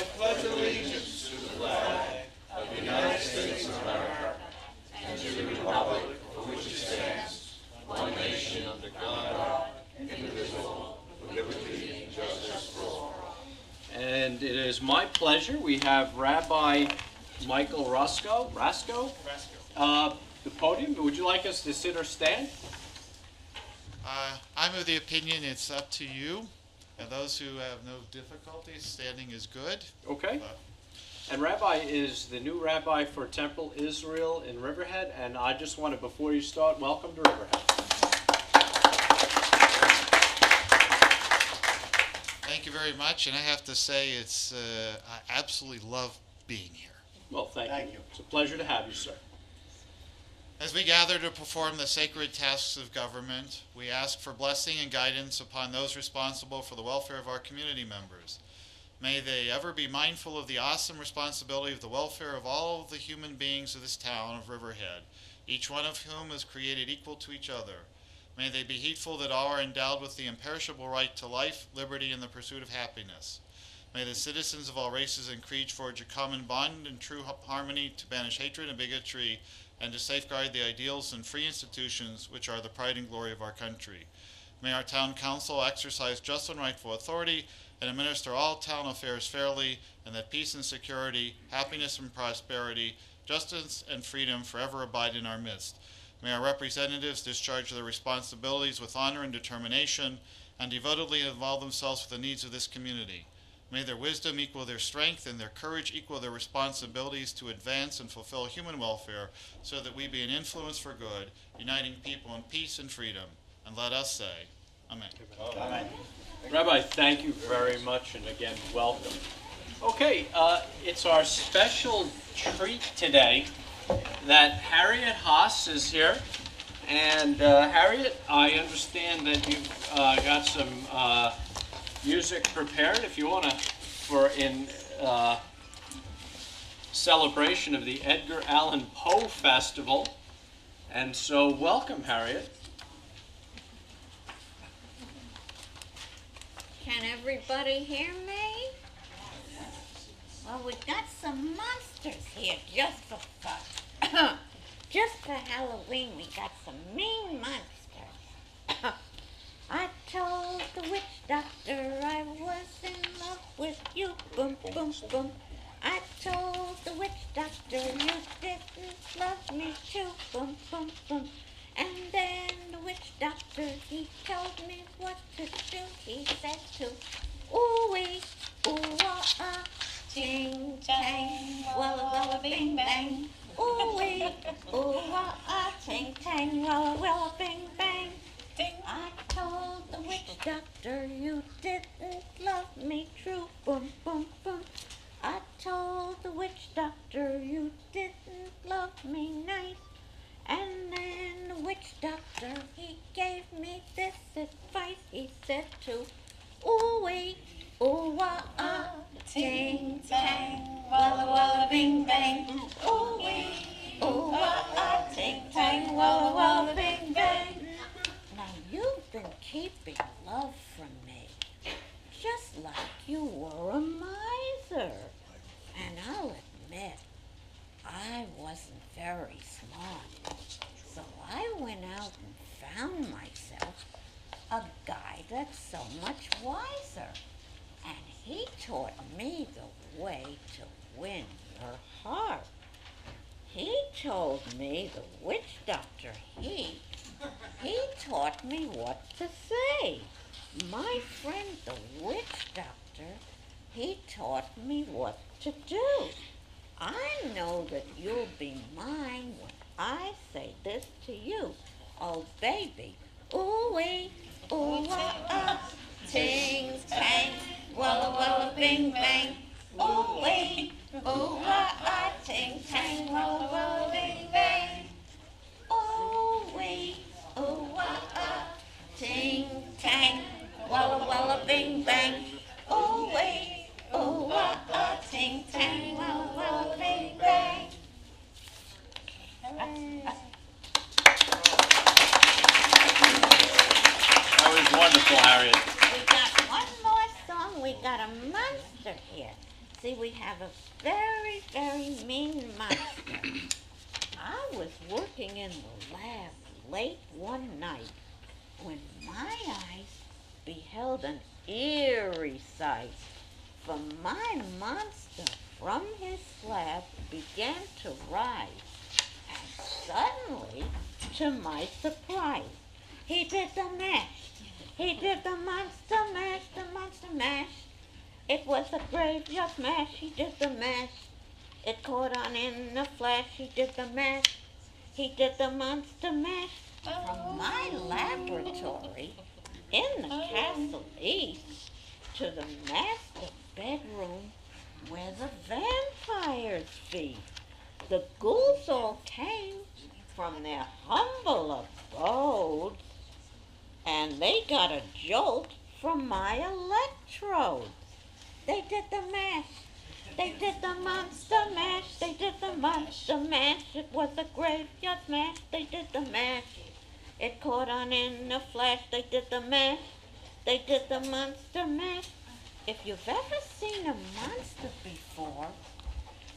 pledge allegiance to the flag of the United States of America and to the republic for which it stands, one nation under God, indivisible, with liberty and justice for all. And it is my pleasure. We have Rabbi Michael Rasko, the podium. Would you like us to sit or stand? I'm of the opinion it's up to you. And those who have no difficulties, standing is good. Okay. And Rabbi is the new rabbi for Temple Israel in Riverhead. And I just want to, before you start, welcome to Riverhead. Thank you very much. And I have to say, I absolutely love being here. Well, thank you. It's a pleasure to have you, sir. As we gather to perform the sacred tasks of government, we ask for blessing and guidance upon those responsible for the welfare of our community members. May they ever be mindful of the awesome responsibility of the welfare of all of the human beings of this town of Riverhead, each one of whom is created equal to each other. May they be heedful that all are endowed with the imperishable right to life, liberty, and the pursuit of happiness. May the citizens of all races and creeds forge a common bond in true harmony to banish hatred and bigotry, and to safeguard the ideals and free institutions which are the pride and glory of our country. May our town council exercise just and rightful authority and administer all town affairs fairly, and that peace and security, happiness and prosperity, justice and freedom forever abide in our midst. May our representatives discharge their responsibilities with honor and determination, and devotedly involve themselves with the needs of this community. May their wisdom equal their strength and their courage equal their responsibilities to advance and fulfill human welfare, so that we be an influence for good, uniting people in peace and freedom. And let us say, Amen. Amen. Rabbi, thank you very much, and again, welcome. Okay, it's our special treat today that Harriet Haas is here. And Harriet, I understand that you've got some music prepared if you want to, for in celebration of the Edgar Allan Poe Festival. And so welcome, Harriet. Can everybody hear me? Well, we got some monsters here just for fun. Just for Halloween, we got some mean monsters. I told the witch doctor I was in love with you, boom, boom, boom. I told the witch doctor you didn't love me too, boom, boom, boom. And then the witch doctor, he told me what to do. He said to, ooh-wee, ooh-ah, ting, tang, walla, walla, bing, bang. Ooh-wee, ooh-ah, ting, tang, walla, walla, bing, bang. I told the witch doctor you didn't love me true, boom, boom, boom. I told the witch doctor you didn't love me nice. And then the witch doctor, he gave me this advice. He said to, ooh-wee, ooh-ah, ting, tang, walla, walla, bing, bang. Ooh-wee, ooh-ah, ting, tang, walla, walla, bing, bang. Now you've been keeping love from me, just like you were a miser. And I'll admit, I wasn't very smart. So I went out and found myself a guy that's so much wiser. And he taught me the way to win your heart. He told me, the witch doctor, he taught me what to say. My friend, the witch doctor, he taught me what to do. I know that you'll be mine when I say this to you. Oh, baby, ooh-wee, ooh-ah, ting, tang, walla, walla, bing, bang. Ooh-wee, ooh-ah, ting, tang, walla, walla, bing, bang. Ooh-wee, ooh-ah, ting, tang, walla, walla, bing, bang. Ooh-wee, ooh-ah, ting, tang, walla, walla, bing, bang. That was wonderful, Harriet. We got one more song. We got a monster here. see, we have a very, very mean monster. I was working in the lab late one night when my eyes beheld an eerie sight. For my monster from his slab began to rise, and suddenly, to my surprise, he did the mash. He did the monster mash, the monster mash. It was a graveyard mash, he did the mash. It caught on in a flash, he did the mash. He did the monster mash. From my laboratory in the castle east to the master bedroom where the vampires feed. The ghouls all came from their humble abodes, and they got a jolt from my electrodes. They did the mash. They did the monster mash. They did the monster mash. It was a graveyard mash. They did the mash. It caught on in a flash. They did the mash. They did the monster mash. If you've ever seen a monster before,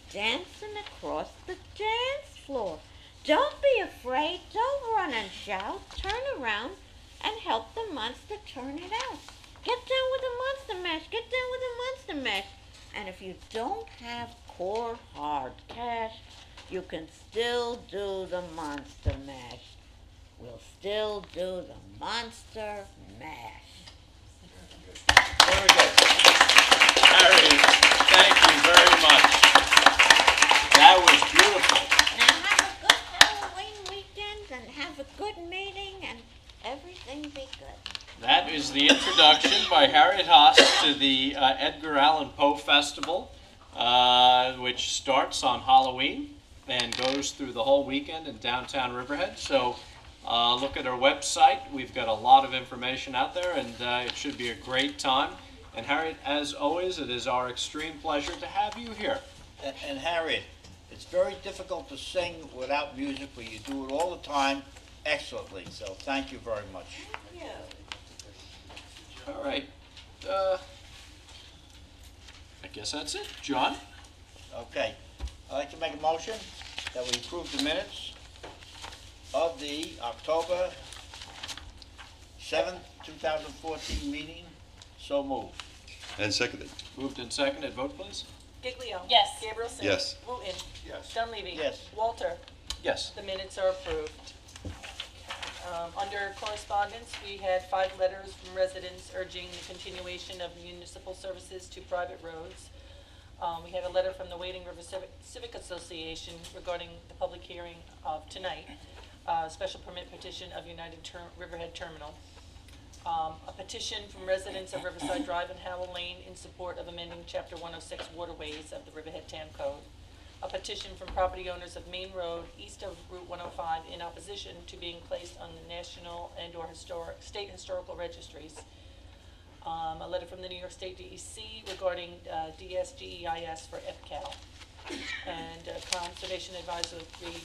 dancing across the dance floor, don't be afraid. Don't run and shout. Turn around and help the monster turn it out. Get down with the monster mash. Get down with the monster mash. And if you don't have core hard cash, you can still do the monster mash. We'll still do the monster mash. Very good. Harry, thank you very much. That was beautiful. Now have a good Halloween weekend and have a good meeting and everything be good. That is the introduction by Harriet Haas to the Edgar Allan Poe Festival, which starts on Halloween and goes through the whole weekend in downtown Riverhead. So look at our website. We've got a lot of information out there, and it should be a great time. And Harriet, as always, it is our extreme pleasure to have you here. And Harriet, it's very difficult to sing without music, but you do it all the time excellently. So thank you very much. Thank you. All right. I guess that's it. John? Okay. I'd like to make a motion that we approve the minutes of the October 7th, 2014 meeting. So moved. And seconded. Moved and seconded. Vote, please. Giglio. Yes. Gabrielson. Yes. Wooten. Yes. Dunleavy. Yes. Walter. Yes. The minutes are approved. Under correspondence, we had 5 letters from residents urging the continuation of municipal services to private roads. We had a letter from the Wading River Civic Association regarding the public hearing of tonight, special permit petition of United Riverhead Terminal. A petition from residents of Riverside Drive and Howell Lane in support of amending Chapter 106 Waterways of the Riverhead Town Code. A petition from property owners of Main Road east of Route 105 in opposition to being placed on the national and/or state historical registries. A letter from the New York State DEC regarding DSGEIS for EPCAL. And Conservation Advisory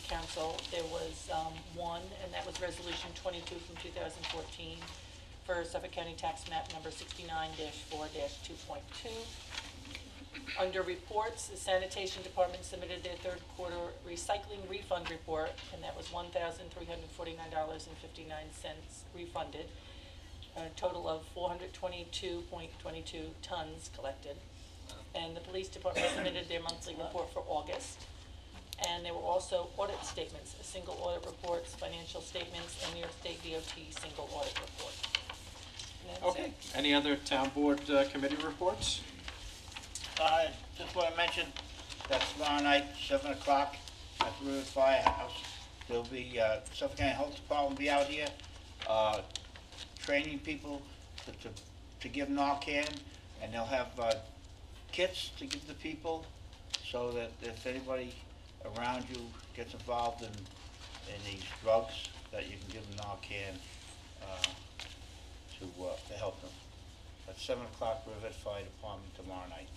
Council, there was one, and that was Resolution 22 from 2014 for Suffolk County Tax Map number 69-4-2.2. Under reports, the Sanitation Department submitted their third quarter recycling refund report, and that was $1,349.59 refunded. A total of 422.22 tons collected. And the police department submitted their monthly report for August. And there were also audit statements, single audit reports, financial statements, and New York State DOT single audit report. And that's Okay. it. Any other town board committee reports? I just want to mention that tomorrow night, 7 o'clock, at the River Firehouse, there'll be, Suffolk County Health Department will be out here, training people to give Narcan, and they'll have, kits to give the people, so that if anybody around you gets involved in these drugs, that you can give them Narcan, to help them. At 7 o'clock, Riverhead Fire Department tomorrow night.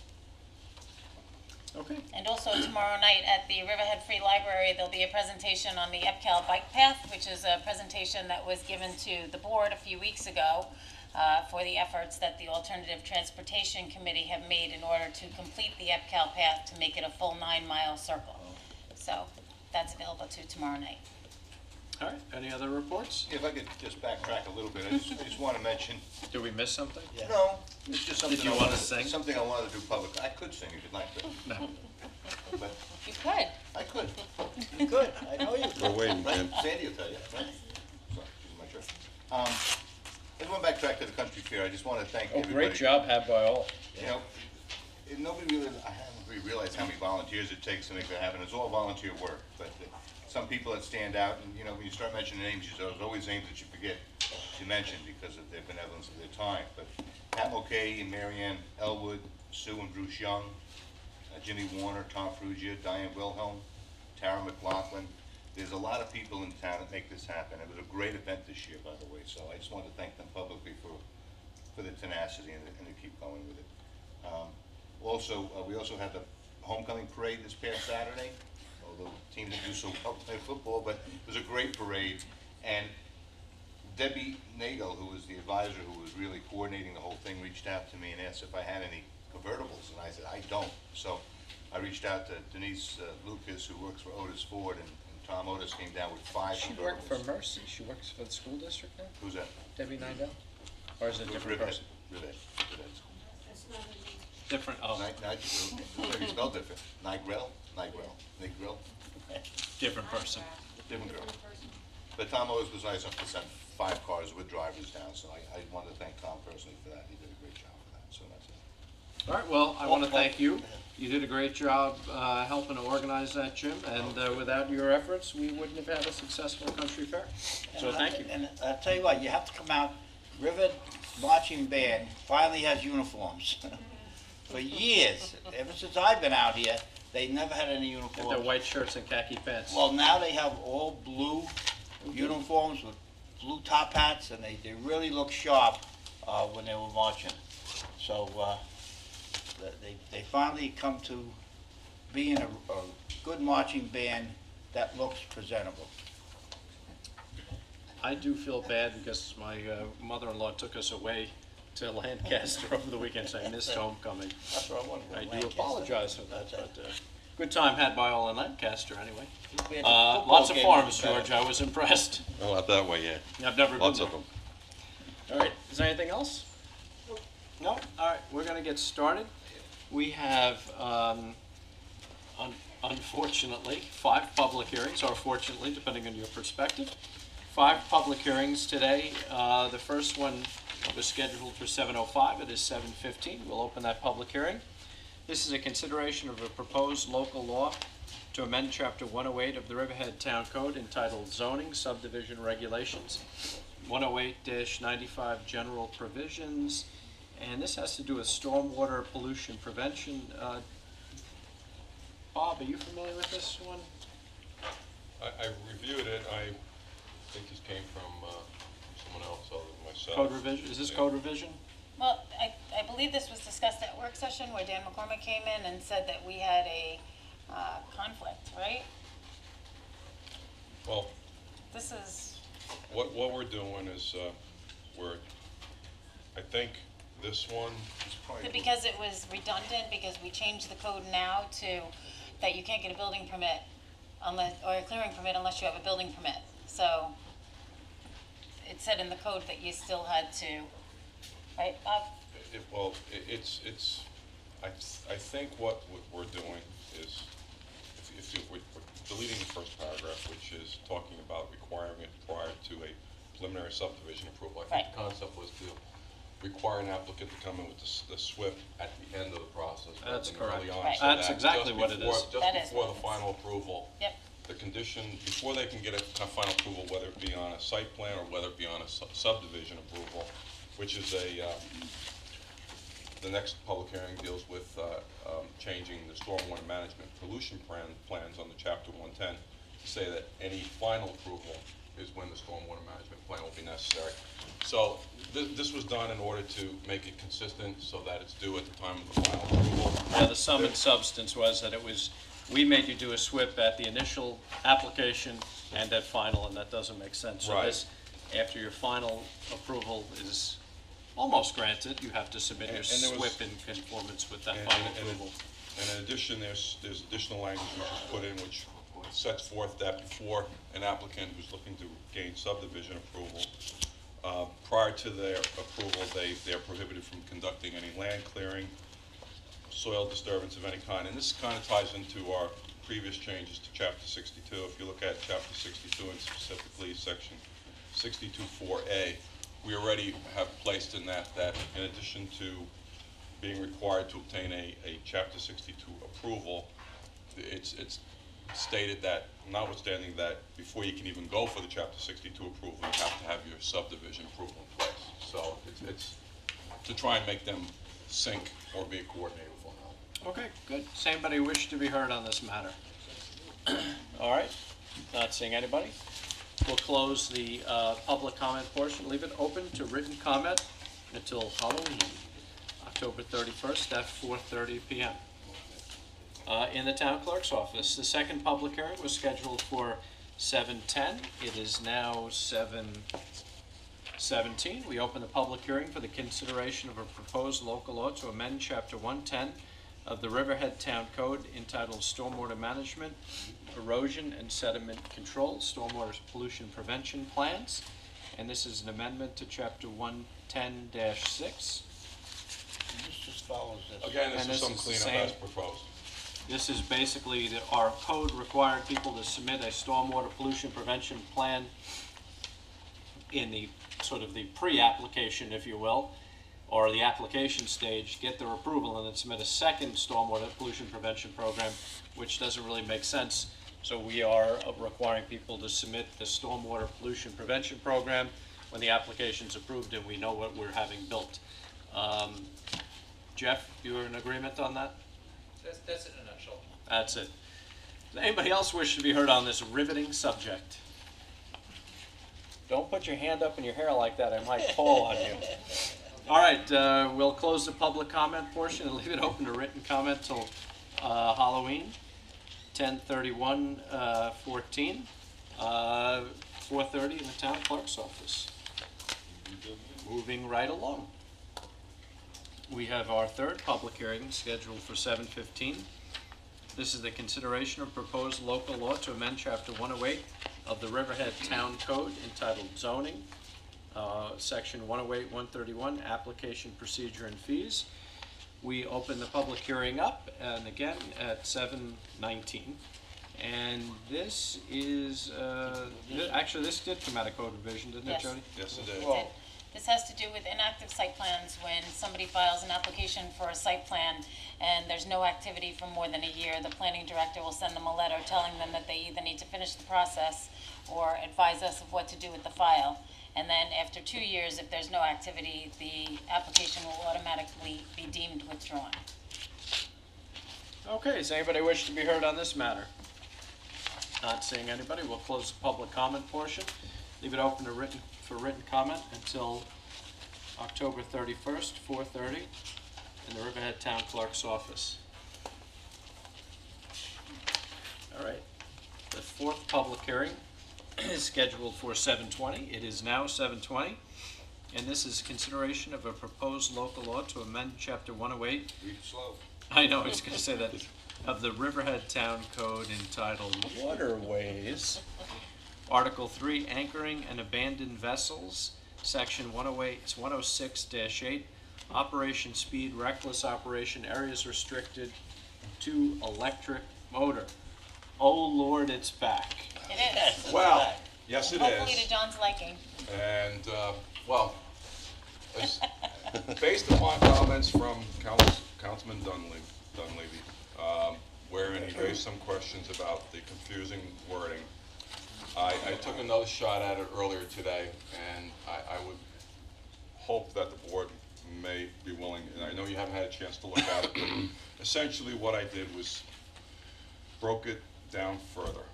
Okay. And also tomorrow night at the Riverhead Free Library, there'll be a presentation on the EPCAL Bike Path, which is a presentation that was given to the board a few weeks ago. for the efforts that the Alternative Transportation Committee have made in order to complete the EPCAL path to make it a full 9-mile circle. So that's available too tomorrow night. All right, any other reports? If I could just backtrack a little bit, I just want to mention, Did we miss something? no, it's just something. Did you I wanna wanted- sing? Something I wanted to do publicly. I could sing if you'd like to, No. but You could. I could. Good, I know you. We're waiting, right? Sandy will tell you, right? Sorry, she's my shirt. I just want to backtrack to the country fair. I just want to thank Oh, everybody. great job had by all. You know, nobody really, I haven't really realized how many volunteers it takes to make that happen. It's all volunteer work, but some people that stand out, and, you know, when you start mentioning names, there's always names that you forget to mention because of their benevolence of their time. But Pat Mulcahy and Marianne Elwood, Sue and Bruce Young, Jimmy Warner, Tom Frugia, Diane Wilhelm, Tara McLaughlin. There's a lot of people in town that make this happen. It was a great event this year, by the way, so I just wanted to thank them publicly for the tenacity and to keep going with it. Also, we also had the homecoming parade this past Saturday, although the team didn't do so well playing football, but it was a great parade. And Debbie Nagel, who was the advisor who was really coordinating the whole thing, reached out to me and asked if I had any convertibles, and I said, I don't. So I reached out to Denise Lucas, who works for Otis Ford, and Tom Otis came down with 5 She convertibles. worked for Mercy. She works for the school district now? Who's that? Debbie Nidell? Or is it a different Rivet. person? Rivet. Different, oh, You spelled different. Nigrel? Nigrel? different person. Different girl. But Tom always was nice enough to send 5 cars with drivers down, so I wanted to thank Tom personally for that. He did a great job for that, so that's it. All right, well, I want to thank you. You did a great job helping to organize that, Jim, and without your efforts, we wouldn't have had a successful country fair. So thank you. And I'll tell you what, you have to come out, Rivet Marching Band finally has uniforms. For years, ever since I've been out here, they never had any With their uniforms. white shirts and khaki pants. Well, now they have all blue uniforms with blue top hats, and they really look sharp when they were marching. So they finally come to being a good marching band that looks presentable. I do feel bad because my mother-in-law took us away to Lancaster over the weekend, so I missed homecoming. That's what I wanted. I do Lancaster. apologize for that, That's but good time had by all in Lancaster anyway. We had the football Lots of game farms, better. George, I was impressed. No, not that way yet. I've never been Lots there. of them. All right, is there anything else? No? All right, we're gonna get started. We have, unfortunately, 5 public hearings, or fortunately, depending on your perspective. 5 public hearings today. The first one was scheduled for 7:05. It is 7:15. We'll open that public hearing. This is a consideration of a proposed local law to amend Chapter 108 of the Riverhead Town Code entitled Zoning Subdivision Regulations, 108-95 General Provisions, and this has to do with stormwater pollution prevention. Bob, are you familiar with this one? I reviewed it. I think this came from someone else other than myself. Code revision, is this code revision? Well, I believe this was discussed at work session where Dan McCormick came in and said that we had a conflict, right? Well, This is, what we're doing is I think this one, because it was redundant, because we changed the code now to, that you can't get a building permit unless, or a clearing permit unless you have a building permit. So it said in the code that you still had to, right, Bob? I think what we're doing is, we're deleting the first paragraph, which is talking about requiring it prior to a preliminary subdivision approval. I think the concept was to require an applicant to come in with the SWIP at the end of the process. rather That's than correct. early on, Right. so That's that exactly just what it before- is. Just That is before what the it is. final approval. Yep. The condition, before they can get a final approval, whether it be on a site plan or whether it be on a subdivision approval, which is the next public hearing deals with changing the stormwater management pollution plans on the Chapter 110 to say that any final approval is when the stormwater management plan will be necessary. So this was done in order to make it consistent so that it's due at the time of the final approval. Yeah, the sum and substance was that it was, we made you do a SWIP at the initial application and at final, and that doesn't make sense. So Right. this, after your final approval is almost granted. You have to submit your And there was- SWIP in conformance with that And- final and- approval. And in addition, there's additional language which was put in which sets forth that before an applicant who's looking to gain subdivision approval, prior to their approval, they're prohibited from conducting any land clearing, soil disturbance of any kind. And this kind of ties into our previous changes to Chapter 62. If you look at Chapter 62 and specifically Section 62.4A, we already have placed in that in addition to being required to obtain a Chapter 62 approval, it's stated that notwithstanding that before you can even go for the Chapter 62 approval, you have to have your subdivision approval in place. So it's to try and make them sync or be coordinated with one another. Okay, good. Does anybody wish to be heard on this matter? All right, not seeing anybody. We'll close the public comment portion, leave it open to written comment until Halloween, October 31st at 4:30 p.m. In the town clerk's office. The second public hearing was scheduled for 7:10. It is now 7:17. We open the public hearing for the consideration of a proposed local law to amend Chapter 110 of the Riverhead Town Code entitled Stormwater Management, Erosion and Sediment Control, Stormwater Pollution Prevention Plans. And this is an amendment to Chapter 110-6. This just follows this. Again, this And is this some is the cleanup same- as proposed. This is basically that our code required people to submit a stormwater pollution prevention plan in the sort of the pre-application, if you will, or the application stage, get their approval, and then submit a second stormwater pollution prevention program, which doesn't really make sense. So we are requiring people to submit the stormwater pollution prevention program when the application's approved and we know what we're having built. Jeff, you are in agreement on that? That's it in a nutshell. That's it. Does anybody else wish to be heard on this riveting subject? Don't put your hand up in your hair like that, I might fall on you. All right, we'll close the public comment portion and leave it open to written comment till Halloween, 10/31/14, 4:30 in the town clerk's office. Moving right along. We have our third public hearing scheduled for 7:15. This is the consideration of proposed local law to amend Chapter 108 of the Riverhead Town Code entitled Zoning, Section 108, 131, Application Procedure and Fees. We open the public hearing up, and again, at 7:19. And this is, actually, this did come out of code revision, didn't it, Yes. Jody? Yes, it is. Well, This has to do with inactive site plans. When somebody files an application for a site plan and there's no activity for more than a year, the planning director will send them a letter telling them that they either need to finish the process or advise us of what to do with the file. And then after 2 years, if there's no activity, the application will automatically be deemed withdrawn. Okay, does anybody wish to be heard on this matter? Not seeing anybody, we'll close the public comment portion. Leave it open to for written comment until October 31st, 4:30, in the Riverhead Town Clerk's office. All right, the fourth public hearing is scheduled for 7:20. It is now 7:20, and this is consideration of a proposed local law to amend Chapter 108. Read slow. I know, I was gonna say that, of the Riverhead Town Code entitled Waterways. Article 3, Anchoring and Abandoned Vessels, Section 108, it's 106-8, Operation Speed, Reckless Operation, Areas Restricted to Electric Motor. Oh Lord, it's back. It is. Well, yes, it Hopefully is. to John's liking. And, well, based upon comments from Councilman Dunleavy, wherein he raised some questions about the confusing wording, I took another shot at it earlier today, and I would hope that the board may be willing, and I know you haven't had a chance to look at it, but essentially what I did was broke it down further.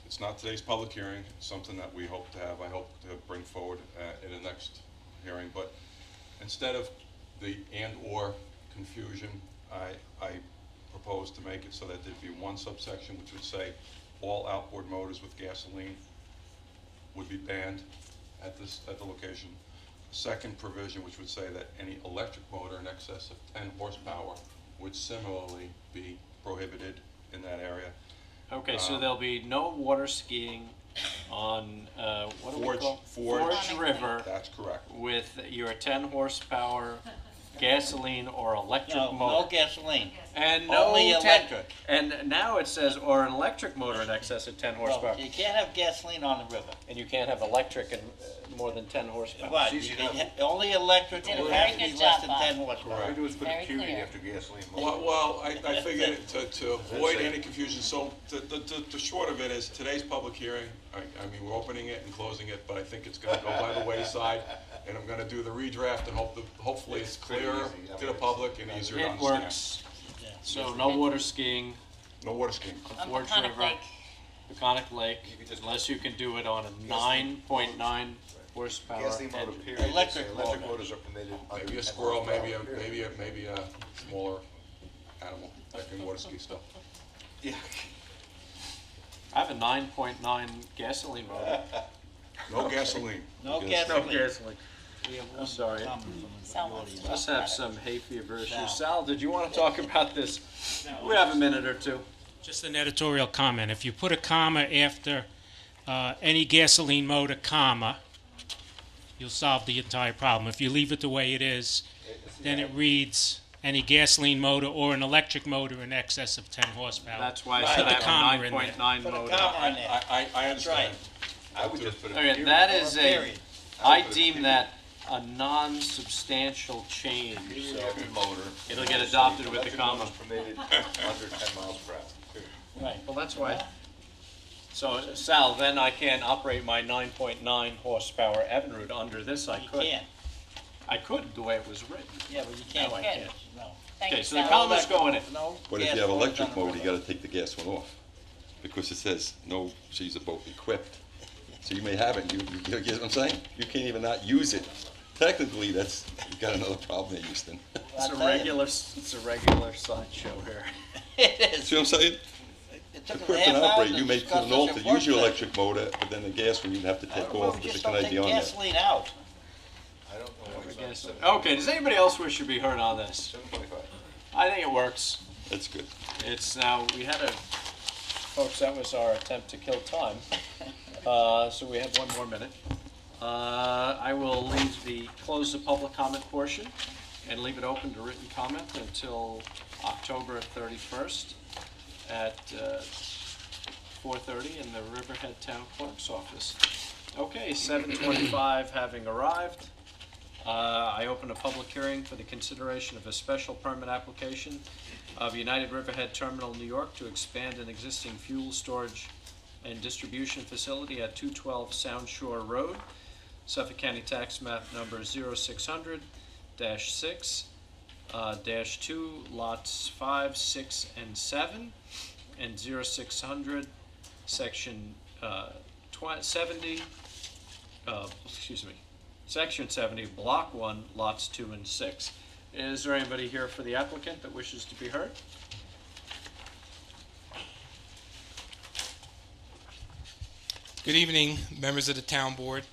It's not today's public hearing, it's something that we hope to have, I hope to bring forward in the next hearing, but instead of the and/or confusion, I propose to make it so that there'd be one subsection which would say all outboard motors with gasoline would be banned at the location. second provision, which would say that any electric motor in excess of 10 horsepower would similarly be prohibited in that area. Okay, so there'll be no water skiing on, what do we Forge- call? Forge. River That's correct. with your 10 horsepower gasoline or electric No, motor. no gasoline. And no Only 10 electric. And now it says, or an electric motor in excess of 10 horsepower. No, you can't have gasoline on the river. And you can't have electric in more than 10 horsepower. Right, So you you should can have- only electric, You did a it very has to be good less job, than Bob. 10 horsepower. Correct. Very clear. gasoline. Well, I figured to avoid any confusion, so the short of it is, today's public hearing, I mean, we're opening it and closing it, but I think it's gonna go by the wayside, and I'm gonna do the redraft, and hopefully it's clearer to the public and easier to It understand. works. So no water skiing No water skiing. on On Forge Peconic River, Lake. Peconic Lake, unless you can do it on a 9.9 horsepower Gasoline motor, engine. period. Electric Electric motor. motors are permitted. under Maybe a 10 squirrel, horsepower, maybe a smaller animal that can water ski still. Yeah. I have a 9.9 gasoline motor. No gasoline. No Yes. gasoline. gasoline. We have I'm one sorry. comment from the Sal wants to audience. talk Let's about have it. some hay fever issues. Sal. Sal, did you want to talk about this? We have a minute or two. Just an editorial comment. If you put a comma after any gasoline motor, comma, you'll solve the entire problem. If you leave it the way it is, then it reads any gasoline motor or an electric motor in excess of 10 horsepower. That's why I Right. said Put I the have comma a in there. 9.9 Put a motor. comma in there. I understand. I would just put a Okay, period. that Or is a, period. I deem that a non-substantial change, so Electric motor. it'll get adopted with the Electric comma. motor's permitted under 10 miles per hour. Period. Right. Well, that's why. So Sal, then I can't operate my 9.9 horsepower Evinrude under this, I You could. can't. I could, the way it was written. Yeah, but you can't. No, I can't. No. Thank Okay, you, so the Sal. comma's going in. No But if gas you have motors electric on the motor, you river. gotta take the gas one off, because it says no she's a boat equipped. So you may have it, you get what I'm saying? You can't even not use it. Technically, you got another problem there, Houston. It's a I'll tell you. it's a regular sideshow here. It is. See what I'm saying? It took us a Equipped half and hour operate, to you may discuss put an this alter, in use your work electric motor, but then the gas one you'd have to session. take Well, off, we there's just an don't take idea on that. gasoline out. I don't know why it's not Okay, does anybody else wish to be heard on this? 725. I think it works. That's good. It's now, folks, that was our attempt to kill time. So we have one more minute. I will close the public comment portion and leave it open to written comment until October 31st at 4:30 in the Riverhead Town Clerk's office. Okay, 7:25 having arrived. I open a public hearing for the consideration of a special permit application of United Riverhead Terminal, New York, to expand an existing fuel storage and distribution facility at 212 Sound Shore Road, Suffolk County Tax Map Number 0600-6-2, lots 5, 6, and 7, and 0600, Section 70, Section 70, Block 1, lots 2 and 6. Is there anybody here for the applicant that wishes to be heard? Good evening, members of the town board,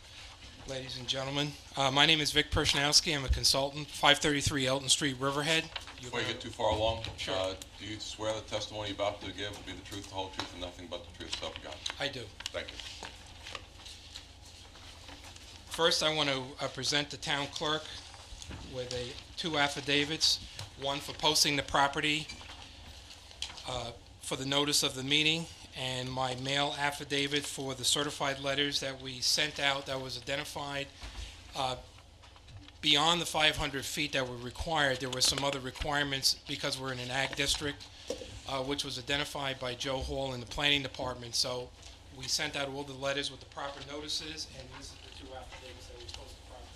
ladies and gentlemen. My name is Vic Pershnowski. I'm a consultant, 533 Elton Street, Riverhead. Before you get too far along, Sure. do you swear the testimony you're about to give will be the truth, the whole truth, and nothing but the truth, so help you God? I do. Thank you. First, I want to present the town clerk with two affidavits, one for posting the property for the notice of the meeting, and my mail affidavit for the certified letters that we sent out that was identified. Beyond the 500 feet that were required, there were some other requirements because we're in an ag district, which was identified by Joe Hall in the planning department. So we sent out all the letters with the proper notices, and this is the two affidavits that we posted properly.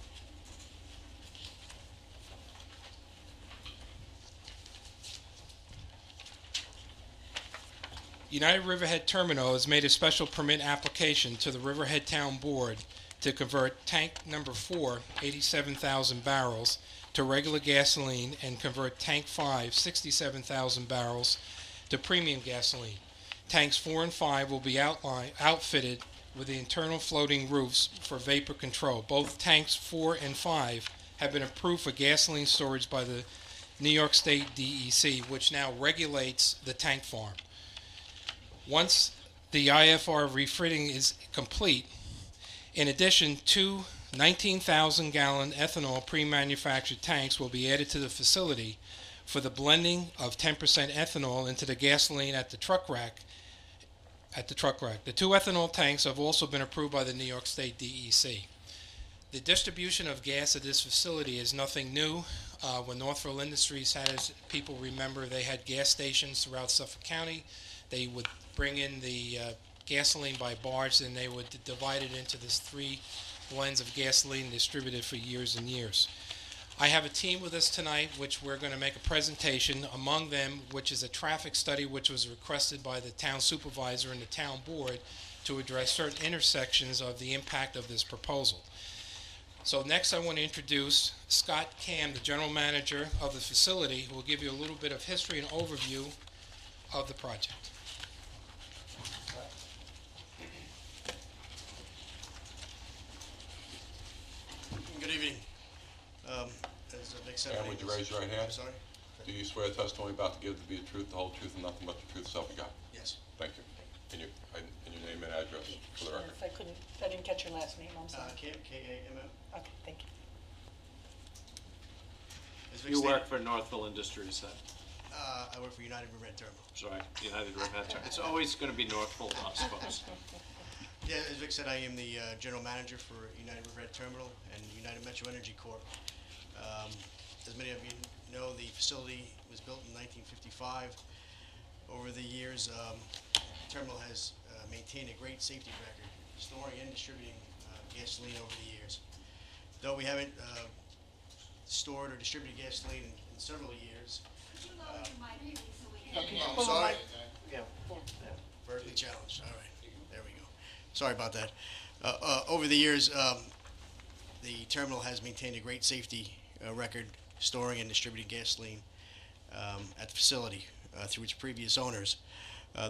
United Riverhead Terminal has made a special permit application to the Riverhead Town Board to convert tank number 4, 87,000 barrels, to regular gasoline and convert tank 5, 67,000 barrels, to premium gasoline. Tanks 4 and 5 will be outfitted with the internal floating roofs for vapor control. Both tanks 4 and 5 have been approved for gasoline storage by the New York State DEC, which now regulates the tank farm. Once the IFR refitting is complete, in addition, 2 19,000-gallon ethanol pre-manufactured tanks will be added to the facility for the blending of 10% ethanol into the gasoline at the truck rack. The 2 ethanol tanks have also been approved by the New York State DEC. The distribution of gas at this facility is nothing new. When Northville Industries had, as people remember, they had gas stations throughout Suffolk County. They would bring in the gasoline by barge, and they would divide it into this 3 blends of gasoline distributed for years and years. I have a team with us tonight which we're going to make a presentation, among them which is a traffic study which was requested by the town supervisor and the town board to address certain intersections of the impact of this proposal. So next I want to introduce Scott Cam, the general manager of the facility, who will give you a little bit of history and overview of the project. Good evening. As Vic said, And would you raise your right hand? I'm sorry? Do you swear the testimony you're about to give to be the truth, the whole truth, and nothing but the truth, so help you God? Yes. Thank you. And your name and address for the record. If I didn't catch your last name, I'm sorry. Cam, K-A-M-M. Okay, thank you. As Vic You stated, work for Northville Industries then? I work for United Red Terminal. Sorry, United Red Hat. It's always going to be Northville, I suppose. Yeah, as Vic said, I am the general manager for United Red Terminal and United Metro Energy Corp. As many of you know, the facility was built in 1955. Over the years, the terminal has maintained a great safety record, storing and distributing gasoline over the years. Though we haven't stored or distributed gasoline in several years. I'm sorry. Yeah. Vertically challenged. All right, there we go. Sorry about that. Over the years, the terminal has maintained a great safety record, storing and distributing gasoline at the facility through its previous owners.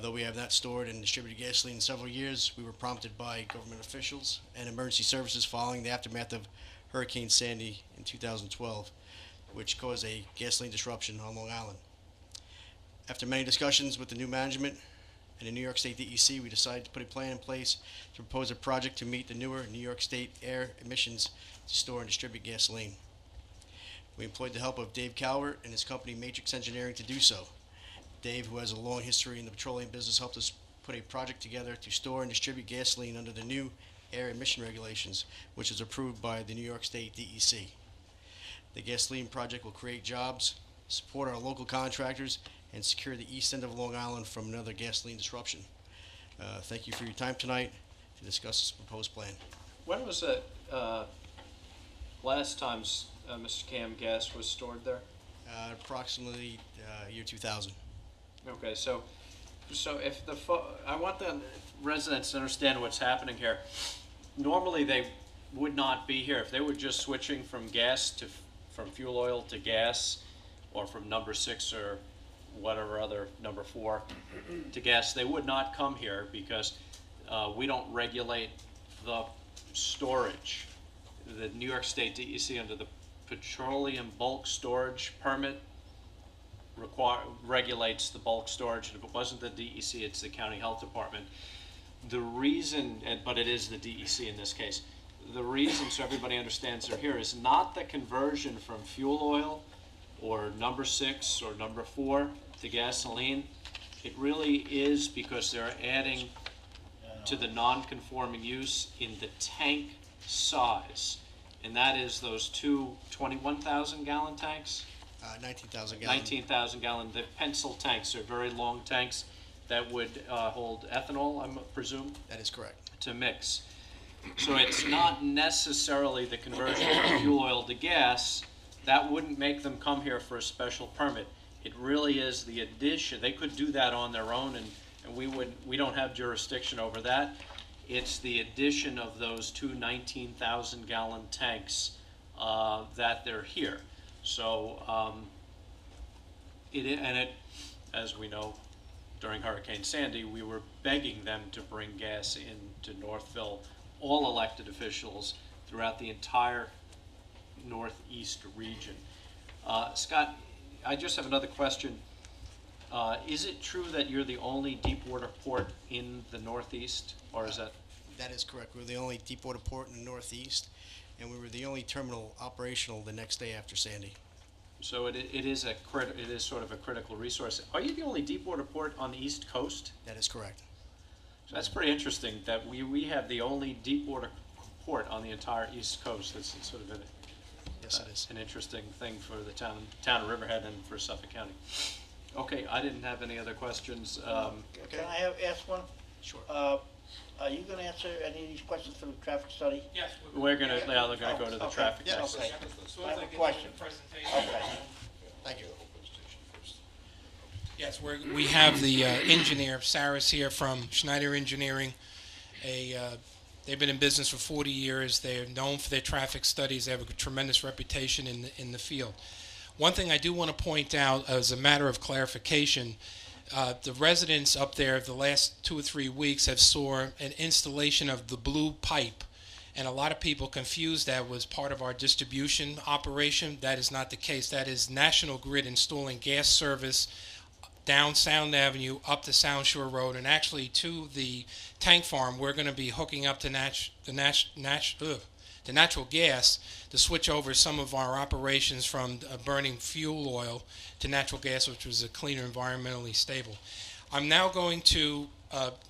Though we have not stored and distributed gasoline in several years, we were prompted by government officials and emergency services following the aftermath of Hurricane Sandy in 2012, which caused a gasoline disruption on Long Island. After many discussions with the new management and the New York State DEC, we decided to put a plan in place to propose a project to meet the newer New York State air emissions to store and distribute gasoline. We employed the help of Dave Calvert and his company Matrix Engineering to do so. Dave, who has a long history in the petroleum business, helped us put a project together to store and distribute gasoline under the new air emission regulations, which was approved by the New York State DEC. The gasoline project will create jobs, support our local contractors, and secure the east end of Long Island from another gasoline disruption. Thank you for your time tonight to discuss this proposed plan. When was it last time Mr. Cam gas was stored there? Approximately year 2000. Okay, so if I want the residents to understand what's happening here. Normally, they would not be here if they were just switching from fuel oil to gas, or from number 6 or whatever other number 4 to gas. They would not come here because we don't regulate the storage. The New York State DEC, under the petroleum bulk storage permit, regulates the bulk storage, and if it wasn't the DEC, it's the county health department. The reason, but it is the DEC in this case, the reason, so everybody understands they're here, is not the conversion from fuel oil or number 6 or number 4 to gasoline. It really is because they're adding to the non-conforming use in the tank size, and that is those 2 21,000-gallon tanks. 19,000 gallon. 19,000 gallon. The pencil tanks are very long tanks that would hold ethanol, I presume, That is correct. to mix. So it's not necessarily the conversion from fuel oil to gas. That wouldn't make them come here for a special permit. It really is the addition. They could do that on their own, and we don't have jurisdiction over that. It's the addition of those 2 19,000-gallon tanks that they're here. So it, as we know, during Hurricane Sandy, we were begging them to bring gas into Northville, all elected officials throughout the entire northeast region. Scott, I just have another question. Is it true that you're the only deep water port in the Northeast, or is that? That is correct. We're the only deep water port in the Northeast, and we were the only terminal operational the next day after Sandy. So it is sort of a critical resource. Are you the only deep water port on the East Coast? That is correct. So that's pretty interesting that we have the only deep water port on the entire East Coast. That's sort of Yes, it is. an interesting thing for the town of Riverhead and for Suffolk County. Okay, I didn't have any other questions. Can I ask one? Sure. Are you gonna answer any of these questions for the traffic study? Yes. We're gonna go to the Okay. traffic Yeah, next. okay. So I as have I a get question. the presentation. Okay. Thank you. Yes, we have the engineer, Saris here from Schneider Engineering. They've been in business for 40 years. They're known for their traffic studies. They have a tremendous reputation in the field. One thing I do want to point out as a matter of clarification, the residents up there the last 2 or 3 weeks have saw an installation of the blue pipe, and a lot of people confused that was part of our distribution operation. That is not the case. That is National Grid installing gas service down Sound Avenue, up to Sound Shore Road, and actually to the tank farm. We're going to be hooking up to the natural gas to switch over some of our operations from burning fuel oil to natural gas, which was a cleaner, environmentally stable. I'm now going to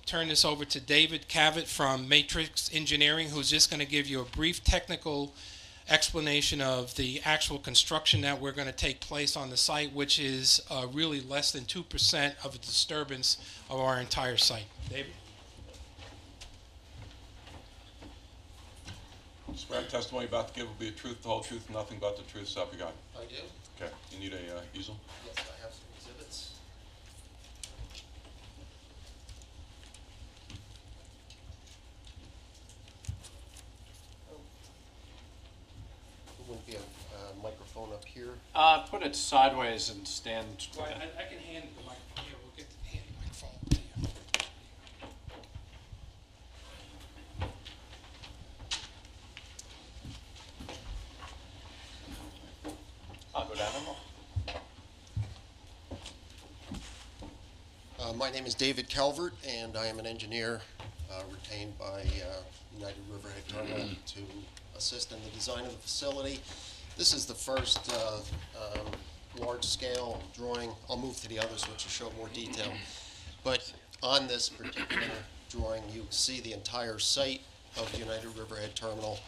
turn this over to David Cavett from Matrix Engineering, who's just going to give you a brief technical explanation of the actual construction that we're going to take place on the site, which is really less than 2% of the disturbance of our entire site. David? Swear testimony about to give will be the truth, the whole truth, and nothing but the truth, so help you God. I do. Okay, you need a easel? Yes, I have some exhibits. There wouldn't be a microphone up here. Put it sideways and stand. Well, I can hand the microphone here. We'll get the hand microphone to you. I'll go down a little. My name is David Calvert, and I am an engineer retained by United Riverhead Terminal to assist in the design of the facility. This is the first large-scale drawing. I'll move to the others, which will show more detail. But on this particular drawing, you see the entire site of United Riverhead Terminal.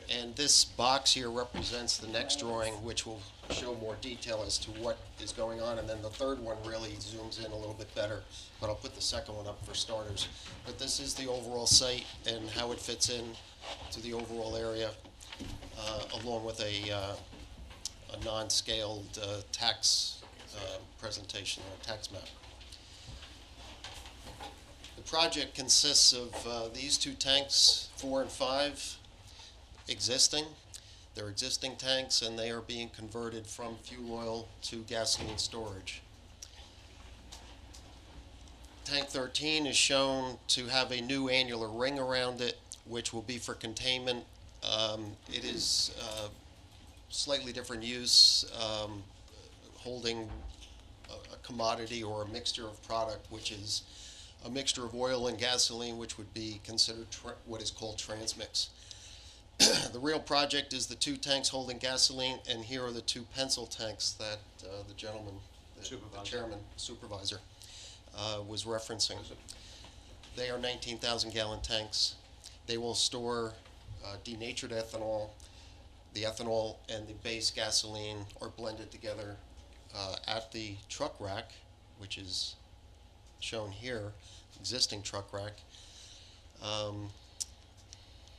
And this box here represents the next drawing, which will show more detail as to what is going on. And then the third one really zooms in a little bit better, but I'll put the second one up for starters. But this is the overall site and how it fits in to the overall area, along with a non-scaled tax presentation, or tax map. The project consists of these two tanks, 4 and 5, existing. They're existing tanks, and they are being converted from fuel oil to gasoline storage. Tank 13 is shown to have a new annular ring around it, which will be for containment. It is slightly different use, holding a commodity or a mixture of product, which is a mixture of oil and gasoline, which would be considered what is called transmix. The real project is the 2 tanks holding gasoline, and here are the 2 pencil tanks that the gentleman, the chairman, supervisor, was referencing. They are 19,000 gallon tanks. They will store denatured ethanol. The ethanol and the base gasoline are blended together at the truck rack, which is shown here, existing truck rack.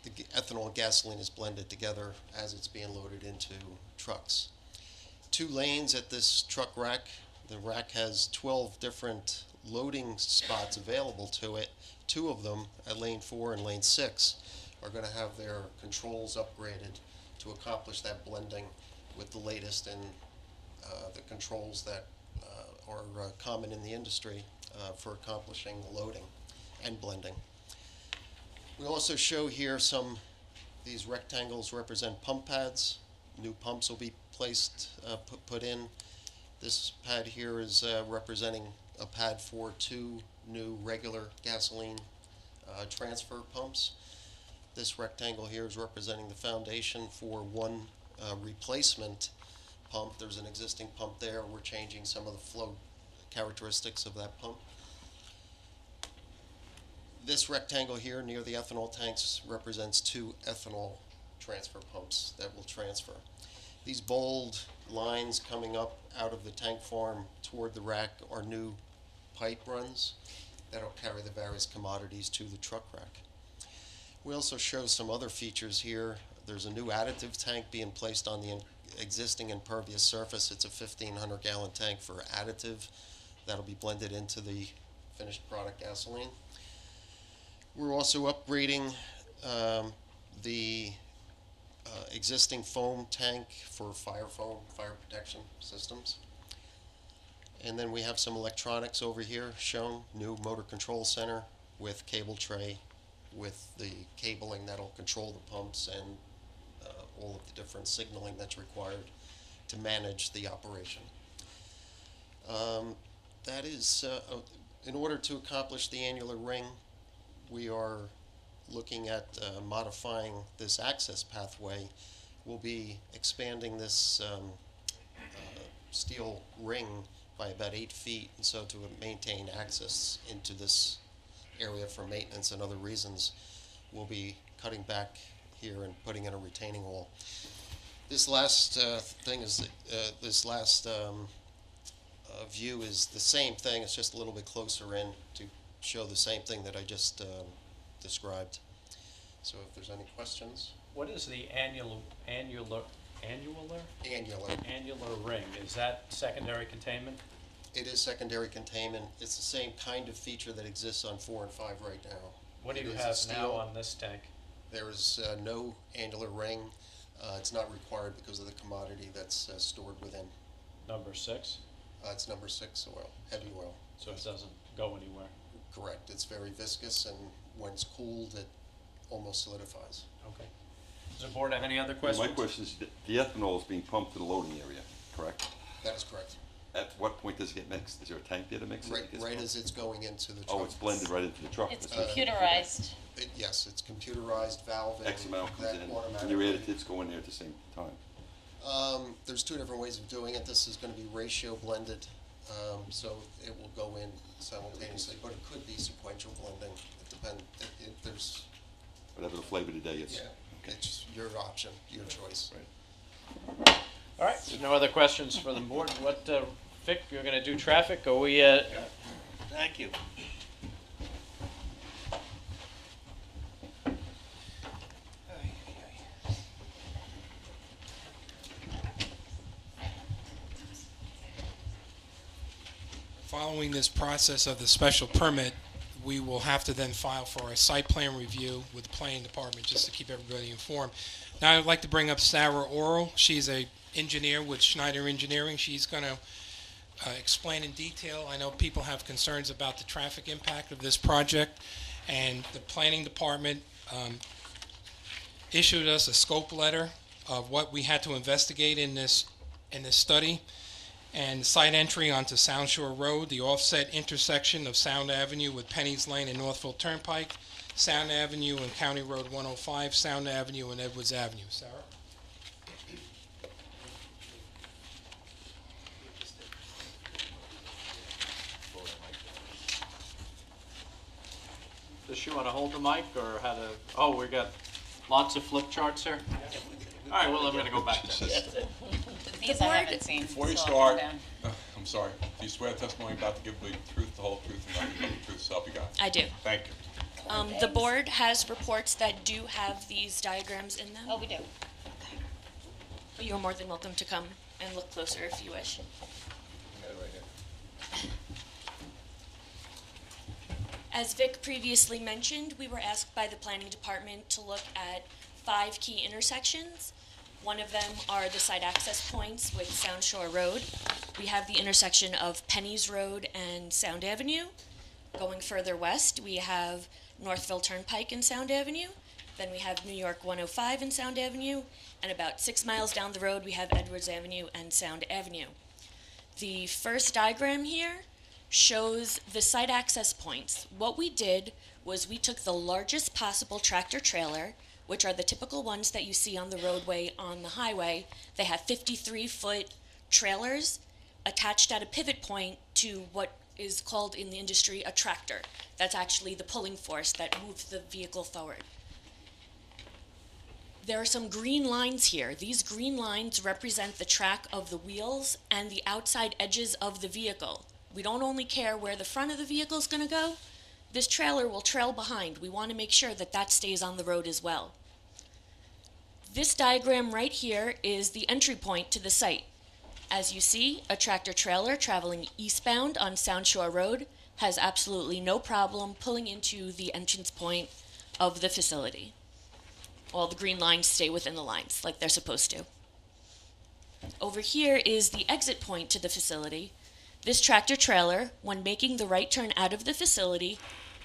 The ethanol and gasoline is blended together as it's being loaded into trucks. 2 lanes at this truck rack. The rack has 12 different loading spots available to it. 2 of them at lane 4 and lane 6 are going to have their controls upgraded to accomplish that blending with the latest in the controls that are common in the industry for accomplishing the loading and blending. We also show here these rectangles represent pump pads. New pumps will be placed, put in. This pad here is representing a pad for 2 new regular gasoline transfer pumps. This rectangle here is representing the foundation for 1 replacement pump. There's an existing pump there. We're changing some of the flow characteristics of that pump. This rectangle here near the ethanol tanks represents 2 ethanol transfer pumps that will transfer. These bold lines coming up out of the tank farm toward the rack are new pipe runs that'll carry the various commodities to the truck rack. We also show some other features here. There's a new additive tank being placed on the existing impervious surface. It's a 1,500 gallon tank for additive that'll be blended into the finished product gasoline. We're also upgrading the existing foam tank for fire protection systems. And then we have some electronics over here shown, new motor control center with cable tray with the cabling that'll control the pumps and all of the different signaling that's required to manage the operation. That is, in order to accomplish the annular ring, we are looking at modifying this access pathway. We'll be expanding this steel ring by about 8 feet, and so to maintain access into this area for maintenance and other reasons, we'll be cutting back here and putting in a retaining wall. This last thing is view is the same thing. It's just a little bit closer in to show the same thing that I just described. So if there's any questions. What is the annular ring? Is that secondary containment? It is secondary containment. It's the same kind of feature that exists on 4 and 5 right now. What do you It is a have now steel. on this tank? There is no annular ring. It's not required because of the commodity that's stored within. Number 6? It's number 6 oil, heavy oil. So it doesn't go anywhere? Correct. It's very viscous, and when it's cooled, it almost solidifies. Okay. Does the board have any other My questions? question is, the ethanol is being pumped to the loading area, correct? That is correct. At what point does it get mixed? Is there a tank there to mix it? Right as it's going into the truck. Oh, it's blended right into the truck? It's That's what- computerized. Yes, it's computerized valve. X amount comes in, and your automatically. additives go in there at the same time. There's 2 different ways of doing it. This is going to be ratio blended, so it will go in simultaneously, but it could be sequential blending. It depends. There's Whatever the flavor of the day is. it's your option, your choice. All right, so no other questions for the board. What, Vic, you're going to do traffic? Are we, Thank you. Following this process of the special permit, we will have to then file for a site plan review with the planning department, just to keep everybody informed. Now I'd like to bring up Sarah Oral. She's a engineer with Schneider Engineering. She's going to explain in detail. I know people have concerns about the traffic impact of this project, and the planning department issued us a scope letter of what we had to investigate in this study. And site entry onto Sound Shore Road, the offset intersection of Sound Avenue with Penny's Lane and Northville Turnpike, Sound Avenue and County Road 105, Sound Avenue and Edwards Avenue. Sarah? does she want to hold the mic or how to, oh, we got lots of flip charts here? All right, well, I'm going to go back to this. These I haven't seen. Before you so I'll start, go down. I'm sorry, do you swear the testimony you're about to give the truth, the whole truth, and nothing but the truth, so help you God? I do. Thank you. The board has reports that do have these diagrams in them. Oh, we do. You're more than welcome to come and look closer if you wish. As Vic previously mentioned, we were asked by the planning department to look at 5 key intersections. One of them are the site access points with Sound Shore Road. we have the intersection of Penny's Road and Sound Avenue. Going further west, we have Northville Turnpike and Sound Avenue. Then we have New York 105 and Sound Avenue. And about 6 miles down the road, we have Edwards Avenue and Sound Avenue. The first diagram here shows the site access points. What we did was we took the largest possible tractor trailer, which are the typical ones that you see on the roadway on the highway. They have 53-foot trailers attached at a pivot point to what is called in the industry a tractor. That's actually the pulling force that moves the vehicle forward. There are some green lines here. These green lines represent the track of the wheels and the outside edges of the vehicle. We don't only care where the front of the vehicle is going to go. This trailer will trail behind. We want to make sure that that stays on the road as well. This diagram right here is the entry point to the site. As you see, a tractor trailer traveling eastbound on Sound Shore Road has absolutely no problem pulling into the entrance point of the facility. All the green lines stay within the lines like they're supposed to. Over here is the exit point to the facility. This tractor trailer, when making the right turn out of the facility,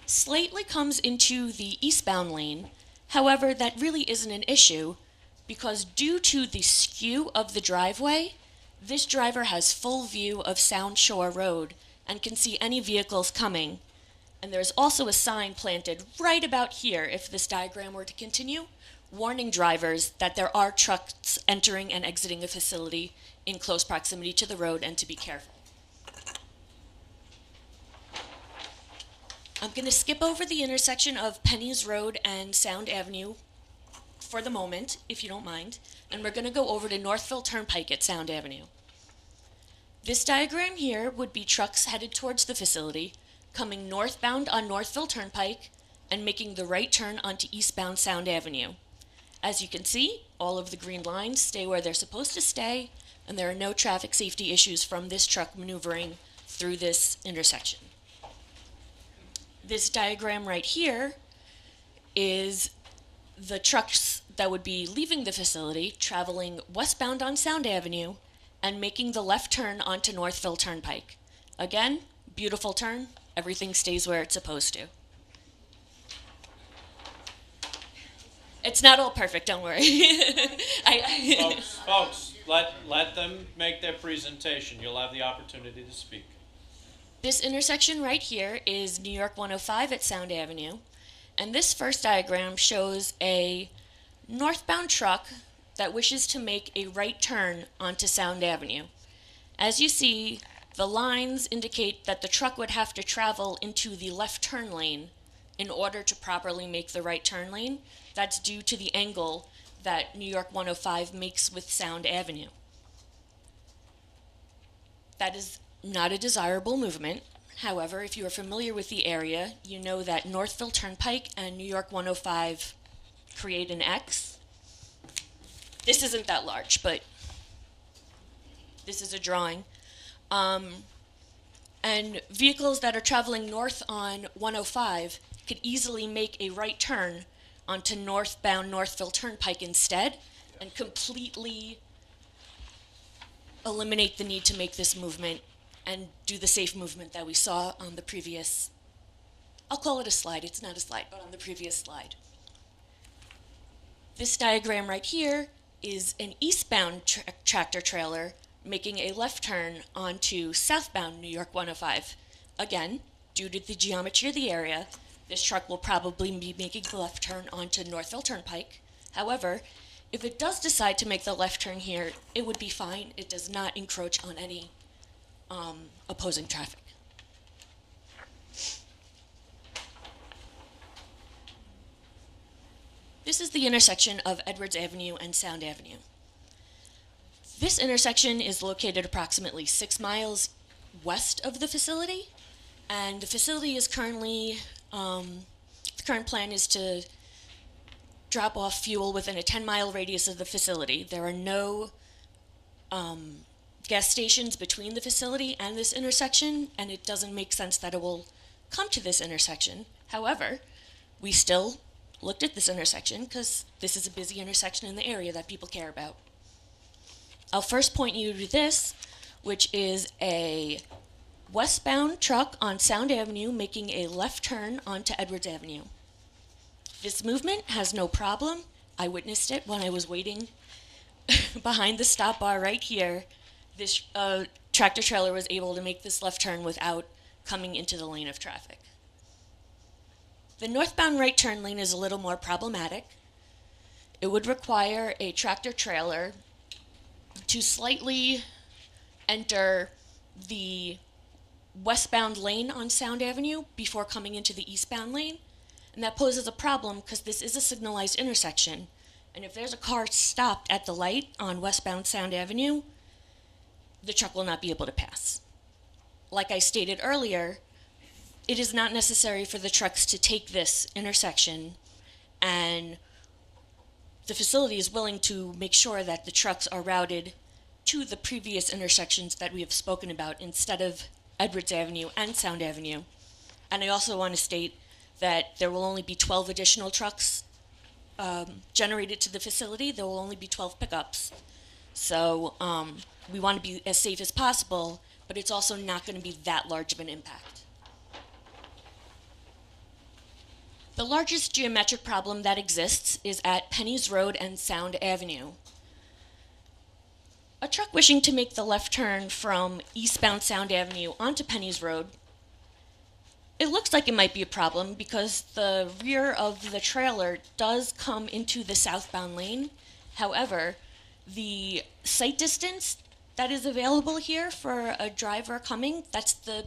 slightly comes into the eastbound lane. However, that really isn't an issue because due to the skew of the driveway, this driver has full view of Sound Shore Road and can see any vehicles coming. And there's also a sign planted right about here, if this diagram were to continue, warning drivers that there are trucks entering and exiting the facility in close proximity to the road and to be careful. I'm going to skip over the intersection of Penny's Road and Sound Avenue for the moment, if you don't mind, and we're going to go over to Northville Turnpike at Sound Avenue. This diagram here would be trucks headed towards the facility, coming northbound on Northville Turnpike and making the right turn onto eastbound Sound Avenue. As you can see, all of the green lines stay where they're supposed to stay, and there are no traffic safety issues from this truck maneuvering through this intersection. This diagram right here is the trucks that would be leaving the facility, traveling westbound on Sound Avenue, and making the left turn onto Northville Turnpike. Again, beautiful turn. Everything stays where it's supposed to. It's not all perfect, don't worry. Folks, let them make their presentation. You'll have the opportunity to speak. This intersection right here is New York 105 at Sound Avenue. And this first diagram shows a northbound truck that wishes to make a right turn onto Sound Avenue. As you see, the lines indicate that the truck would have to travel into the left turn lane in order to properly make the right turn lane. That's due to the angle that New York 105 makes with Sound Avenue. That is not a desirable movement. However, if you are familiar with the area, you know that Northville Turnpike and New York 105 create an X. This isn't that large, but this is a drawing. And vehicles that are traveling north on 105 could easily make a right turn onto northbound Northville Turnpike instead and completely eliminate the need to make this movement and do the safe movement that we saw on the previous, I'll call it a slide, it's not a slide, but on the previous slide. This diagram right here is an eastbound tractor trailer making a left turn onto southbound New York 105. Again, due to the geometry of the area, this truck will probably be making the left turn onto Northville Turnpike. However, if it does decide to make the left turn here, it would be fine. It does not encroach on any opposing traffic. This is the intersection of Edwards Avenue and Sound Avenue. This intersection is located approximately 6 miles west of the facility, and the facility is currently, the current plan is to drop off fuel within a 10-mile radius of the facility. There are no gas stations between the facility and this intersection, and it doesn't make sense that it will come to this intersection. However, we still looked at this intersection because this is a busy intersection in the area that people care about. I'll first point you to this. which is a westbound truck on Sound Avenue making a left turn onto Edwards Avenue. This movement has no problem. I witnessed it when I was waiting behind the stop bar right here. This tractor trailer was able to make this left turn without coming into the lane of traffic. The northbound right turn lane is a little more problematic. It would require a tractor trailer to slightly enter the westbound lane on Sound Avenue before coming into the eastbound lane. And that poses a problem because this is a signalized intersection. And if there's a car stopped at the light on westbound Sound Avenue, the truck will not be able to pass. Like I stated earlier, it is not necessary for the trucks to take this intersection, and the facility is willing to make sure that the trucks are routed to the previous intersections that we have spoken about instead of Edwards Avenue and Sound Avenue. And I also want to state that there will only be 12 additional trucks generated to the facility. There will only be 12 pickups. So we want to be as safe as possible, but it's also not going to be that large of an impact. The largest geometric problem that exists is at Penny's Road and Sound Avenue. A truck wishing to make the left turn from eastbound Sound Avenue onto Penny's Road, it looks like it might be a problem because the rear of the trailer does come into the southbound lane. However, the sight distance that is available here for a driver coming, that's the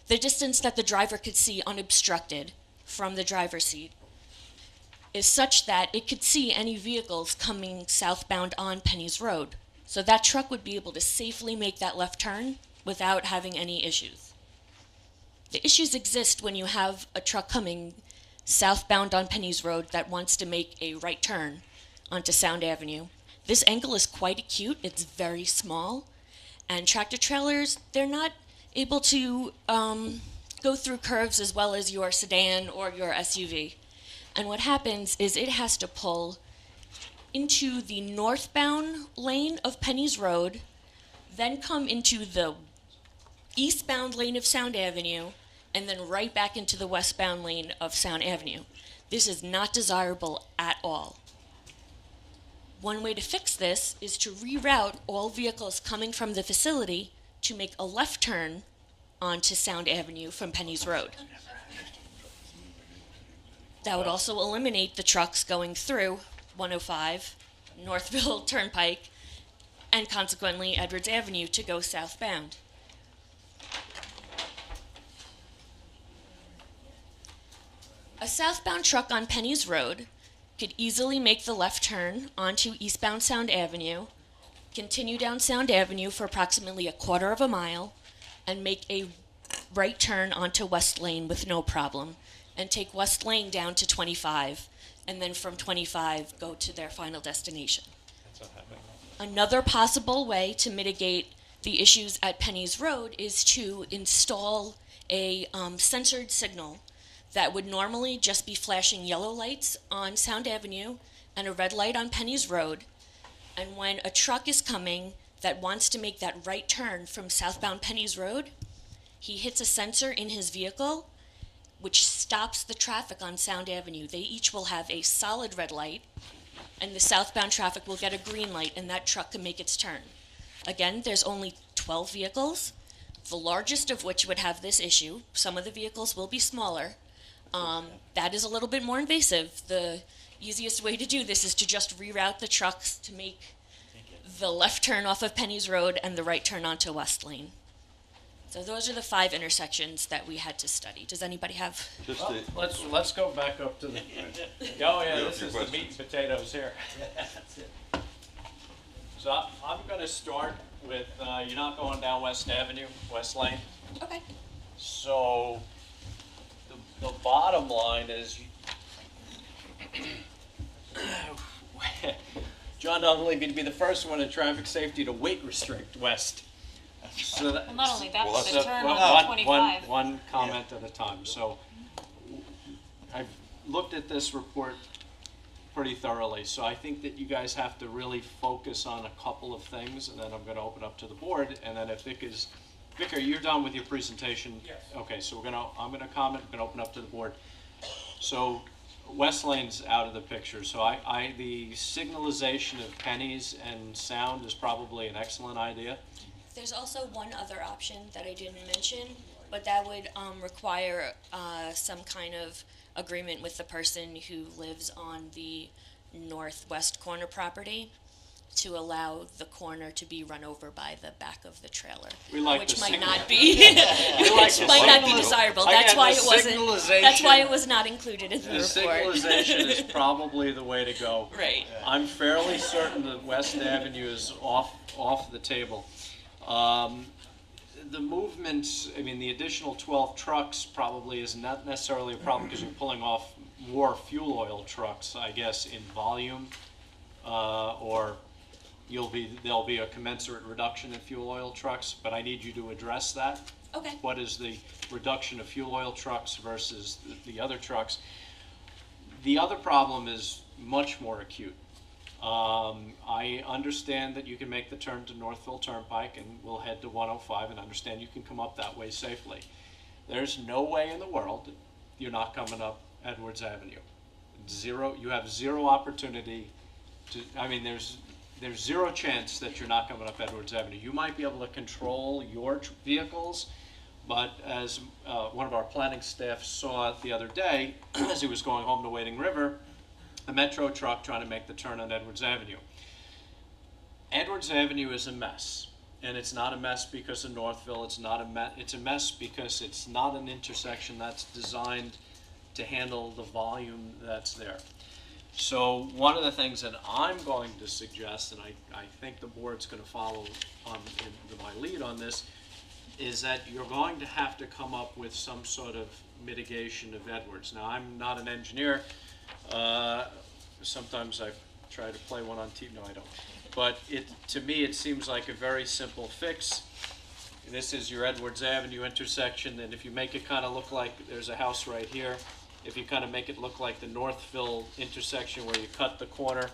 distance that the driver could see unobstructed from the driver's seat, is such that it could see any vehicles coming southbound on Penny's Road. So that truck would be able to safely make that left turn without having any issues. The issues exist when you have a truck coming southbound on Penny's Road that wants to make a right turn onto Sound Avenue. This angle is quite acute, it's very small, and tractor trailers, they're not able to go through curves as well as your sedan or your SUV. And what happens is it has to pull into the northbound lane of Penny's Road, then come into the eastbound lane of Sound Avenue, and then right back into the westbound lane of Sound Avenue. This is not desirable at all. One way to fix this is to reroute all vehicles coming from the facility to make a left turn onto Sound Avenue from Penny's Road. That would also eliminate the trucks going through 105, Northville Turnpike, and consequently Edwards Avenue to go southbound. A southbound truck on Penny's Road could easily make the left turn onto eastbound Sound Avenue, continue down Sound Avenue for approximately a quarter of a mile, and make a right turn onto West Lane with no problem, and take West Lane down to 25, and then from 25 go to their final destination. Another possible way to mitigate the issues at Penny's Road is to install a censored signal that would normally just be flashing yellow lights on Sound Avenue and a red light on Penny's Road. And when a truck is coming that wants to make that right turn from southbound Penny's Road, he hits a sensor in his vehicle which stops the traffic on Sound Avenue. They each will have a solid red light, and the southbound traffic will get a green light, and that truck can make its turn. Again, there's only 12 vehicles, the largest of which would have this issue. Some of the vehicles will be smaller. That is a little bit more invasive. The easiest way to do this is to just reroute the trucks to make the left turn off of Penny's Road and the right turn onto West Lane. So those are the 5 intersections that we had to study. Does anybody have? Let's go back up to the. Oh yeah, this is the meat and potatoes here. So I'm going to start with you're not going down West Avenue, West Lane. Okay. So the bottom line is, John Donnelly would be the first one in traffic safety to weight restrict west. So Well, not only that, but so the turn on 25. one comment at a time. So I've looked at this report pretty thoroughly. So I think that you guys have to really focus on a couple of things, and then I'm going to open up to the board. And then if Vic, are you done with your presentation? Yes. Okay, so I'm going to comment, I'm going to open up to the board. So West Lane's out of the picture. So the signalization of pennies and sound is probably an excellent idea. There's also one other option that I didn't mention, but that would require some kind of agreement with the person who lives on the northwest corner property to allow the corner to be run over by the back of the trailer, which might not be desirable. That's why it wasn't. That's why it was not included in the report. Signalization is probably the way to go. Right. I'm fairly certain that West Avenue is off the table. The movements, I mean, the additional 12 trucks probably is not necessarily a problem because you're pulling off more fuel oil trucks, I guess, in volume, or there'll be a commensurate reduction in fuel oil trucks, but I need you to address that. Okay. What is the reduction of fuel oil trucks versus the other trucks? The other problem is much more acute. I understand that you can make the turn to Northville Turnpike and we'll head to 105 and understand you can come up that way safely. There's no way in the world you're not coming up Edwards Avenue. You have zero opportunity there's zero chance that you're not coming up Edwards Avenue. You might be able to control your vehicles, but as one of our planning staff saw the other day, as he was going home to Wading River, a Metro truck trying to make the turn on Edwards Avenue. Edwards Avenue is a mess, and it's not a mess because of Northville. It's a mess because it's not an intersection that's designed to handle the volume that's there. So one of the things that I'm going to suggest, and I think the board's going to follow my lead on this, is that you're going to have to come up with some sort of mitigation of Edwards. Now, I'm not an engineer. Sometimes I try to play one on TV. No, I don't. But to me, it seems like a very simple fix. This is your Edwards Avenue intersection, and if you make it kind of look like there's a house right here, if you kind of make it look like the Northville intersection where you cut the corner,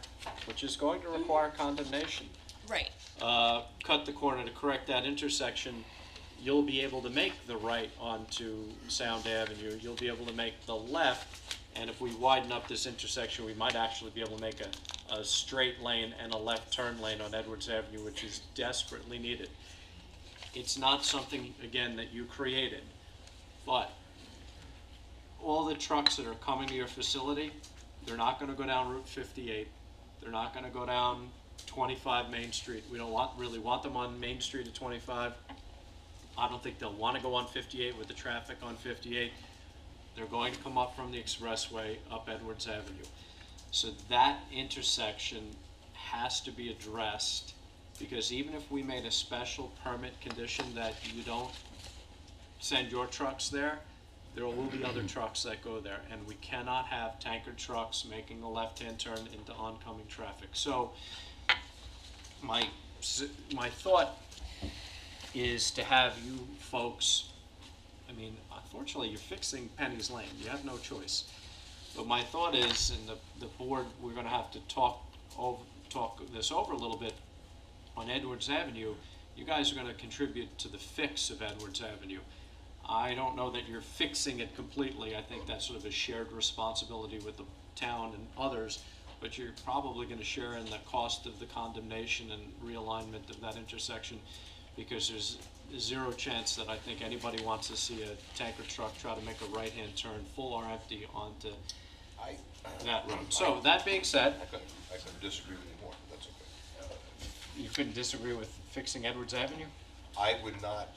which is going to require condemnation. Right. Cut the corner to correct that intersection, you'll be able to make the right onto Sound Avenue. You'll be able to make the left, and if we widen up this intersection, we might actually be able to make a straight lane and a left turn lane on Edwards Avenue, which is desperately needed. It's not something, again, that you created, but all the trucks that are coming to your facility, they're not going to go down Route 58. They're not going to go down 25 Main Street. We don't really want them on Main Street at 25. I don't think they'll want to go on 58 with the traffic on 58. They're going to come up from the expressway up Edwards Avenue. So that intersection has to be addressed, because even if we made a special permit condition that you don't send your trucks there, there will be other trucks that go there, and we cannot have tanker trucks making a left-hand turn into oncoming traffic. So my thought is to have you folks, I mean, unfortunately, you're fixing Penny's Lane. You have no choice. But my thought is, and the board, we're going to have to talk this over a little bit on Edwards Avenue. You guys are going to contribute to the fix of Edwards Avenue. I don't know that you're fixing it completely. I think that's sort of a shared responsibility with the town and others, but you're probably going to share in the cost of the condemnation and realignment of that intersection, because there's zero chance that I think anybody wants to see a tanker truck try to make a right-hand turn, full or empty, onto that road. So that being said, I couldn't disagree with you more. That's okay. You couldn't disagree with fixing Edwards Avenue? I would not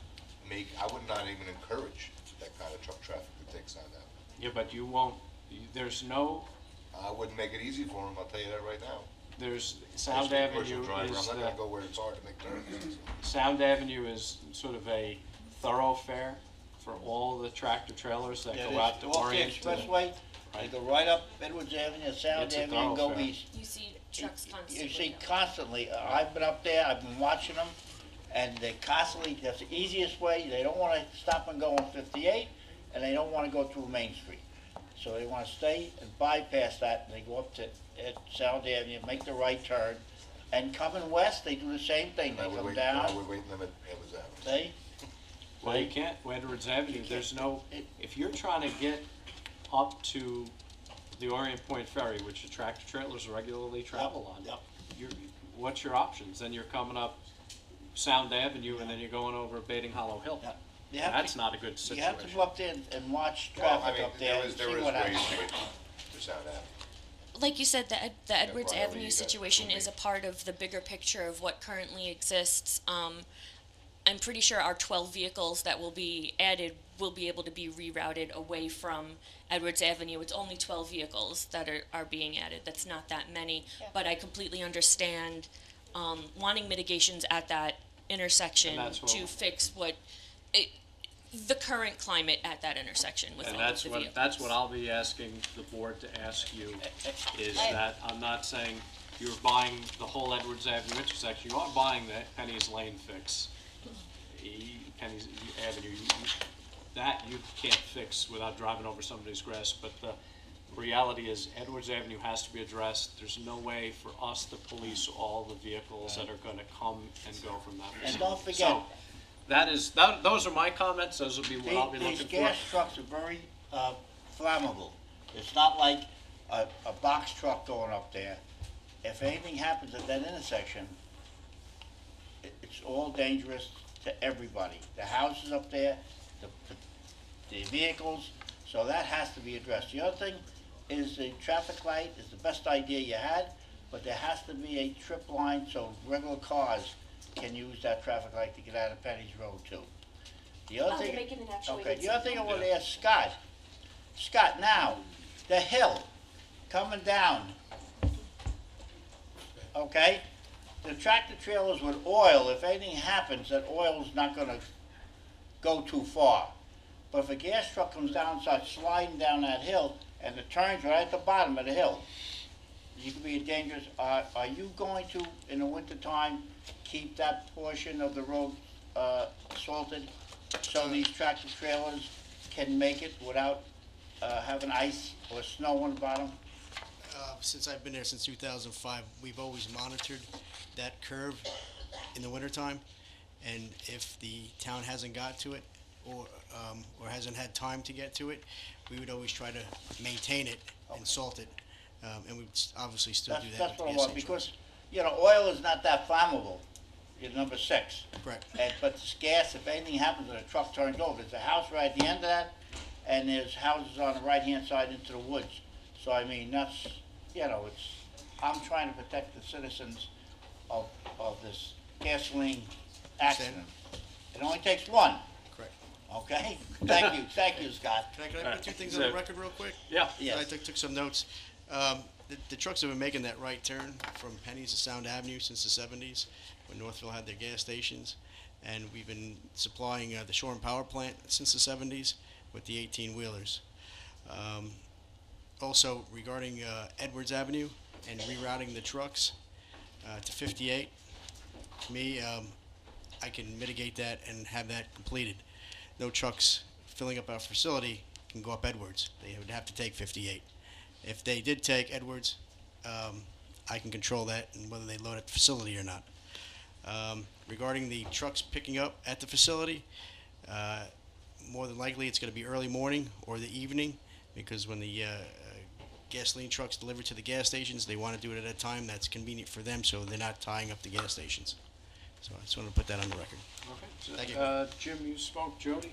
even encourage that kind of truck traffic to take Sound Avenue. Yeah, but you won't. There's no. I wouldn't make it easy for them. I'll tell you that right now. There's Sound Avenue driver, is I'm not going to go where it's hard to make turns. Sound Avenue is sort of a thoroughfare for all the tractor trailers that go out to Orient. Off the expressway, they go right up Edwards Avenue, Sound It's a Avenue, and go thoroughfare. east. You see trucks constantly. You see constantly. I've been up there. I've been watching them, and they constantly. That's the easiest way. They don't want to stop and go on 58, and they don't want to go through Main Street. So they want to stay and bypass that, and they go up to Sound Avenue, make the right turn, and coming west, they do the same thing. They come down. I would wait and limit Edwards Avenue. They, Well, you can't, Edwards Avenue, there's no, if you're trying to get up to the Orient Point Ferry, which the tractor trailers regularly travel on, what's your options? Then you're coming up Sound Avenue, and then you're going over Baiting Hollow Hill. You have That's to- not a good you situation. have to go up there and watch Well, traffic up there and see there is what ways happens. to get to Sound Avenue. Like you said, the Edwards whatever Avenue you got situation for me. is a part of the bigger picture of what currently exists. I'm pretty sure our 12 vehicles that will be added will be able to be rerouted away from Edwards Avenue. It's only 12 vehicles that are being added. That's not that many, but I completely understand wanting mitigations at that intersection And that's what- to fix the current climate at that intersection with And all of that's the what, vehicles. that's what I'll be asking the board to ask you, is that I'm not saying you're buying the whole Edwards Avenue intersection, you are buying the Penny's Lane fix. Penny's Avenue, that you can't fix without driving over somebody's grass, but the reality is Edwards Avenue has to be addressed. There's no way for us to police all the vehicles that are gonna come and go from that And facility. don't forget- So, those are my comments, those will be what I'll be These looking for. gas trucks are very flammable. It's not like a box truck going up there. If anything happens at that intersection, it's all dangerous to everybody. The houses up there, the vehicles, so that has to be addressed. The other thing is the traffic light is the best idea you had, but there has to be a trip line so regular cars can use that traffic light to get out of Penny's Road too. The other They're thing, making an actuated okay, the other thing I signal. want to ask Scott, now, the hill coming down, okay? The tractor trailers with oil, if anything happens, that oil's not gonna go too far. But if a gas truck comes down, starts sliding down that hill, and the turn's right at the bottom of the hill, you could be dangerous. Are you going to, in the wintertime, keep that portion of the road salted so these tractor trailers can make it without having ice or snow on the bottom? Since I've been there since 2005, we've always monitored that curve in the wintertime, and if the town hasn't got to it, or hasn't had time to get to it, we would always try to maintain it and salt it, and we would obviously still do that That's with what I gas want, stations. because, oil is not that flammable, you're number 6. Correct. But this gas, if anything happens and a truck turns over, there's a house right at the end of that, and there's houses on the right-hand side into the woods. So, I mean, that's, I'm trying to protect the citizens of this gasoline accident. It only takes one. Correct. Okay? Thank you, Scott. Can I put two things on the record real quick? Yeah. Yes. I took some notes. The trucks have been making that right turn from Penny's to Sound Avenue since the 70s, when Northville had their gas stations. And we've been supplying the Shore and Power Plant since the 70s with the 18-wheelers. Also, regarding Edwards Avenue and rerouting the trucks to 58, to me, I can mitigate that and have that completed. No trucks filling up our facility can go up Edwards. They would have to take 58. If they did take Edwards, I can control that and whether they load at the facility or not. Regarding the trucks picking up at the facility, more than likely it's going to be early morning or the evening, because when the gasoline trucks deliver to the gas stations, they want to do it at a time that's convenient for them, so they're not tying up the gas stations. So I just want to put that on the record. Okay. Thank you. Jim, you spoke. Jody?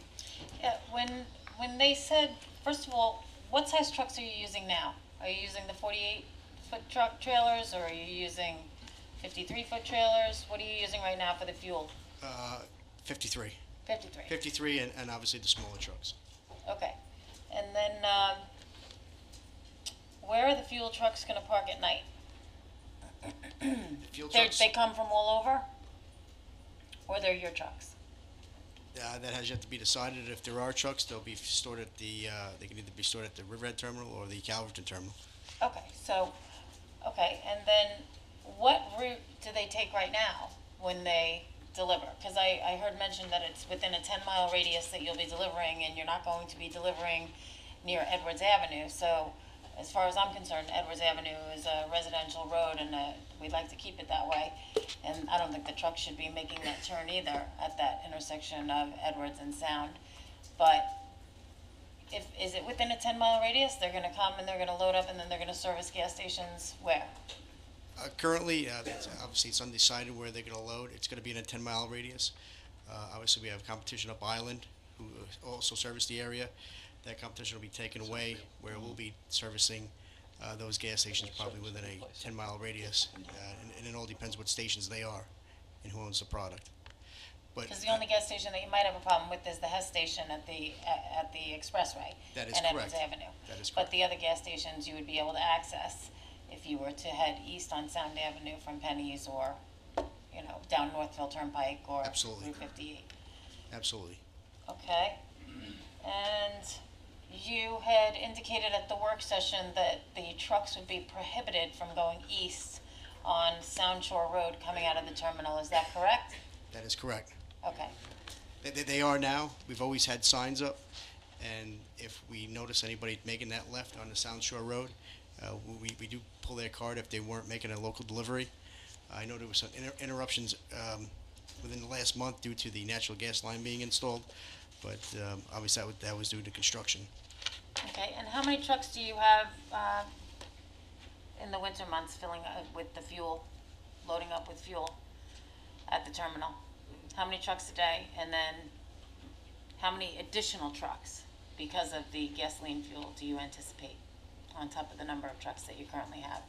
Yeah, when they said, first of all, what size trucks are you using now? Are you using the 48-foot truck trailers, or are you using 53-foot trailers? What are you using right now for the fuel? 53. 53. 53 and obviously the smaller trucks. Okay. And then, where are the fuel trucks gonna park at night? Fuel They're- trucks, They come from all over? Or they're your trucks? that has yet to be decided. If there are trucks, they'll be stored at the, they can either be stored at the Riverhead Terminal or the Calverton Terminal. Okay, and then what route do they take right now when they deliver? Because I heard mentioned that it's within a 10-mile radius that you'll be delivering, and you're not going to be delivering near Edwards Avenue. So as far as I'm concerned, Edwards Avenue is a residential road, and we'd like to keep it that way. And I don't think the truck should be making that turn either at that intersection of Edwards and Sound. But is it within a 10-mile radius? They're gonna come and they're gonna load up and then they're gonna service gas stations where? Currently, obviously it's undecided where they're going to load. It's going to be in a 10-mile radius. Obviously, we have competition up Island, who also service the area. That competition will be taken away, where we'll be servicing those gas stations probably within a 10-mile radius. And it all depends what stations they are and who owns the product. Because the only gas station that you might have a problem with is the Hess station at the expressway. That is and Edwards correct. Avenue. That is But correct. the other gas stations you would be able to access if you were to head east on Sound Avenue from Penny's, or, down Northville Turnpike, or Absolutely. Route 58. Absolutely. Okay. And you had indicated at the work session that the trucks would be prohibited from going east on Sound Shore Road coming out of the terminal. Is that correct? That is correct. Okay. They are now. We've always had signs up, and if we notice anybody making that left on the Sound Shore Road, we do pull their card if they weren't making a local delivery. I know there was some interruptions within the last month due to the natural gas line being installed, but obviously that was due to construction. Okay, and how many trucks do you have in the winter months filling with the fuel, loading up with fuel at the terminal? How many trucks a day, and then how many additional trucks because of the gasoline fuel do you anticipate on top of the number of trucks that you currently have?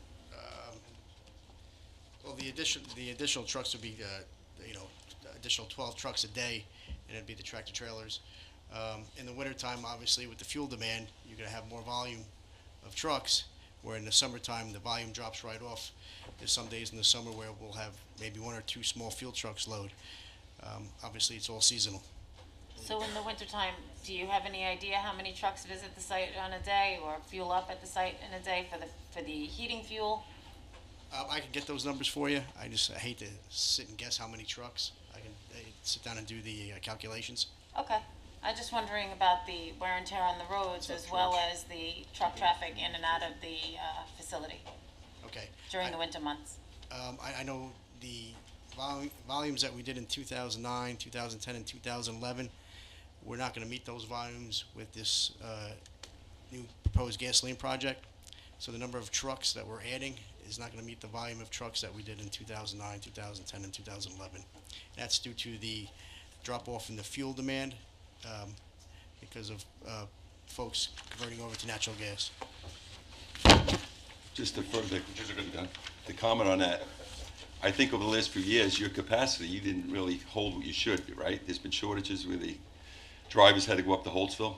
Well, the additional trucks would be, additional 12 trucks a day, and it'd be the tractor trailers. In the wintertime, obviously, with the fuel demand, you're going to have more volume of trucks, where in the summertime, the volume drops right off. There's some days in the summer where we'll have maybe one or two small fuel trucks load. Obviously, it's all seasonal. So in the wintertime, do you have any idea how many trucks visit the site on a day, or fuel up at the site in a day for the heating fuel? I can get those numbers for you. I hate to sit and guess how many trucks. I can sit down and do the calculations. Okay. I'm just wondering about the wear and tear on the roads as well as the truck traffic in and out of the facility Okay. during the winter months. I know the volumes that we did in 2009, 2010, and 2011, we're not going to meet those volumes with this new proposed gasoline project. So the number of trucks that we're adding is not going to meet the volume of trucks that we did in 2009, 2010, and 2011. That's due to the drop-off in the fuel demand because of folks converting over to natural gas. Just to further, to comment on that, I think over the last few years, your capacity, you didn't really hold what you should, right? There's been shortages where the drivers had to go up to Holtzville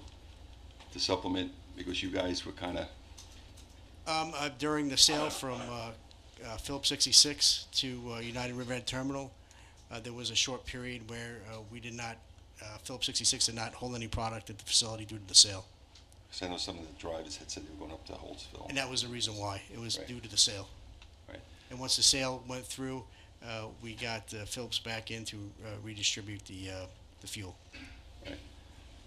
to supplement because you guys were kind of... During the sale from Phillips 66 to United Riverhead Terminal, there was a short period where we did not, Phillips 66 did not hold any product at the facility due to the sale. So I know some of the drivers had said they were going up to Holtzville. And that was the reason why. It was Right. due to the sale. Right. And once the sale went through, we got Phillips back in to redistribute the fuel. Right.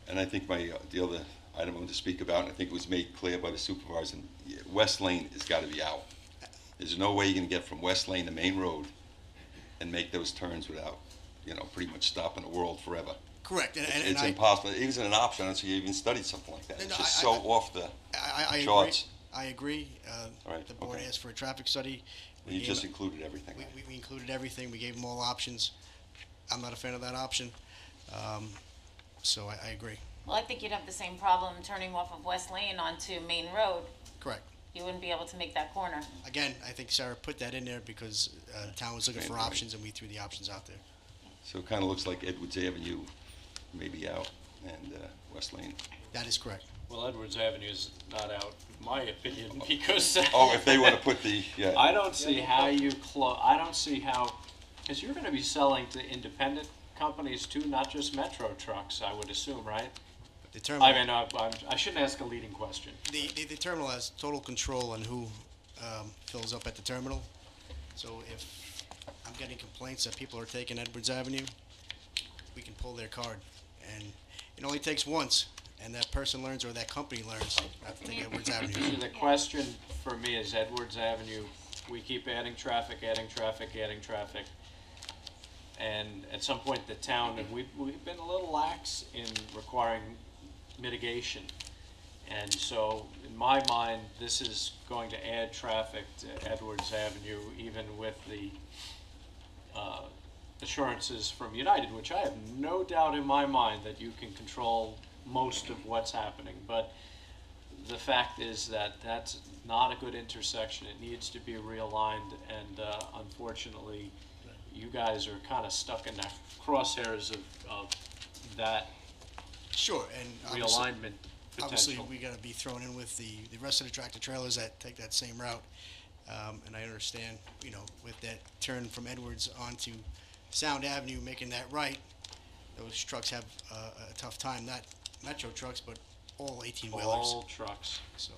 And I think the other item I wanted to speak about, and I think it was made clear by the supervisor, West Lane has got to be out. There's no way you're going to get from West Lane to Main Road and make those turns without, pretty much stopping the world forever. Correct. It's impossible. It isn't an option until you even studied something like that. It's just so off the charts. I agree. Right, The board okay. asked for a traffic study. You just included everything. We included everything. We gave them all options. I'm not a fan of that option. So I agree. Well, I think you'd have the same problem turning off of West Lane onto Main Road. Correct. You wouldn't be able to make that corner. Again, I think Sarah put that in there because the town was looking for options, and we threw the options out there. So it kind of looks like Edwards Avenue may be out and West Lane. That is correct. Well, Edwards Avenue is not out, in my opinion, because... If they want to put the, yeah. I don't see how I don't see how, because you're going to be selling to independent companies too, not just Metro trucks, I would assume, right? The terminal, I mean, I shouldn't ask a leading question. the terminal has total control on who fills up at the terminal. So if I'm getting complaints that people are taking Edwards Avenue, we can pull their card. And it only takes once, and that person learns or that company learns not to take Edwards Avenue. The question for me is Edwards Avenue, we keep adding traffic, adding traffic, adding traffic. And at some point, the town, and we've been a little lax in requiring mitigation. And so, in my mind, this is going to add traffic to Edwards Avenue, even with the assurances from United, which I have no doubt in my mind that you can control most of what's happening. But the fact is that that's not a good intersection. It needs to be realigned, and unfortunately, you guys are kind of stuck in the crosshairs of that Sure, and realignment obviously potential. we got to be thrown in with the rest of the tractor trailers that take that same route. And I understand, you know, with that turn from Edwards onto Sound Avenue, making that right, those trucks have a tough time. Not Metro trucks, but all 18-wheelers. All trucks. So.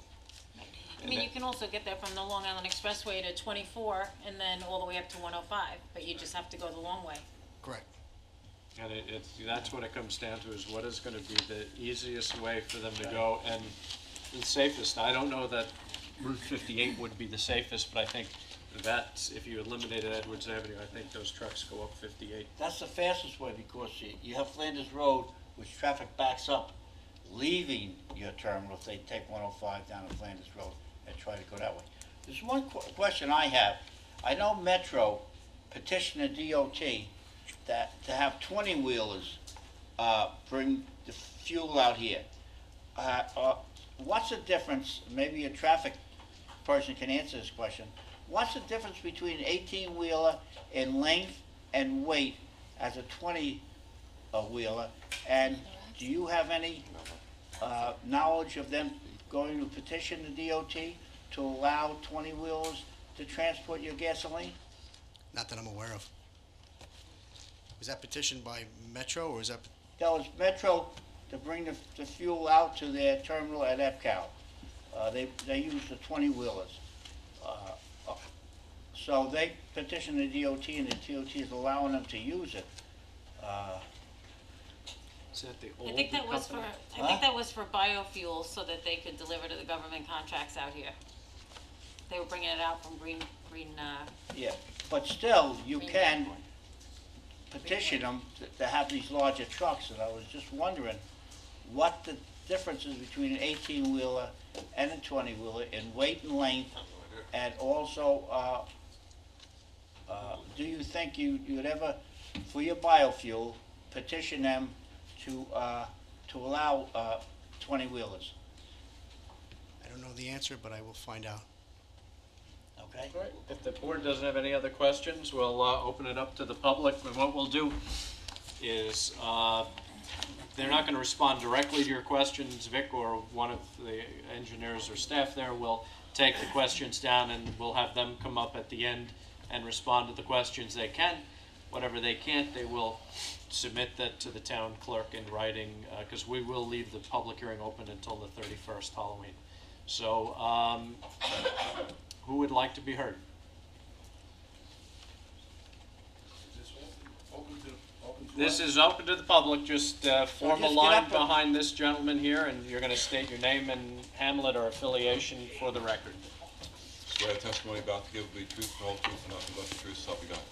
I mean, you can also get there from the Long Island Expressway to 24 and then all the way up to 105, but you just have to go the long way. Correct. And that's what it comes down to, is what is going to be the easiest way for them to go and the safest. I don't know that Route 58 would be the safest, but I think that if you eliminated Edwards Avenue, I think those trucks go up 58. That's the fastest way, because you have Flanders Road, which traffic backs up, leaving your terminal if they take 105 down to Flanders Road and try to go that way. There's one question I have. I know Metro petitioned the DOT that to have 20-wheelers bring the fuel out here. What's the difference? Maybe a traffic person can answer this question. What's the difference between an 18-wheeler in length and weight as a 20-wheeler? And do you have any knowledge of them going to petition the DOT to allow 20-wheelers to transport your gasoline? Not that I'm aware of. Was that petitioned by Metro, or is that? That was Metro to bring the fuel out to their terminal at EPCAL. They use the 20-wheelers. So they petitioned the DOT, and the DOT is allowing them to use it. Is that the I old think that was for, company? I think that was for biofuels so that they could deliver to the government contracts out here. They were bringing it out from green, Yeah, but still, you Green can Bank. petition them to have these larger trucks, and I was just wondering what the difference is between an 18-wheeler and a 20-wheeler in weight and length, and also, do you think you'd ever, for your biofuel, petition them to allow 20-wheelers? I don't know the answer, but I will find out. Okay. All right. If the board doesn't have any other questions, we'll open it up to the public. And what we'll do is, they're not going to respond directly to your questions. Vic or one of the engineers or staff there will take the questions down, and we'll have them come up at the end and respond to the questions they can. Whatever they can't, they will submit that to the town clerk in writing, because we will leave the public hearing open until the 31st Halloween. So, who would like to be heard? This is open to the public. Just form a just get line up and- behind this gentleman here, and you're going to state your name and hamlet or affiliation for the record. Swear the testimony about to give the truth, the whole truth, and nothing but the truth, so help you God.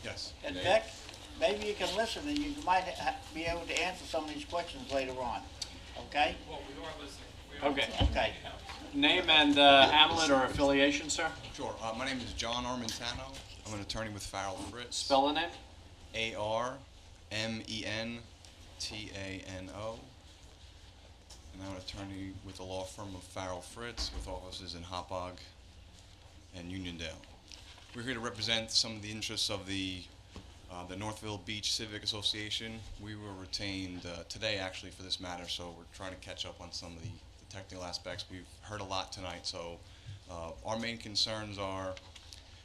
Yes. And Name? Beck, maybe you can listen, and you might be able to answer some of these questions later on, okay? Well, we are listening. Okay. Okay. Name and hamlet or affiliation, sir? Sure. My name is John Armentano. I'm an attorney with Farrell Fritz. Spell the name. ARMENTANO. And I'm an attorney with the law firm of Farrell Fritz, with offices in Hopog and Uniondale. We're here to represent some of the interests of the Northville Beach Civic Association. We were retained today, actually, for this matter, so we're trying to catch up on some of the technical aspects. We've heard a lot tonight, so our main concerns are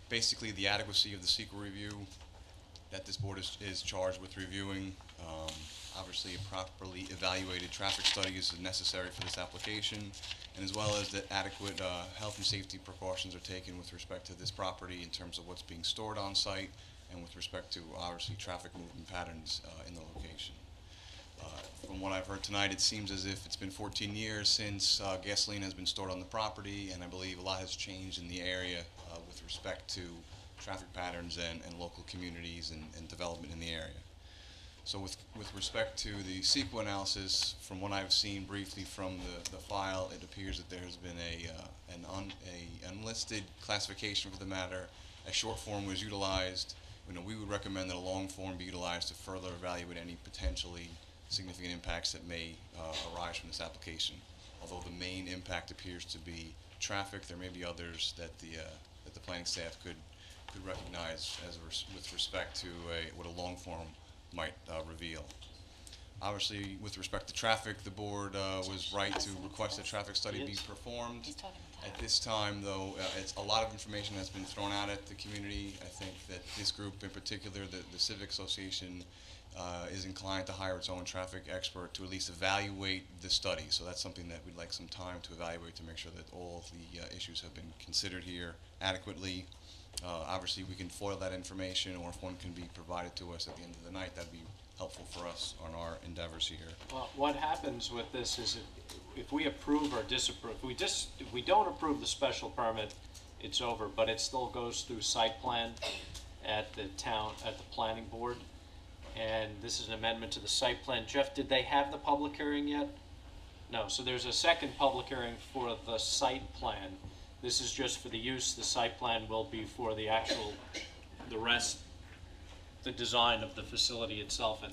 basically the adequacy of the SEQA review that this board is charged with reviewing. Obviously, a properly evaluated traffic study is necessary for this application, and as well as that adequate health and safety precautions are taken with respect to this property in terms of what's being stored on site and with respect to, obviously, traffic movement patterns in the location. From what I've heard tonight, it seems as if it's been 14 years since gasoline has been stored on the property, and I believe a lot has changed in the area with respect to traffic patterns and local communities and development in the area. So with respect to the CEQA analysis, from what I've seen briefly from the file, it appears that there has been an unlisted classification for the matter. A short form was utilized. We would recommend that a long form be utilized to further evaluate any potentially significant impacts that may arise from this application. Although the main impact appears to be traffic, there may be others that the planning staff could recognize with respect to what a long form might reveal. Obviously, with respect to traffic, the board was right to request a traffic study be performed. At this time, though, it's a lot of information has been thrown out at the community. I think that this group in particular, the Civic Association, is inclined to hire its own traffic expert to at least evaluate the study. So that's something that we'd like some time to evaluate to make sure that all of the issues have been considered here adequately. Obviously, we can foil that information, or if one can be provided to us at the end of the night, that'd be helpful for us on our endeavors here. Well, what happens with this is if we approve or disapprove, if we don't approve the special permit, it's over, but it still goes through site plan at the planning board. And this is an amendment to the site plan. Jeff, did they have the public hearing yet? No, so there's a second public hearing for the site plan. This is just for the use. The site plan will be for the the design of the facility itself. And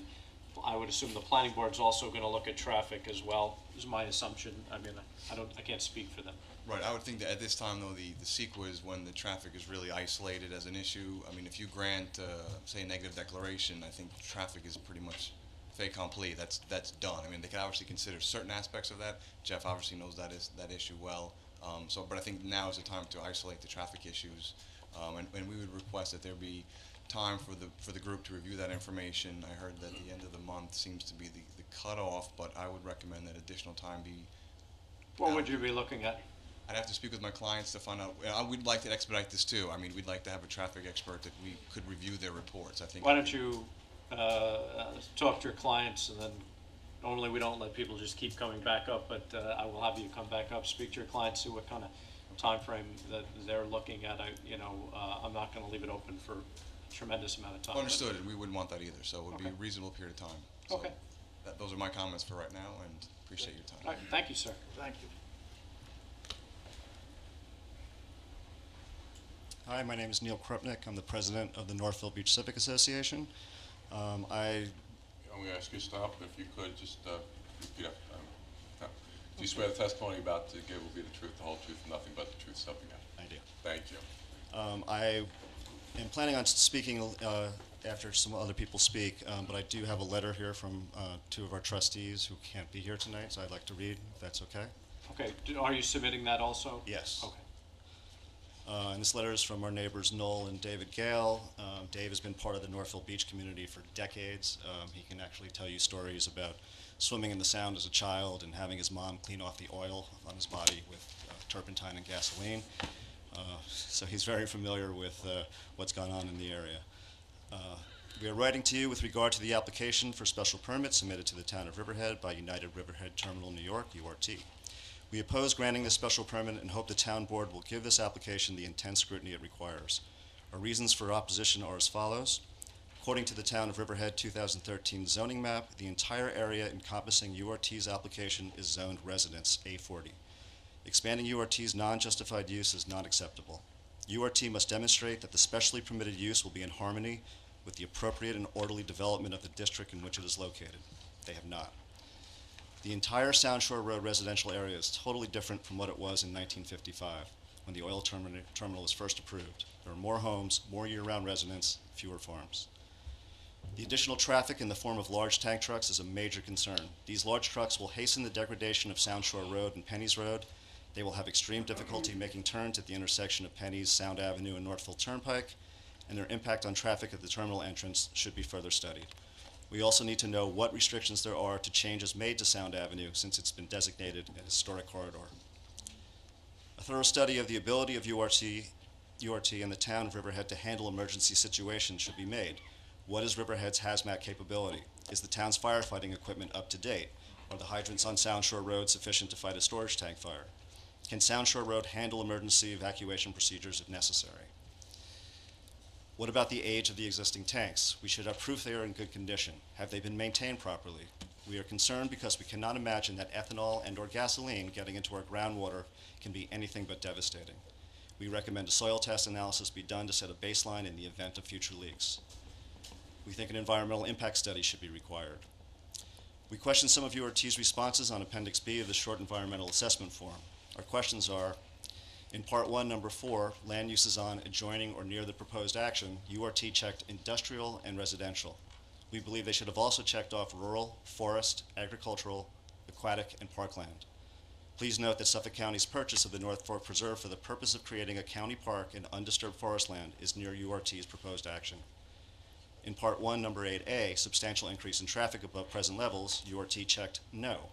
I would assume the planning board's also going to look at traffic as well, is my assumption. I mean, I can't speak for them. Right, I would think that at this time, though, the CEQA is when the traffic is really isolated as an issue. I mean, if you grant, say, a negative declaration, I think traffic is pretty much fait accompli. That's done. I mean, they can obviously consider certain aspects of that. Jeff obviously knows that issue well. But I think now is the time to isolate the traffic issues, and we would request that there be time for the group to review that information. I heard that the end of the month seems to be the cutoff, but I would recommend that additional time be. What would you be looking at? I'd have to speak with my clients to find out. We'd like to expedite this too. I mean, we'd like to have a traffic expert that we could review their reports. I think. Why don't you talk to your clients, and then normally we don't let people just keep coming back up, but I will have you come back up, speak to your clients, see what kind of time frame that they're looking at. I'm not going to leave it open for a tremendous amount of time. Understood, and we wouldn't want that either. So it would be a reasonable period of time. So okay. Those are my comments for right now, and appreciate your time. All right, thank you, sir. Thank you. Hi, my name is Neil Krupnik. I'm the president of the Northville Beach Civic Association. I'm going to ask you to stop, if you could, just repeat after time. Do you swear the testimony you're about to give will be the truth, the whole truth, and nothing but the truth, so help you God? I do. Thank you. I am planning on speaking after some other people speak, but I do have a letter here from two of our trustees who can't be here tonight, so I'd like to read, if that's okay. Okay, are you submitting that also? Yes. Okay. And this letter is from our neighbors Noel and David Gale. Dave has been part of the Northville Beach community for decades. He can actually tell you stories about swimming in the Sound as a child and having his mom clean off the oil on his body with turpentine and gasoline. So he's very familiar with what's gone on in the area. We are writing to you with regard to the application for special permit submitted to the town of Riverhead by United Riverhead Terminal New York, URT. We oppose granting this special permit and hope the town board will give this application the intense scrutiny it requires. Our reasons for opposition are as follows. According to the town of Riverhead 2013 zoning map, the entire area encompassing URT's application is zoned residence A40. Expanding URT's non-justified use is not acceptable. URT must demonstrate that the specially permitted use will be in harmony with the appropriate and orderly development of the district in which it is located. They have not. The entire Sound Shore Road residential area is totally different from what it was in 1955, when the oil terminal was first approved. There are more homes, more year-round residents, fewer farms. The additional traffic in the form of large tank trucks is a major concern. These large trucks will hasten the degradation of Sound Shore Road and Penny's Road. They will have extreme difficulty making turns at the intersection of Penny's, Sound Avenue, and Northville Turnpike, and their impact on traffic at the terminal entrance should be further studied. We also need to know what restrictions there are to changes made to Sound Avenue since it's been designated a historic corridor. A thorough study of the ability of URT and the town of Riverhead to handle emergency situations should be made. What is Riverhead's hazmat capability? Is the town's firefighting equipment up to date? Are the hydrants on Sound Shore Road sufficient to fight a storage tank fire? Can Sound Shore Road handle emergency evacuation procedures if necessary? What about the age of the existing tanks? We should have proof they are in good condition. Have they been maintained properly? We are concerned because we cannot imagine that ethanol and/or gasoline getting into our groundwater can be anything but devastating. We recommend a soil test analysis be done to set a baseline in the event of future leaks. We think an environmental impact study should be required. We question some of URT's responses on Appendix B of the short environmental assessment form. Our questions are, in Part 1, Number 4, land uses on, adjoining, or near the proposed action, URT checked industrial and residential. We believe they should have also checked off rural, forest, agricultural, aquatic, and parkland. Please note that Suffolk County's purchase of the North Fork Preserve for the purpose of creating a county park in undisturbed forest land is near URT's proposed action. In Part 1, Number 8A, substantial increase in traffic above present levels, URT checked no.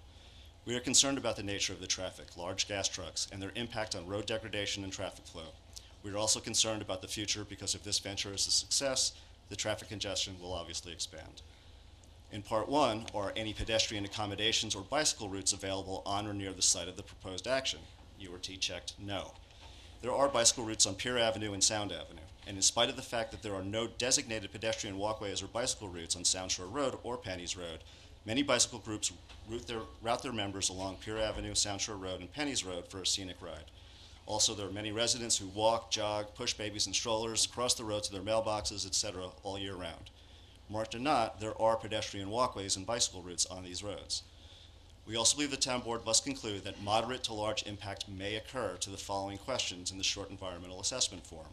We are concerned about the nature of the traffic, large gas trucks, and their impact on road degradation and traffic flow. We are also concerned about the future because if this venture is a success, the traffic congestion will obviously expand. In Part 1, are any pedestrian accommodations or bicycle routes available on or near the site of the proposed action? URT checked no. There are bicycle routes on Pier Avenue and Sound Avenue, and in spite of the fact that there are no designated pedestrian walkways or bicycle routes on Sound Shore Road or Penny's Road, many bicycle groups route their members along Pier Avenue, Sound Shore Road, and Penny's Road for a scenic ride. Also, there are many residents who walk, jog, push babies in strollers, cross the road to their mailboxes, etc. all year round. Marked or not, there are pedestrian walkways and bicycle routes on these roads. We also believe the town board must conclude that moderate to large impact may occur to the following questions in the short environmental assessment form.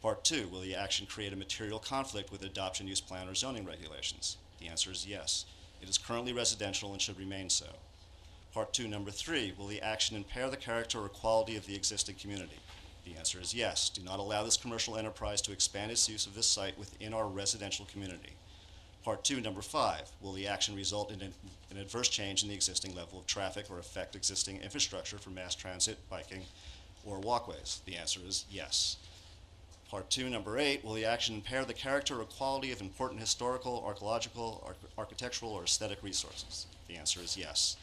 Part 2, will the action create a material conflict with adoption use plan or zoning regulations? The answer is yes. It is currently residential and should remain so. Part 2, Number 3, will the action impair the character or quality of the existing community? The answer is yes. Do not allow this commercial enterprise to expand its use of this site within our residential community. Part 2, Number 5, will the action result in an adverse change in the existing level of traffic or affect existing infrastructure for mass transit, biking, or walkways? The answer is yes. Part 2, Number 8, will the action impair the character or quality of important historical, archaeological, architectural, or aesthetic resources? The answer is yes.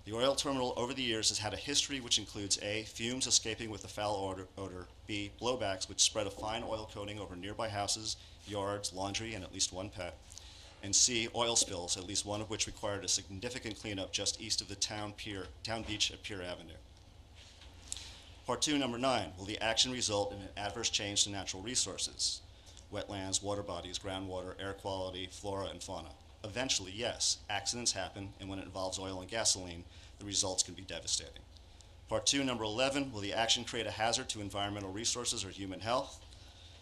The oil terminal over the years has had a history which includes A, fumes escaping with a foul odor, B, blowbacks which spread a fine oil coating over nearby houses, yards, laundry, and at least one pet, and C, oil spills, at least one of which required a significant cleanup just east of the town beach at Pier Avenue. Part 2, Number 9, will the action result in an adverse change to natural resources? Wetlands, water bodies, groundwater, air quality, flora, and fauna. Eventually, yes, accidents happen, and when it involves oil and gasoline, the results can be devastating. Part 2, Number 11, will the action create a hazard to environmental resources or human health?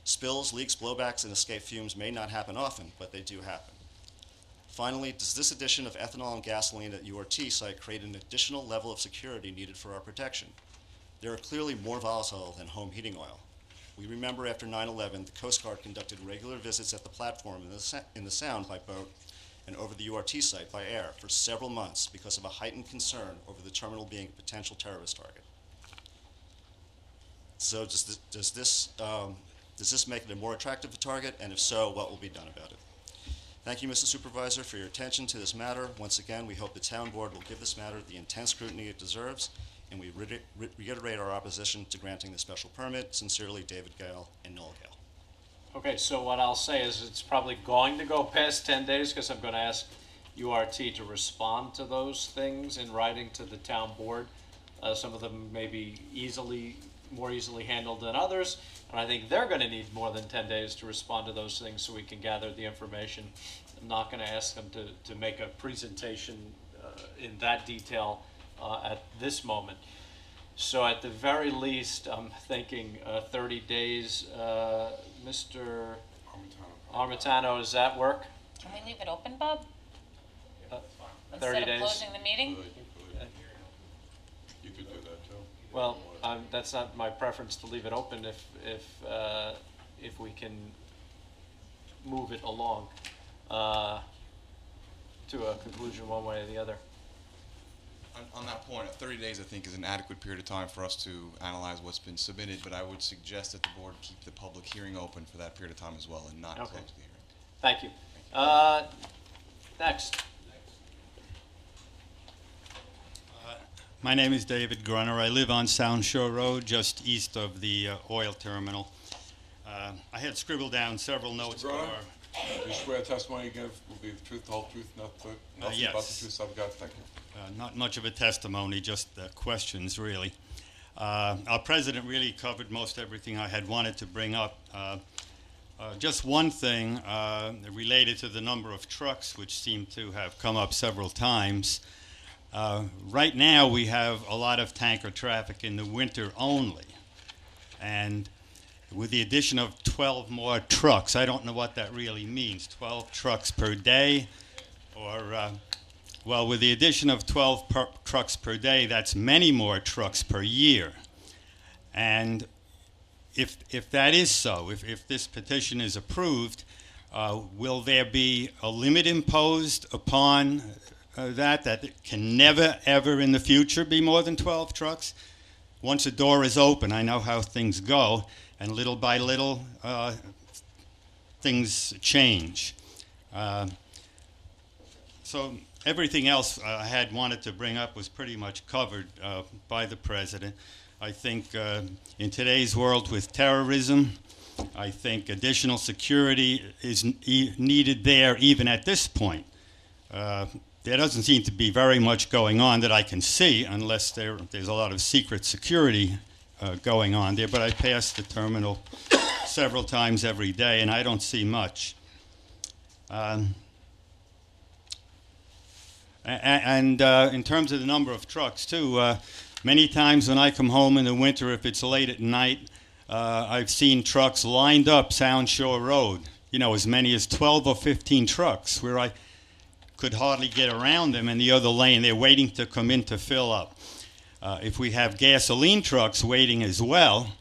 Spills, leaks, blowbacks, and escape fumes may not happen often, but they do happen. Finally, does this addition of ethanol and gasoline at URT site create an additional level of security needed for our protection? They are clearly more volatile than home heating oil. We remember after 9/11, the Coast Guard conducted regular visits at the platform in the Sound by boat and over the URT site by air for several months because of a heightened concern over the terminal being a potential terrorist target. So does this make it a more attractive target, and if so, what will be done about it? Thank you, Mr. Supervisor, for your attention to this matter. Once again, we hope the town board will give this matter the intense scrutiny it deserves, and we reiterate our opposition to granting the special permit. Sincerely, David Gale and Noel Gale. Okay, so what I'll say is it's probably going to go past 10 days because I'm going to ask URT to respond to those things in writing to the town board. Some of them may be more easily handled than others, and I think they're going to need more than 10 days to respond to those things so we can gather the information. I'm not going to ask them to make a presentation in that detail at this moment. So at the very least, I'm thinking 30 days. Mr. Armitano, does that work? Can we leave it open, Bob? 30 Instead days. of closing the meeting? You could do that too. Well, that's not my preference to leave it open if we can move it along to a conclusion one way or the other. On that point, 30 days I think is an adequate period of time for us to analyze what's been submitted, but I would suggest that the board keep the public hearing open for that period of time as well and not close the hearing. Thank you. Next. My name is David Grunner. I live on Sound Shore Road, just east of the oil terminal. I had scribbled down several notes for... Do you swear testimony you give will be the truth, the whole truth, nothing but the yes. truth, so help you God? Thank you. Not much of a testimony, just questions, really. Our president really covered most everything I had wanted to bring up. Just one thing related to the number of trucks, which seem to have come up several times. Right now, we have a lot of tanker traffic in the winter only. And with the addition of 12 more trucks, I don't know what that really means, 12 trucks per day, or, well, with the addition of 12 trucks per day, that's many more trucks per year. And if that is so, if this petition is approved, will there be a limit imposed upon that it can never, ever in the future be more than 12 trucks? Once a door is open, I know how things go, and little by little, things change. So everything else I had wanted to bring up was pretty much covered by the president. I think in today's world with terrorism, I think additional security is needed there even at this point. There doesn't seem to be very much going on that I can see unless there's a lot of secret security going on there, but I pass the terminal several times every day and I don't see much. And in terms of the number of trucks too, many times when I come home in the winter, if it's late at night, I've seen trucks lined up Sound Shore Road, you know, as many as 12 or 15 trucks where I could hardly get around them in the other lane. They're waiting to come in to fill up. If we have gasoline trucks waiting as well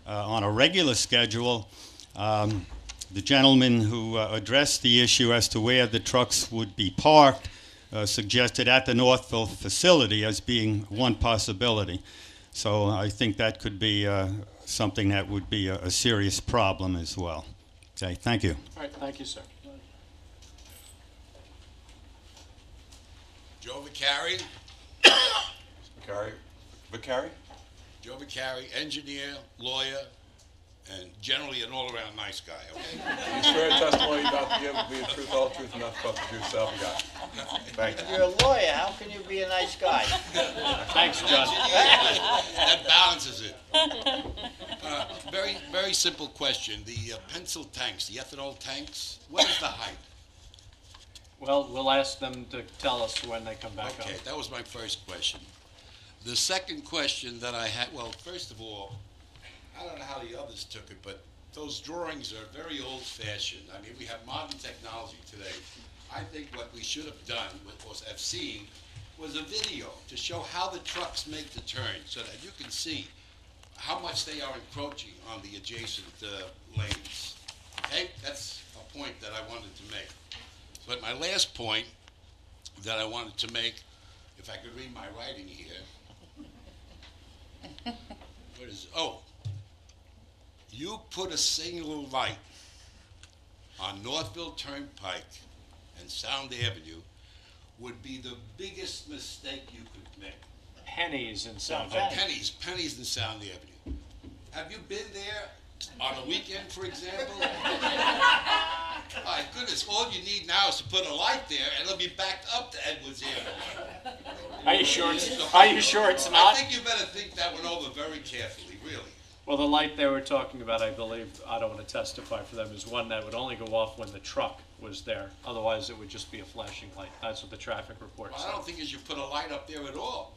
on a regular schedule, the gentleman who addressed the issue as to where the trucks would be parked suggested at the Northville facility as being one possibility. So I think that could be something that would be a serious problem as well. Okay, thank you. All right, thank you, sir. Joe Vicari. Vicari? Joe Vicari, engineer, lawyer, and generally an all-around nice guy, okay? You swear testimony you're about to give will be the truth, the whole truth, and nothing but the truth, so help you God? Thank you. You're a lawyer, how can you be a nice guy? Thanks, John. That balances it. Very simple question. The pencil tanks, the ethanol tanks, what is the height? Well, we'll ask them to tell us when they come back up. Okay, that was my first question. The second question that I had, well, first of all, I don't know how the others took it, but those drawings are very old-fashioned. I mean, we have modern technology today. I think what we should have done, or have seen, was a video to show how the trucks make the turn so that you can see how much they are encroaching on the adjacent lanes. Okay? That's a point that I wanted to make. But my last point that I wanted to make, if I could read my writing here. What is, oh, you put a single light on Northville Turnpike and Sound Avenue would be the biggest mistake you could make. Pennies in Sound Avenue. Pennies in Sound Avenue. Have you been there on a weekend, for example? My goodness, all you need now is to put a light there and it'll be backed up to Edwards Avenue. Are you sure it's not? I think you better think that one over very carefully, really. Well, the light they were talking about, I believe, I don't want to testify for them, is one that would only go off when the truck was there. Otherwise, it would just be a flashing light. That's what the traffic report Well, said. I don't think you should put a light up there at all.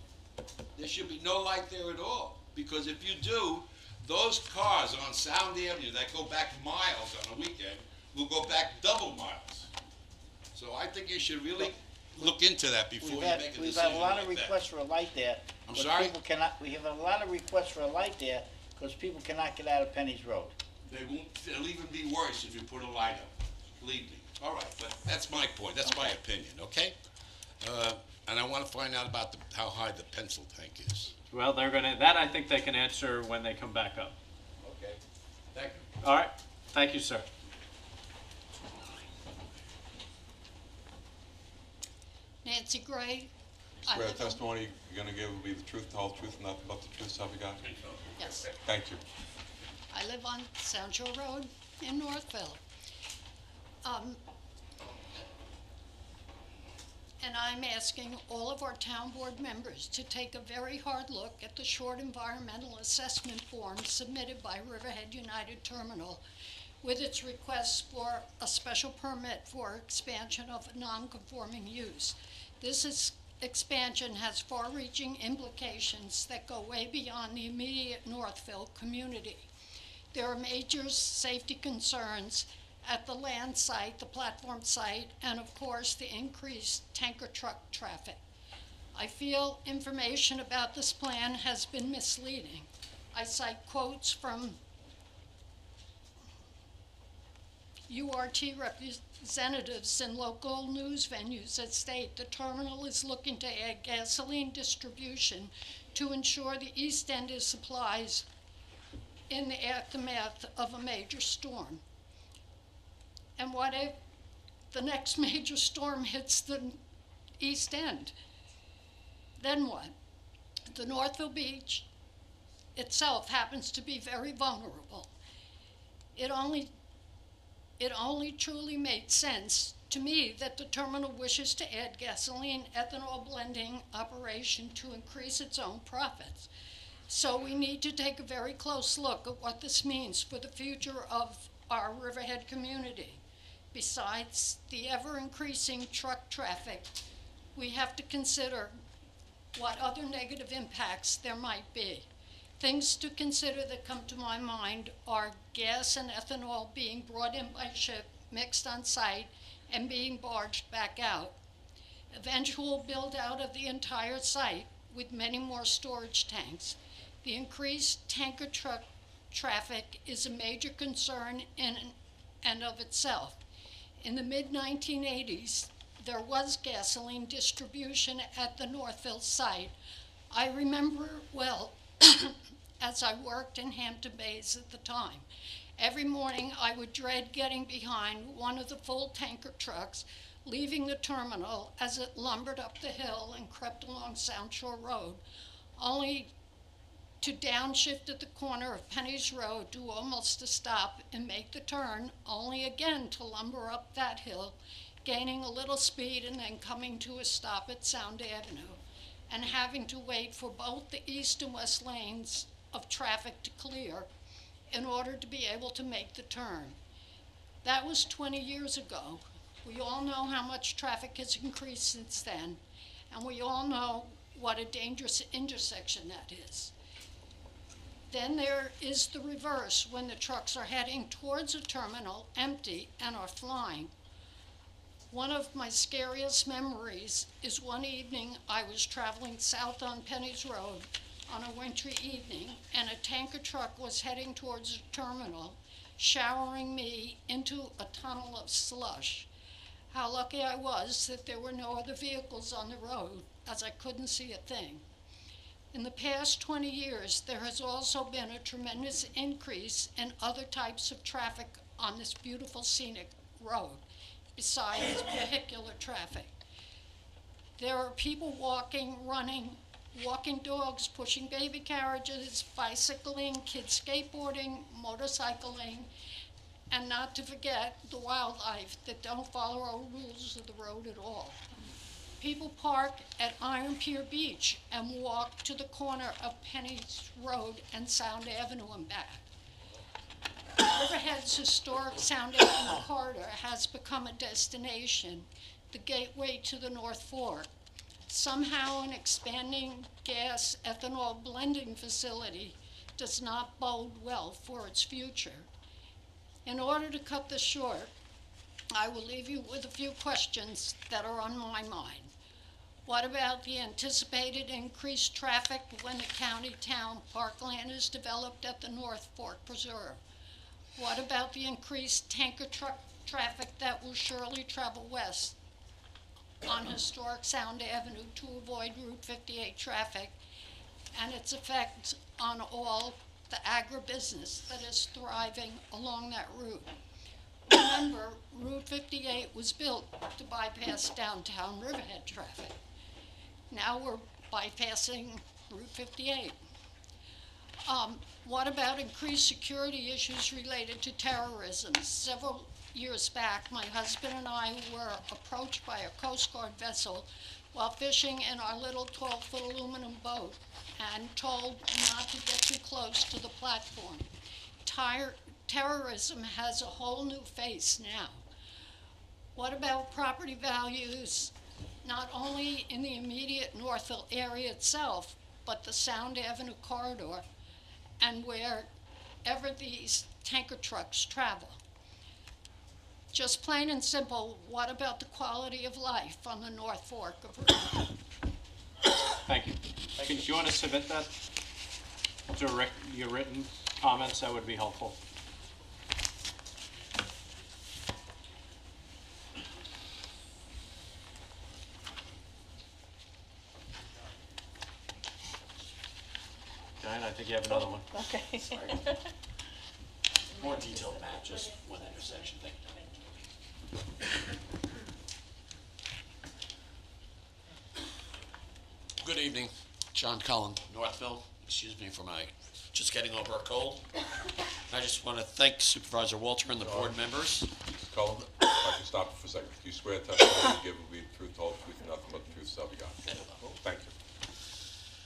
There should be no light there at all. Because if you do, those cars on Sound Avenue that go back miles on a weekend will go back double miles. So I think you should really look into that before you make a decision. We've had a lot of like that. requests for a light there. I'm but sorry? We have a lot of requests for a light there because people cannot get out of Penny's Road. It'll even be worse if you put a light up, believe me. All right, but that's my point, that's my opinion, okay? And I want to find out about how high the pencil tank is. Well, that I think they can answer when they come back up. Okay, thank you. All right, thank you, sir. Nancy Gray. I Swear live on- testimony you're gonna give will be the truth, the whole truth, and nothing but the truth, so help you God? Yes. Thank you. I live on Sound Shore Road in Northville. And I'm asking all of our town board members to take a very hard look at the short environmental assessment form submitted by Riverhead United Terminal with its request for a special permit for expansion of a non-conforming use. This expansion has far-reaching implications that go way beyond the immediate Northville community. There are major safety concerns at the land site, the platform site, and of course the increased tanker truck traffic. I feel information about this plan has been misleading. I cite quotes from URT representatives in local news venues that state the terminal is looking to add gasoline distribution to ensure the East End is supplies in the aftermath of a major storm. And what if the next major storm hits the East End? Then what? The Northville Beach itself happens to be very vulnerable. It only truly made sense to me that the terminal wishes to add gasoline ethanol blending operation to increase its own profits. So we need to take a very close look at what this means for the future of our Riverhead community. Besides the ever-increasing truck traffic, we have to consider what other negative impacts there might be. Things to consider that come to my mind are gas and ethanol being brought in by ship, mixed on site, and being barged back out. Eventual build-out of the entire site with many more storage tanks. The increased tanker truck traffic is a major concern in and of itself. In the mid-1980s, there was gasoline distribution at the Northville site. I remember well, as I worked in Hampton Bays at the time. Every morning I would dread getting behind one of the full tanker trucks, leaving the terminal as it lumbered up the hill and crept along Sound Shore Road, only to downshift at the corner of Penny's Road, do almost a stop and make the turn, only again to lumber up that hill, gaining a little speed and then coming to a stop at Sound Avenue, and having to wait for both the east and west lanes of traffic to clear in order to be able to make the turn. That was 20 years ago. We all know how much traffic has increased since then, and we all know what a dangerous intersection that is. Then there is the reverse, when the trucks are heading towards a terminal empty and are flying. One of my scariest memories is one evening I was traveling south on Penny's Road on a wintry evening, and a tanker truck was heading towards the terminal, showering me into a tunnel of slush. How lucky I was that there were no other vehicles on the road, as I couldn't see a thing. In the past 20 years, there has also been a tremendous increase in other types of traffic on this beautiful scenic road, besides vehicular traffic. There are people walking, running, walking dogs, pushing baby carriages, bicycling, kids skateboarding, motorcycling, and not to forget the wildlife that don't follow our rules of the road at all. People park at Iron Pier Beach and walk to the corner of Penny's Road and Sound Avenue and back. Riverhead's historic Sound Avenue corridor has become a destination, the gateway to the North Fork. Somehow an expanding gas ethanol blending facility does not bode well for its future. In order to cut this short, I will leave you with a few questions that are on my mind. What about the anticipated increased traffic when the county town parkland is developed at the North Fork Preserve? What about the increased tanker truck traffic that will surely travel west on historic Sound Avenue to avoid Route 58 traffic, and its effect on all the agribusiness that is thriving along that route? remember, Route 58 was built to bypass downtown Riverhead traffic. Now we're bypassing Route 58. What about increased security issues related to terrorism? Several years back, my husband and I were approached by a Coast Guard vessel while fishing in our little 12-foot aluminum boat and told not to get too close to the platform. Terrorism has a whole new face now. What about property values, not only in the immediate Northville area itself, but the Sound Avenue corridor and wherever these tanker trucks travel? Just plain and simple, what about the quality of life on the North Fork of River? Thank you. Do you want to submit that? Your written comments, that would be helpful. Diane, I think you have another one. Okay. More detailed map, just one intersection thing. Good evening, John Cullen, Northville. Excuse me for my just getting over a cold. I just want to thank Supervisor Walter and the board members. Mr. Cullen, if I can stop you for a second. Do you swear the testimony you give will be the truth, the whole truth, and nothing but the truth, so help you God? Thank you.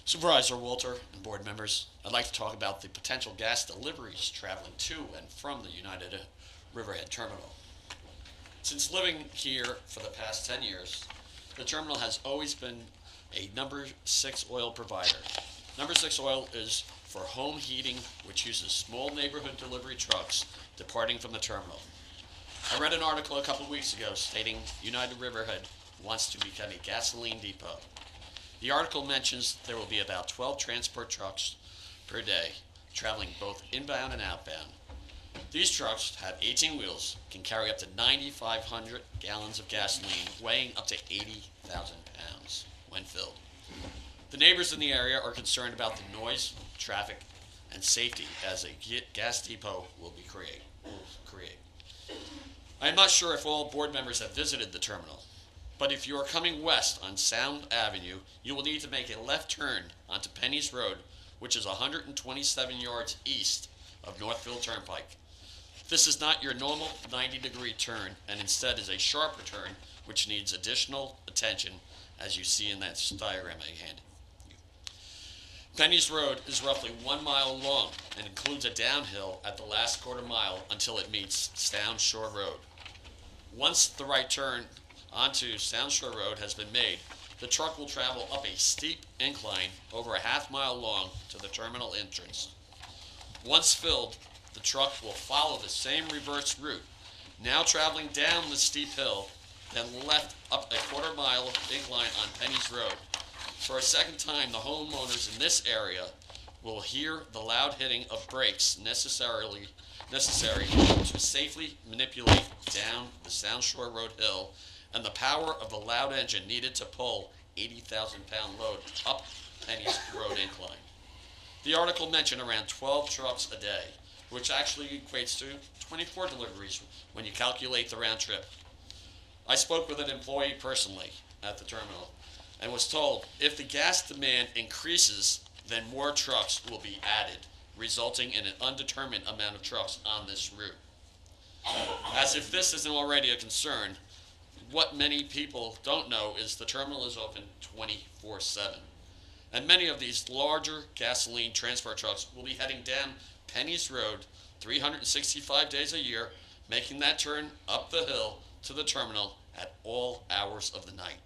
Supervisor Walter and board members, I'd like to talk about the potential gas deliveries traveling to and from the United Riverhead Terminal. Since living here for the past 10 years, the terminal has always been a number 6 oil provider. Number 6 oil is for home heating, which uses small neighborhood delivery trucks departing from the terminal. I read an article a couple of weeks ago stating United Riverhead wants to become a gasoline depot. The article mentions there will be about 12 transport trucks per day, traveling both inbound and outbound. These trucks have 18 wheels, can carry up to 9,500 gallons of gasoline, weighing up to 80,000 pounds when filled. The neighbors in the area are concerned about the noise, traffic, and safety as a gas depot will create. I am not sure if all board members have visited the terminal, but if you are coming west on Sound Avenue, you will need to make a left turn onto Penny's Road, which is 127 yards east of Northville Turnpike. This is not your normal 90-degree turn, and instead is a sharper turn, which needs additional attention, as you see in that diagram I handed you. Penny's Road is roughly 1 mile long and includes a downhill at the last quarter mile until it meets Sound Shore Road. Once the right turn onto Sound Shore Road has been made, the truck will travel up a steep incline over a half-mile long to the terminal entrance. Once filled, the truck will follow the same reverse route, now traveling down the steep hill, then left up a quarter-mile incline on Penny's Road. For a second time, the homeowners in this area will hear the loud hitting of brakes necessary to safely manipulate down the Sound Shore Road hill, and the power of the loud engine needed to pull 80,000-pound load up Penny's Road incline. The article mentioned around 12 trucks a day, which actually equates to 24 deliveries when you calculate the round trip. I spoke with an employee personally at the terminal and was told if the gas demand increases, then more trucks will be added, resulting in an undetermined amount of trucks on this route. As if this isn't already a concern, what many people don't know is the terminal is open 24/7. And many of these larger gasoline transport trucks will be heading down Penny's Road 365 days a year, making that turn up the hill to the terminal at all hours of the night.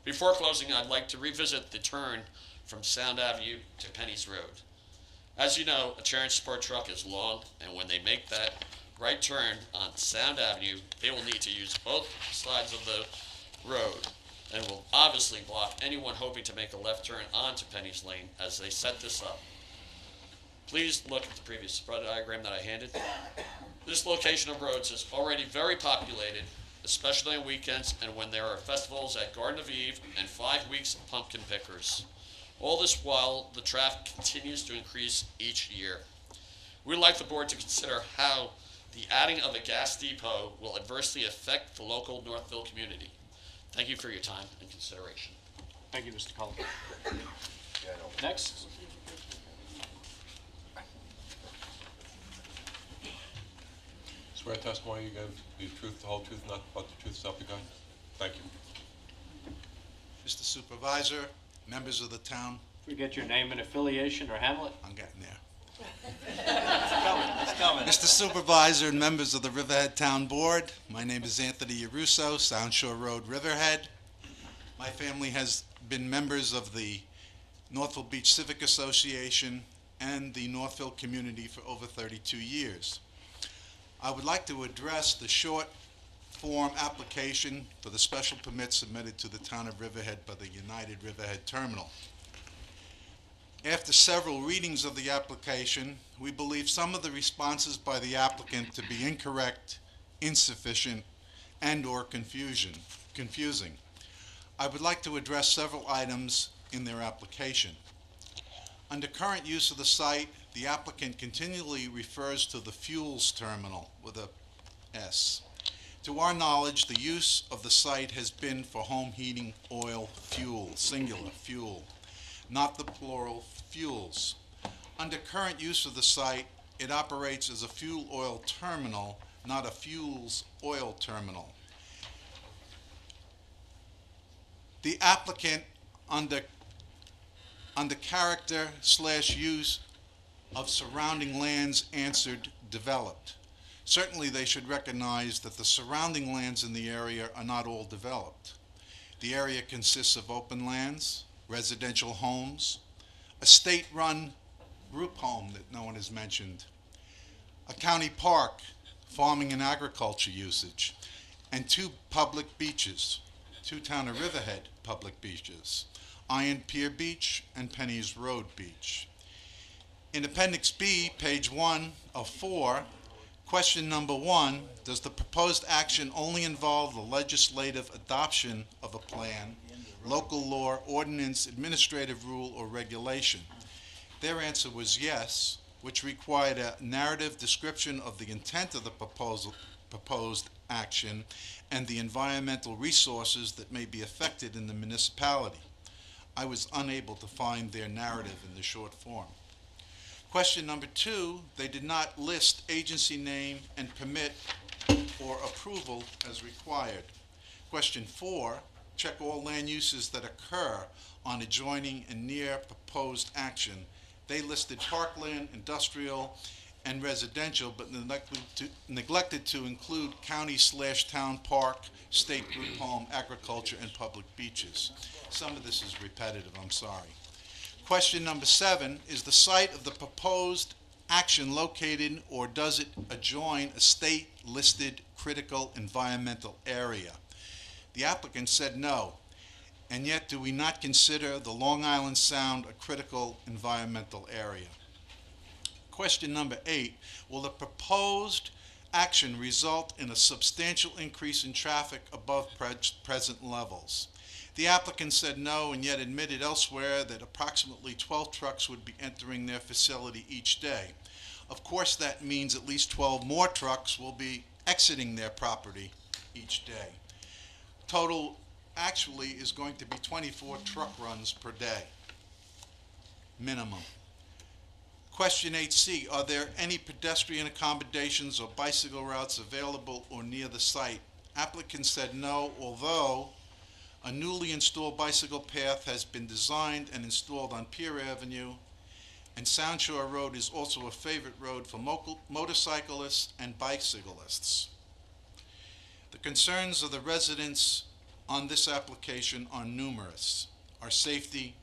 Before closing, I'd like to revisit the turn from Sound Avenue to Penny's Road. As you know, a transport truck is long, and when they make that right turn on Sound Avenue, they will need to use both sides of the road and will obviously block anyone hoping to make a left turn onto Penny's Lane as they set this up. Please look at the previous spread diagram that I handed. This location of roads is already very populated, especially on weekends and when there are festivals at Garden of Eve and 5 weeks of pumpkin pickers. All this while, the traffic continues to increase each year. We'd like the board to consider how The adding of a gas depot will adversely affect the local Northville community. Thank you for your time and consideration. Thank you, Mr. Cullen. Next. Swear testimony you give the truth, the whole truth, nothing but the truth, so help you God. Thank you. Mr. Supervisor, members of the town. We get your name and affiliation, or Hamlet? I'm getting there. It's coming. Mr. Supervisor and members of the Riverhead Town Board, my name is Anthony Yaruso, Sound Shore Road, Riverhead. My family has been members of the Northville Beach Civic Association and the Northville community for over 32 years. I would like to address the short form application for the special permit submitted to the town of Riverhead by the United Riverhead Terminal. After several readings of the application, we believe some of the responses by the applicant to be incorrect, insufficient, and/or confusing. I would like to address several items in their application. Under current use of the site, the applicant continually refers to the fuels terminal with a S. To our knowledge, the use of the site has been for home heating oil fuel, singular fuel, not the plural fuels. Under current use of the site, it operates as a fuel oil terminal, not a fuels oil terminal. The applicant, under character/use of surrounding lands, answered developed. Certainly they should recognize that the surrounding lands in the area are not all developed. The area consists of open lands, residential homes, a state-run group home that no one has mentioned, a county park, farming and agriculture usage, and two public beaches, two Town of Riverhead public beaches, Iron Pier Beach and Penny's Road Beach. In Appendix B, page 1 of 4, question number 1, does the proposed action only involve the legislative adoption of a plan, local law, ordinance, administrative rule, or regulation? Their answer was yes, which required a narrative description of the intent of the proposed action and the environmental resources that may be affected in the municipality. I was unable to find their narrative in the short form. Question number 2, they did not list agency name and permit or approval as required. Question 4, check all land uses that occur on adjoining and near proposed action. They listed parkland, industrial, and residential, but neglected to include county/town park, state group home, agriculture, and public beaches. Some of this is repetitive, I'm sorry. Question number 7, is the site of the proposed action located or does it adjoin a state-listed critical environmental area? The applicant said no, and yet do we not consider the Long Island Sound a critical environmental area? Question number 8, will the proposed action result in a substantial increase in traffic above present levels? The applicant said no, and yet admitted elsewhere that approximately 12 trucks would be entering their facility each day. Of course, that means at least 12 more trucks will be exiting their property each day. Total actually is going to be 24 truck runs per day, minimum. Question 8C, are there any pedestrian accommodations or bicycle routes available or near the site? Applicant said no, although a newly installed bicycle path has been designed and installed on Pier Avenue, and Sound Shore Road is also a favorite road for motorcyclists and bicyclists. The concerns of the residents on this application are numerous. Our safety,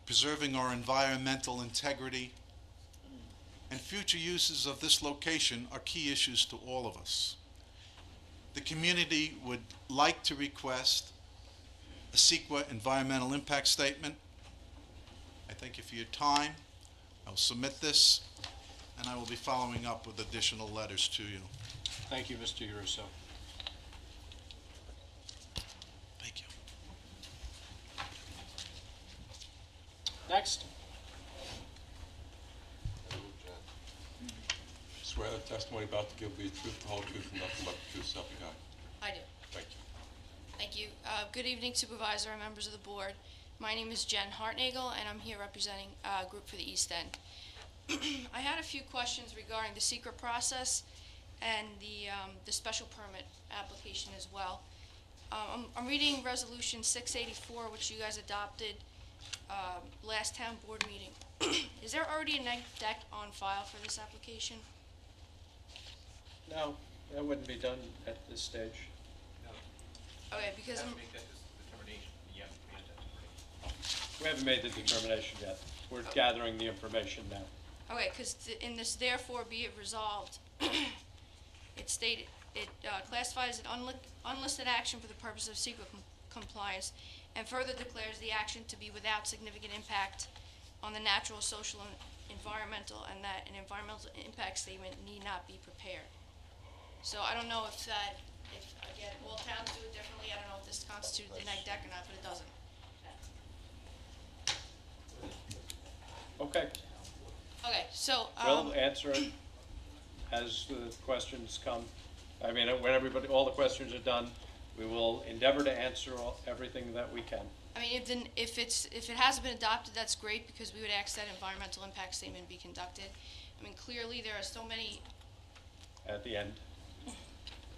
preserving our environmental integrity, and future uses of this location are key issues to all of us. The community would like to request a CEQA environmental impact statement. I thank you for your time. I will submit this, and I will be following up with additional letters to you. Thank you, Mr. Yaruso. Thank you. Next. Swear the testimony about to give will be the truth, the whole truth, and nothing but the truth, so help you God. I do. Thank you. Thank you. Good evening, Supervisor and members of the board. My name is Jen Hartnagel, and I'm here representing a group for the East End. I had a few questions regarding the secret process and the special permit application as well. I'm reading Resolution 684, which you guys adopted last town board meeting. Is there already a neg deck on file for this application? No, that wouldn't be done at this stage. Okay, because I'm, We haven't made the determination yet. We're gathering the information now. okay, because in this therefore be it resolved, it stated, it classifies an unlisted action for the purpose of secret compliance and further declares the action to be without significant impact on the natural, social, and environmental, and that an environmental impact statement need not be prepared. So I don't know if again, all towns do it differently. I don't know if this constitutes a neg deck or not, but it doesn't. Okay. Okay, so, We'll answer it as the questions come. I mean, when all the questions are done, we will endeavor to answer everything that we can. I mean, if it hasn't been adopted, that's great, because we would ask that environmental impact statement be conducted. I mean, clearly, there are so many. At the end.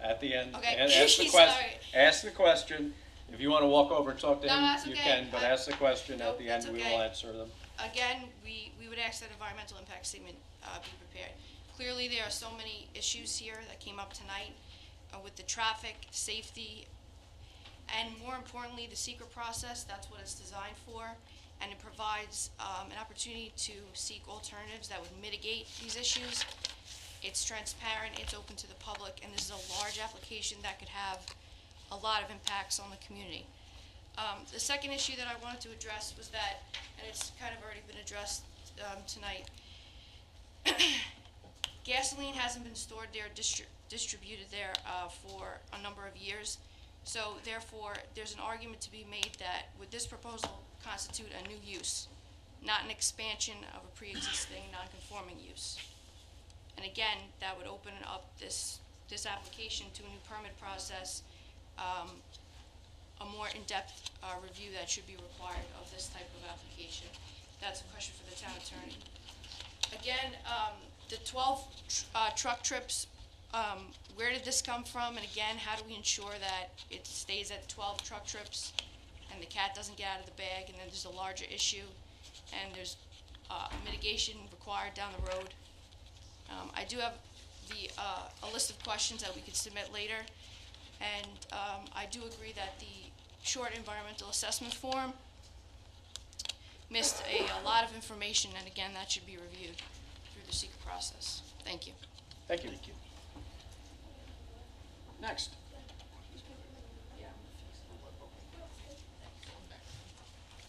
At the end. Okay. And ask the question. Ask the question. If you want to walk over and talk to No, him, that's you okay. can, but ask the question. Nope, At the end, that's we okay. will answer them. Again, we would ask that environmental impact statement be prepared. Clearly, there are so many issues here that came up tonight with the traffic, safety, and more importantly, the secret process. That's what it's designed for, and it provides an opportunity to seek alternatives that would mitigate these issues. It's transparent, it's open to the public, and this is a large application that could have a lot of impacts on the community. The second issue that I wanted to address was that, and it's kind of already been addressed tonight, gasoline hasn't been stored there, distributed there for a number of years. So therefore, there's an argument to be made that would this proposal constitute a new use, not an expansion of a pre-existing non-conforming use. And again, that would open up this application to a new permit process, a more in-depth review that should be required of this type of application. That's a question for the town attorney. Again, the 12 truck trips, where did this come from? And again, how do we ensure that it stays at 12 truck trips and the cat doesn't get out of the bag, and then there's a larger issue and there's mitigation required down the road? I do have a list of questions that we could submit later, and I do agree that the short environmental assessment form missed a lot of information, and again, that should be reviewed through the secret process. Thank you. Thank you. Next.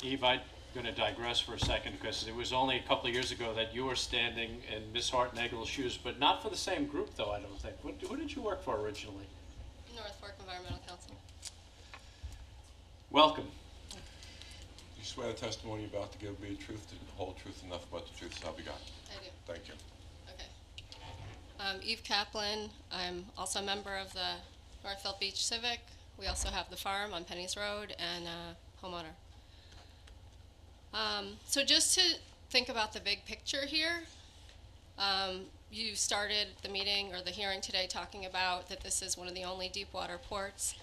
Eve, I'm going to digress for a second, because it was only a couple of years ago that you were standing in Ms. Hartnagel's shoes, but not for the same group, though, I don't think. Who did you work for originally? North Fork Environmental Council. Welcome. Do you swear the testimony you're about to give will be the truth, the whole truth, and nothing but the truth, so help you God? I do. Thank you. Eve Kaplan. I'm also a member of the Northville Beach Civic. We also have the farm on Penny's Road and a homeowner. So just to think about the big picture here, you started the meeting or the hearing today talking about that this is one of the only deep water ports.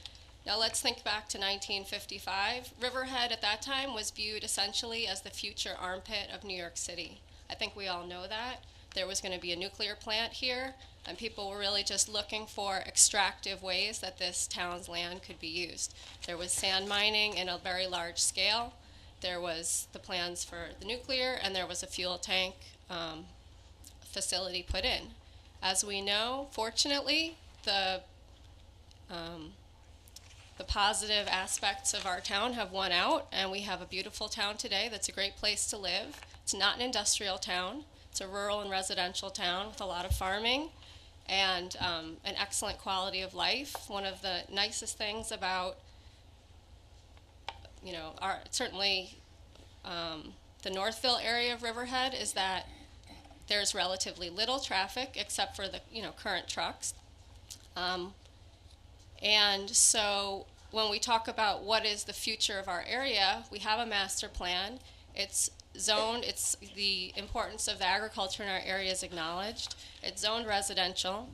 Now let's think back to 1955. Riverhead at that time was viewed essentially as the future armpit of New York City. I think we all know that. There was going to be a nuclear plant here, and people were really just looking for extractive ways that this town's land could be used. There was sand mining in a very large scale. There was the plans for the nuclear, and there was a fuel tank facility put in. As we know, fortunately, the positive aspects of our town have won out, and we have a beautiful town today that's a great place to live. It's not an industrial town. It's a rural and residential town with a lot of farming and an excellent quality of life. One of the nicest things about, certainly the Northville area of Riverhead is that there's relatively little traffic except for the current trucks. And so when we talk about what is the future of our area, we have a master plan. It's zoned, the importance of the agriculture in our area is acknowledged. It's zoned residential.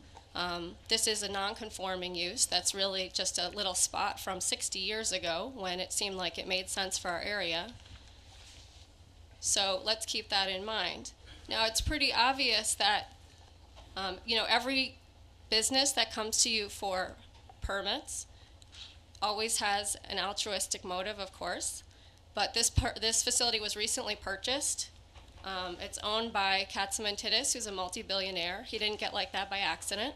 This is a non-conforming use. That's really just a little spot from 60 years ago when it seemed like it made sense for our area. So let's keep that in mind. Now, it's pretty obvious that, every business that comes to you for permits always has an altruistic motive, of course. But this facility was recently purchased. It's owned by Katsimantidis, who's a multi-billionaire. He didn't get like that by accident.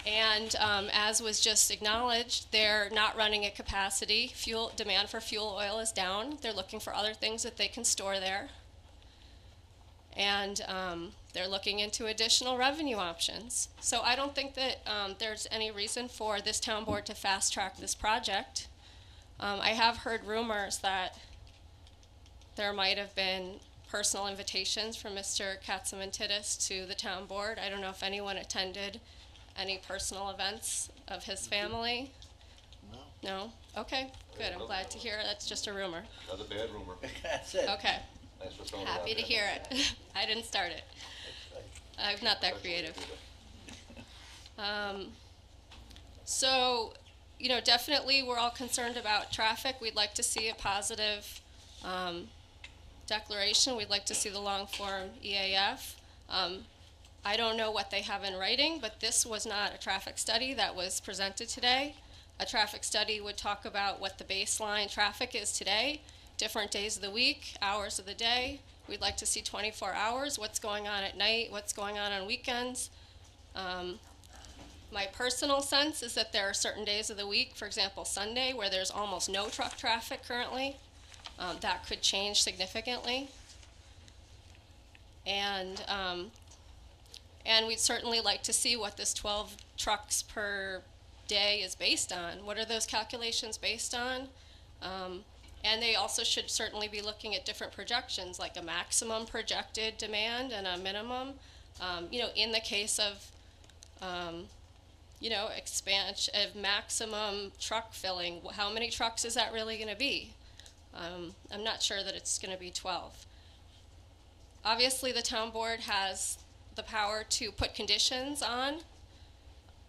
And as was just acknowledged, they're not running at capacity. Demand for fuel oil is down. They're looking for other things that they can store there. And they're looking into additional revenue options. So I don't think that there's any reason for this town board to fast track this project. I have heard rumors that there might have been personal invitations from Mr. Katsimantidis to the town board. I don't know if anyone attended any personal events of his family. No. No? Okay, good. I'm glad to hear that's just a rumor. Another bad rumor. That's it. Okay. Thanks for throwing it Happy out to there. hear it. I didn't start it. I'm not that creative. So, definitely we're all concerned about traffic. We'd like to see a positive declaration. We'd like to see the long-form EAF. I don't know what they have in writing, but this was not a traffic study that was presented today. A traffic study would talk about what the baseline traffic is today, different days of the week, hours of the day. We'd like to see 24 hours, what's going on at night, what's going on weekends. My personal sense is that there are certain days of the week, for example, Sunday, where there's almost no truck traffic currently. That could change significantly. And we'd certainly like to see what this 12 trucks per day is based on. What are those calculations based on? And they also should certainly be looking at different projections, like a maximum projected demand and a minimum. In the case of, expansion of maximum truck filling, how many trucks is that really going to be? I'm not sure that it's going to be 12. Obviously, the town board has the power to put conditions on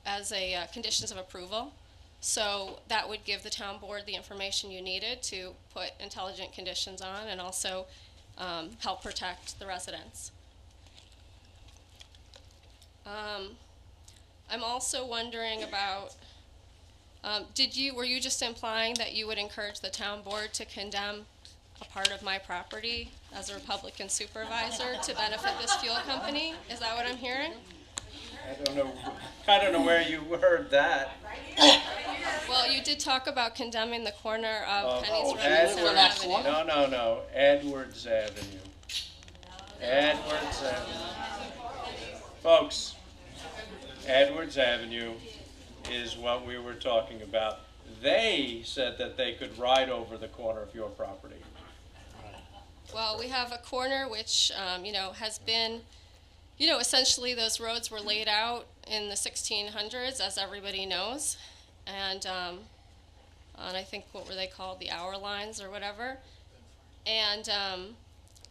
as conditions of approval. So that would give the town board the information you needed to put intelligent conditions on and also help protect the residents. I'm also wondering about, were you just implying that you would encourage the town board to condemn a part of my property as a Republican supervisor to benefit this fuel company? Is that what I'm hearing? I don't know where you heard that. Well, you did talk about condemning the corner of Penny's Road and Edwards. Sound Avenue. No, Edwards Avenue. Edwards Avenue. Folks, Edwards Avenue is what we were talking about. They said that they could ride over the corner of your property. Well, we have a corner which, has been, essentially those roads were laid out in the 1600s, as everybody knows. And I think, what were they called? The hour lines or whatever. And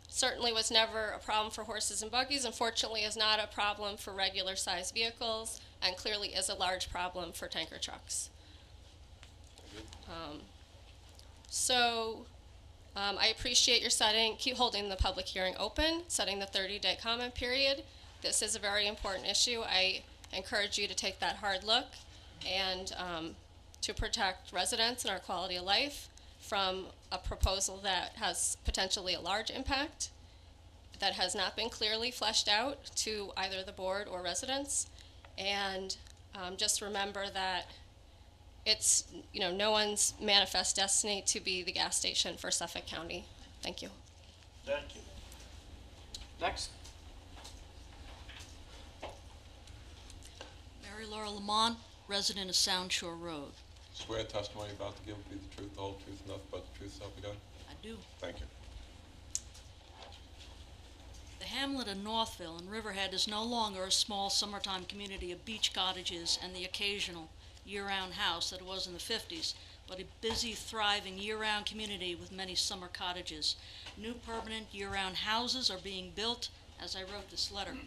certainly was never a problem for horses and buggies. Unfortunately, is not a problem for regular sized vehicles, and clearly is a large problem for tanker trucks. I appreciate your keep holding the public hearing open, setting the 30-day comment period. This is a very important issue. I encourage you to take that hard look and to protect residents and our quality of life from a proposal that has potentially a large impact, that has not been clearly fleshed out to either the board or residents. And just remember that it's, no one's manifest destiny to be the gas station for Suffolk County. Thank you. Thank you. Next. Mary Laura Lamont, resident of Sound Shore Road. Swear testimony you're about to give will be the truth, the whole truth, nothing but the truth, so help you God? I do. Thank you. The hamlet of Northville in Riverhead is no longer a small summertime community of beach cottages and the occasional year-round house that it was in the 50s, but a busy, thriving year-round community with many summer cottages. New permanent year-round houses are being built as I wrote this letter.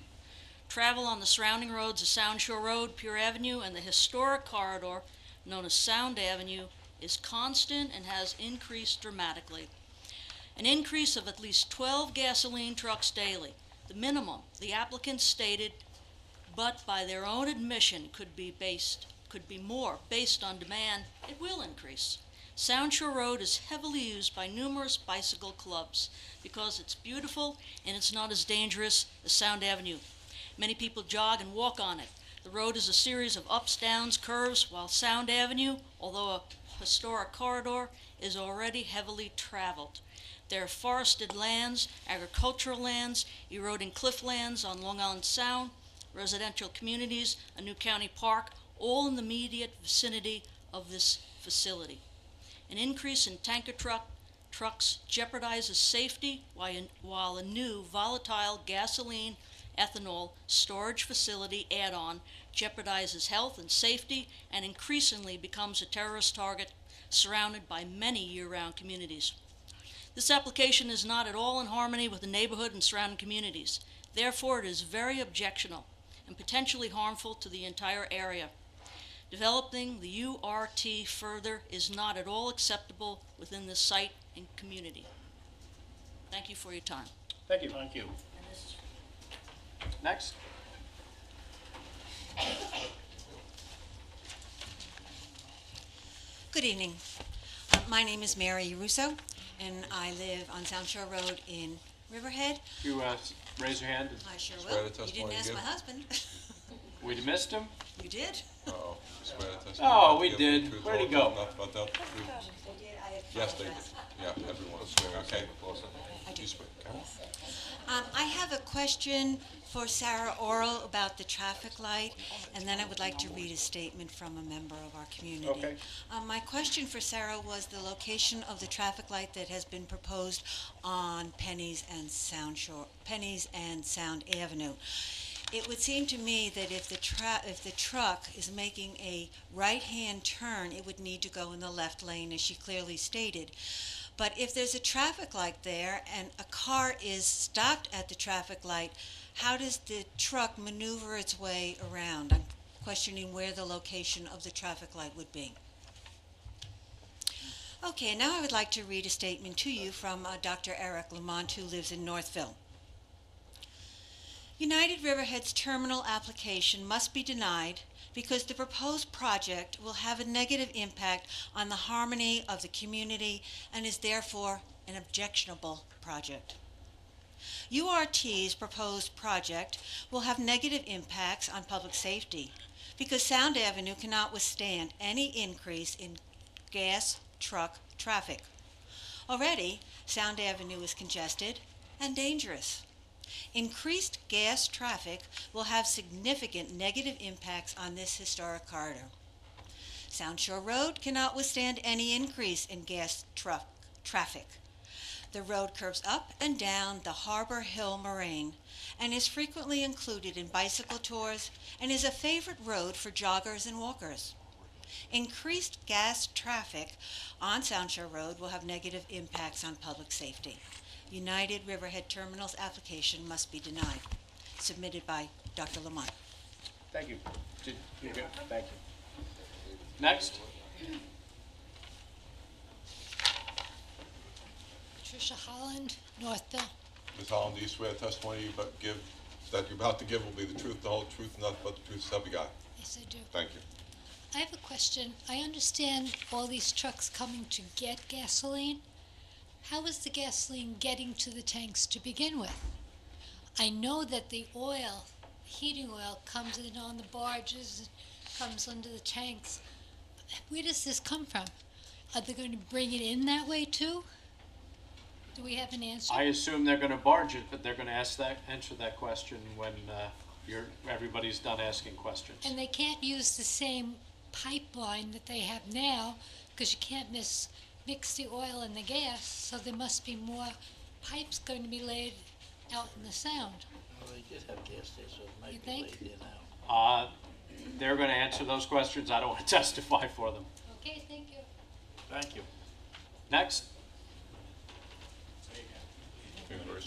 Travel on the surrounding roads of Sound Shore Road, Pure Avenue, and the historic corridor known as Sound Avenue is constant and has increased dramatically. An increase of at least 12 gasoline trucks daily, the minimum the applicants stated, but by their own admission could be more based on demand. It will increase. Sound Shore Road is heavily used by numerous bicycle clubs because it's beautiful and it's not as dangerous as Sound Avenue. Many people jog and walk on it. The road is a series of ups, downs, curves, while Sound Avenue, although a historic corridor, is already heavily traveled. There are forested lands, agricultural lands, eroding cliff lands on Long Island Sound, residential communities, a new county park, all in the immediate vicinity of this facility. An increase in tanker trucks jeopardizes safety, while a new volatile gasoline ethanol storage facility add-on jeopardizes health and safety and increasingly becomes a terrorist target surrounded by many year-round communities. This application is not at all in harmony with the neighborhood and surrounding communities. Therefore, it is very objectionable and potentially harmful to the entire area. Developing the URT further is not at all acceptable within the site and community. Thank you for your time. Thank you. Thank you. Next. Good evening. My name is Mary Russo, and I live on Sound Shore Road in Riverhead. You raise your hand. I sure Swear will. the You didn't testimony ask you my give? husband. We missed him? You did? Uh-oh. Swear the testimony Oh, you we give did. the truth, Where'd he the go? whole truth, nothing but the truth. Yes, they did. Yeah, everyone. Okay. I do. You swear. Carol? I have a question for Sarah Oral about the traffic light, and then I would like to read a statement from a member of our community. Okay. My question for Sarah was the location of the traffic light that has been proposed on Pennies and Sound Avenue. It would seem to me that if the truck is making a right-hand turn, it would need to go in the left lane, as she clearly stated. But if there's a traffic light there and a car is stopped at the traffic light, how does the truck maneuver its way around? I'm questioning where the location of the traffic light would be. Okay, now I would like to read a statement to you from Dr. Eric Lamont, who lives in Northville. United Riverhead's terminal application must be denied because the proposed project will have a negative impact on the harmony of the community and is therefore an objectionable project. URT's proposed project will have negative impacts on public safety because Sound Avenue cannot withstand any increase in gas truck traffic. Already, Sound Avenue is congested and dangerous. Increased gas traffic will have significant negative impacts on this historic corridor. Sound Shore Road cannot withstand any increase in gas truck traffic. The road curves up and down the Harbor Hill moraine and is frequently included in bicycle tours and is a favorite road for joggers and walkers. Increased gas traffic on Sound Shore Road will have negative impacts on public safety. United Riverhead Terminal's application must be denied. Submitted by Dr. Lamont. Thank you. You're good. Thank you. Next. Patricia Holland, Northville. Ms. Holland, do you swear the testimony that you're about to give will be the truth, the whole truth, and nothing but the truth, so help you God? Yes, I do. Thank you. I have a question. I understand all these trucks coming to get gasoline. How is the gasoline getting to the tanks to begin with? I know that the oil, heating oil, comes in on the barges and comes under the tanks. Where does this come from? Are they going to bring it in that way too? Do we have an answer? I assume they're going to barge it, but they're going to answer that question when everybody's done asking questions. And they can't use the same pipeline that they have now because you can't mix the oil and the gas, so there must be more pipes going to be laid out in the Sound. Well, they did have gas stations, it You might be think? late there now. They're going to answer those questions. I don't want to testify for them. Okay, thank you. Thank you. Next.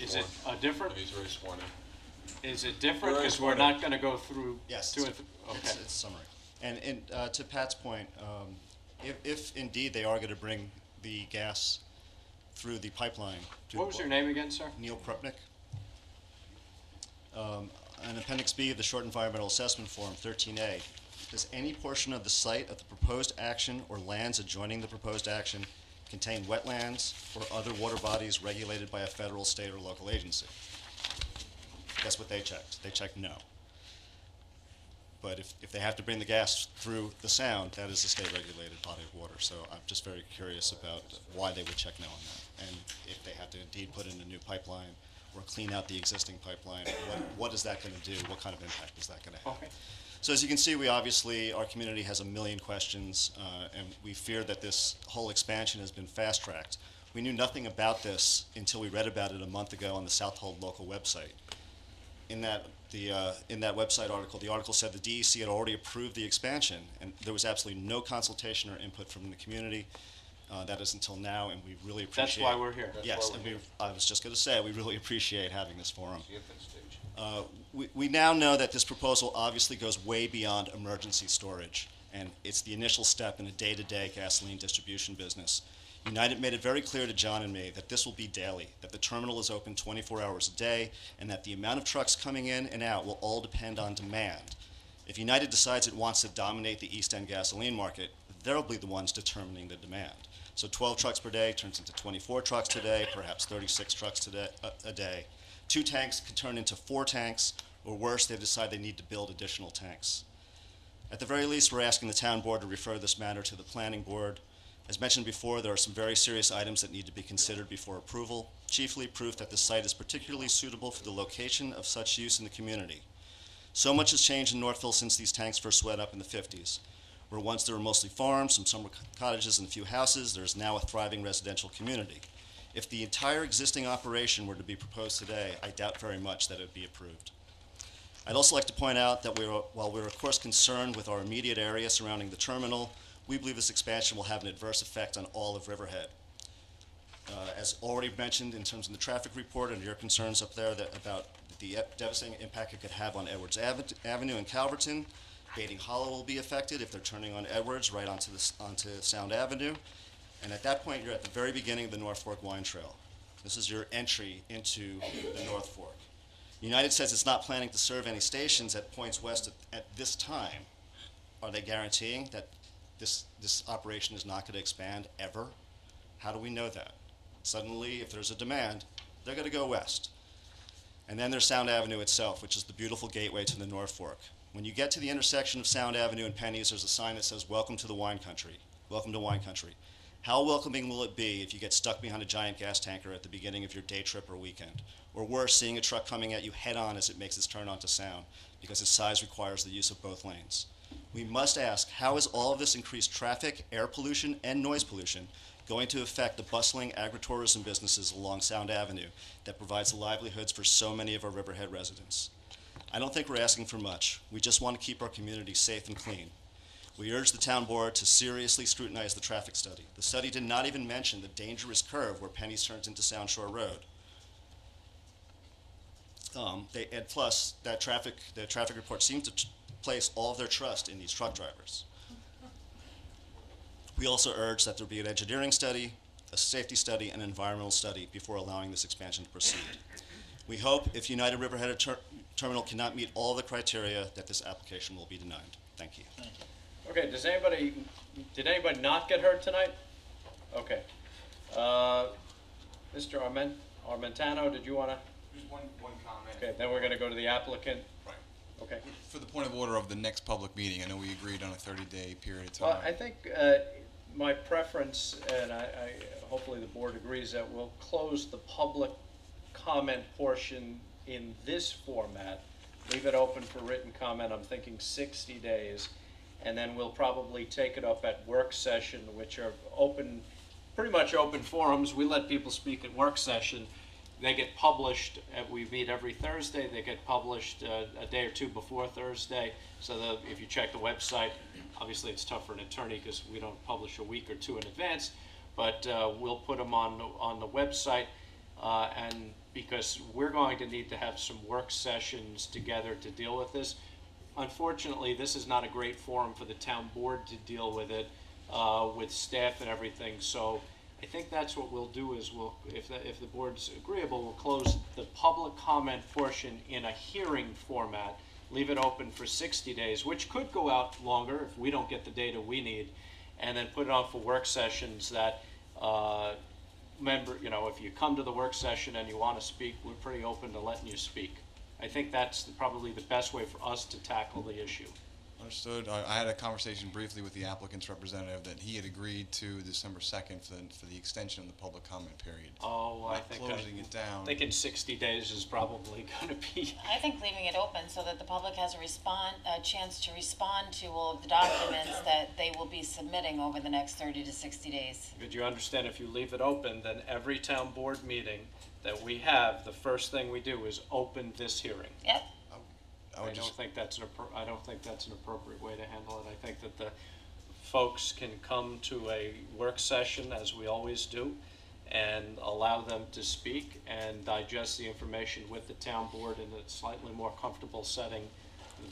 Is it a different? He's very sworn in. Is it different? Very Because we're sworn not in. going to go through Yes, two it's, and okay. it's summary. And to Pat's point, if indeed they are going to bring the gas through the pipeline. What was your name again, sir? Neil Krupnik. On Appendix B of the Short Environmental Assessment Form, 13A, does any portion of the site of the proposed action or lands adjoining the proposed action contain wetlands or other water bodies regulated by a federal, state, or local agency? That's what they checked. They checked no. But if they have to bring the gas through the Sound, that is a state-regulated body of water. So I'm just very curious about why they would check no on that. And if they have to indeed put in a new pipeline or clean out the existing pipeline, what is that going to do? What kind of impact is that going to have? Okay. So as you can see, we obviously, our community has a million questions, and we fear that this whole expansion has been fast-tracked. We knew nothing about this until we read about it a month ago on the Southold local website. In that website article, the article said the DEC had already approved the expansion, and there was absolutely no consultation or input from the community. That is until now, and we really appreciate. That's why we're here. Yes, and I was just going to say, we really appreciate having this forum. We now know that this proposal obviously goes way beyond emergency storage, and it's the initial step in a day-to-day gasoline distribution business. United made it very clear to John and me that this will be daily, that the terminal is open 24 hours a day, and that the amount of trucks coming in and out will all depend on demand. If United decides it wants to dominate the East End gasoline market, they'll be the ones determining the demand. So 12 trucks per day turns into 24 trucks today, perhaps 36 trucks a day. 2 tanks can turn into 4 tanks, or worse, they decide they need to build additional tanks. At the very least, we're asking the town board to refer this matter to the planning board. As mentioned before, there are some very serious items that need to be considered before approval, chiefly proof that the site is particularly suitable for the location of such use in the community. So much has changed in Northville since these tanks first went up in the 50s. Where once there were mostly farms, some summer cottages, and a few houses, there is now a thriving residential community. If the entire existing operation were to be proposed today, I doubt very much that it would be approved. I'd also like to point out that while we're of course concerned with our immediate area surrounding the terminal, we believe this expansion will have an adverse effect on all of Riverhead. As already mentioned in terms of the traffic report and your concerns up there about the devastating impact it could have on Edwards Avenue in Calverton, Baiting Hollow will be affected if they're turning on Edwards right onto Sound Avenue. And at that point, you're at the very beginning of the North Fork Wine Trail. This is your entry into the North Fork. United says it's not planning to serve any stations at points west at this time. Are they guaranteeing that this operation is not going to expand ever? How do we know that? Suddenly, if there's a demand, they're going to go west. And then there's Sound Avenue itself, which is the beautiful gateway to the North Fork. When you get to the intersection of Sound Avenue and Penny's, there's a sign that says, "Welcome to the wine country." Welcome to wine country. How welcoming will it be if you get stuck behind a giant gas tanker at the beginning of your day trip or weekend? Or worse, seeing a truck coming at you head on as it makes its turn onto Sound, because its size requires the use of both lanes. We must ask, how is all of this increased traffic, air pollution, and noise pollution going to affect the bustling agritourism businesses along Sound Avenue that provides the livelihoods for so many of our Riverhead residents? I don't think we're asking for much. We just want to keep our community safe and clean. We urge the town board to seriously scrutinize the traffic study. The study did not even mention the dangerous curve where Penny's turns into Sound Shore Road. And plus, the traffic report seemed to place all of their trust in these truck drivers. We also urge that there be an engineering study, a safety study, and an environmental study before allowing this expansion to proceed. We hope if United Riverhead Terminal cannot meet all the criteria that this application will be denied. Thank you. Okay, did anybody not get heard tonight? Okay. Mr. Armentano, did you want to? Just one comment. Okay, then we're going to go to the applicant. Right. Okay. For the point of order of the next public meeting, I know we agreed on a 30-day period of time. Well, I think my preference, and I hopefully the board agrees, that we'll close the public comment portion in this format, leave it open for written comment. I'm thinking 60 days, and then we'll probably take it up at work session, which are open, pretty much open forums. We let people speak at work session, They get published, we meet every Thursday, they get published a day or two before Thursday, so that if you check the website, obviously it's tough for an attorney because we don't publish a week or two in advance, but we'll put them on the website, and because we're going to need to have some work sessions together to deal with this. Unfortunately, this is not a great forum for the town board to deal with it, with staff and everything, so I think that's what we'll do is if the board's agreeable, we'll close the public comment portion in a hearing format, leave it open for 60 days, which could go out longer if we don't get the data we need, and then put it on for work sessions that if you come to the work session and you want to speak, we're pretty open to letting you speak. I think that's probably the best way for us to tackle the issue. Understood. I had a conversation briefly with the applicant's representative that he had agreed to December 2nd for the extension of the public comment period. Oh, I Not think closing it down. I think in 60 days is probably going to be. I think leaving it open so that the public has a chance to respond to all of the documents that they will be submitting over the next 30 to 60 days. But you understand, if you leave it open, then every town board meeting that we have, the first thing we do is open this hearing. Yep. I don't think that's an appropriate way to handle it. I think that the folks can come to a work session, as we always do, and allow them to speak and digest the information with the town board in a slightly more comfortable setting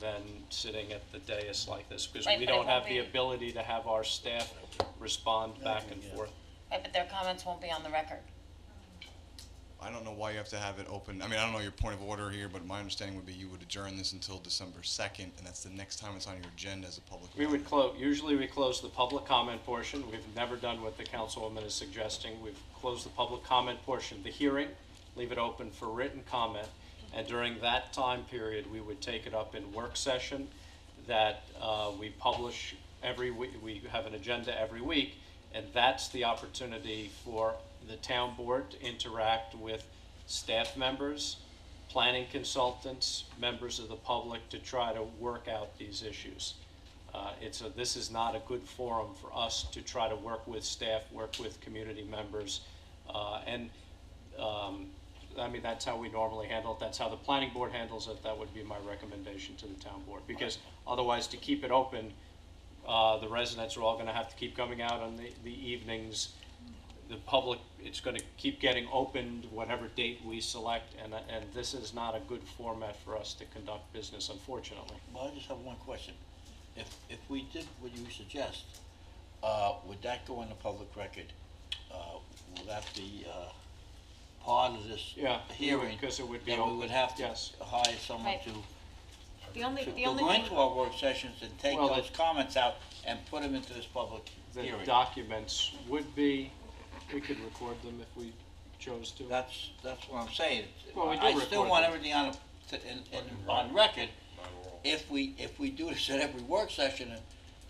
than sitting at the dais like this, because Right, we but it don't have won't the be- ability to have our staff respond back and forth. Right, but their comments won't be on the record. I don't know why you have to have it open. I mean, I don't know your point of order here, but my understanding would be you would adjourn this until December 2nd, and that's the next time it's on your agenda as a public We meeting. would usually we close the public comment portion. We've never done what the councilwoman is suggesting. We've closed the public comment portion of the hearing, leave it open for written comment, and during that time period, we would take it up in work session that we publish every week. We have an agenda every week, and that's the opportunity for the town board to interact with staff members, planning consultants, members of the public to try to work out these issues. This is not a good forum for us to try to work with staff, work with community members, I mean, that's how we normally handle it. That's how the planning board handles it. That would be my recommendation to the town board, because otherwise, to keep it open, the residents are all gonna have to keep coming out on the evenings. The public, it's gonna keep getting opened whatever date we select, and this is not a good format for us to conduct business, unfortunately. Well, I just have one question. If we did what you suggest, would that go in the public record? Will that be, part of this Yeah, hearing? because it would be Then open. we would have to Yes. hire someone Right. to The only go thing. into our work sessions and take Well, those comments out and put them into this public The hearing. documents would be, we could record them if we chose to. That's what I'm saying. Well, we do I still record want them. everything on record. If we do this at every work session,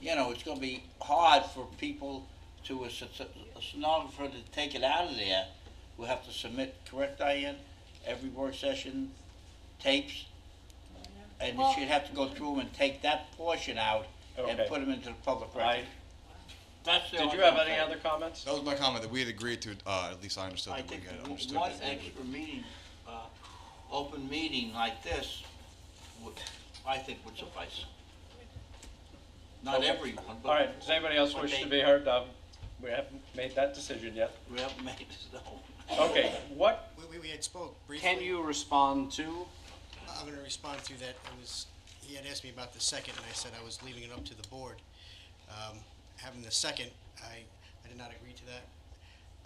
it's gonna be hard for people a stenographer to take it out of there. We'll have to submit, correct, Diane, every work session tapes? And Well- she'd have to go through them and take that portion out and Okay. put them into the public record. That's the Did only you have thing I'm any saying. other comments? That was my comment, that we had agreed to, at least I understood I that we think had understood one that we would. extra meeting, open meeting like this, I think would suffice. Not Okay. everyone, but. All right, does anybody else but wish they- to be heard? We haven't made that decision yet. We haven't made this, no. Okay, what We had spoke briefly. can you respond to? I'm gonna respond to that. He had asked me about the second, and I said I was leaving it up to the board. Having the second, I did not agree to that.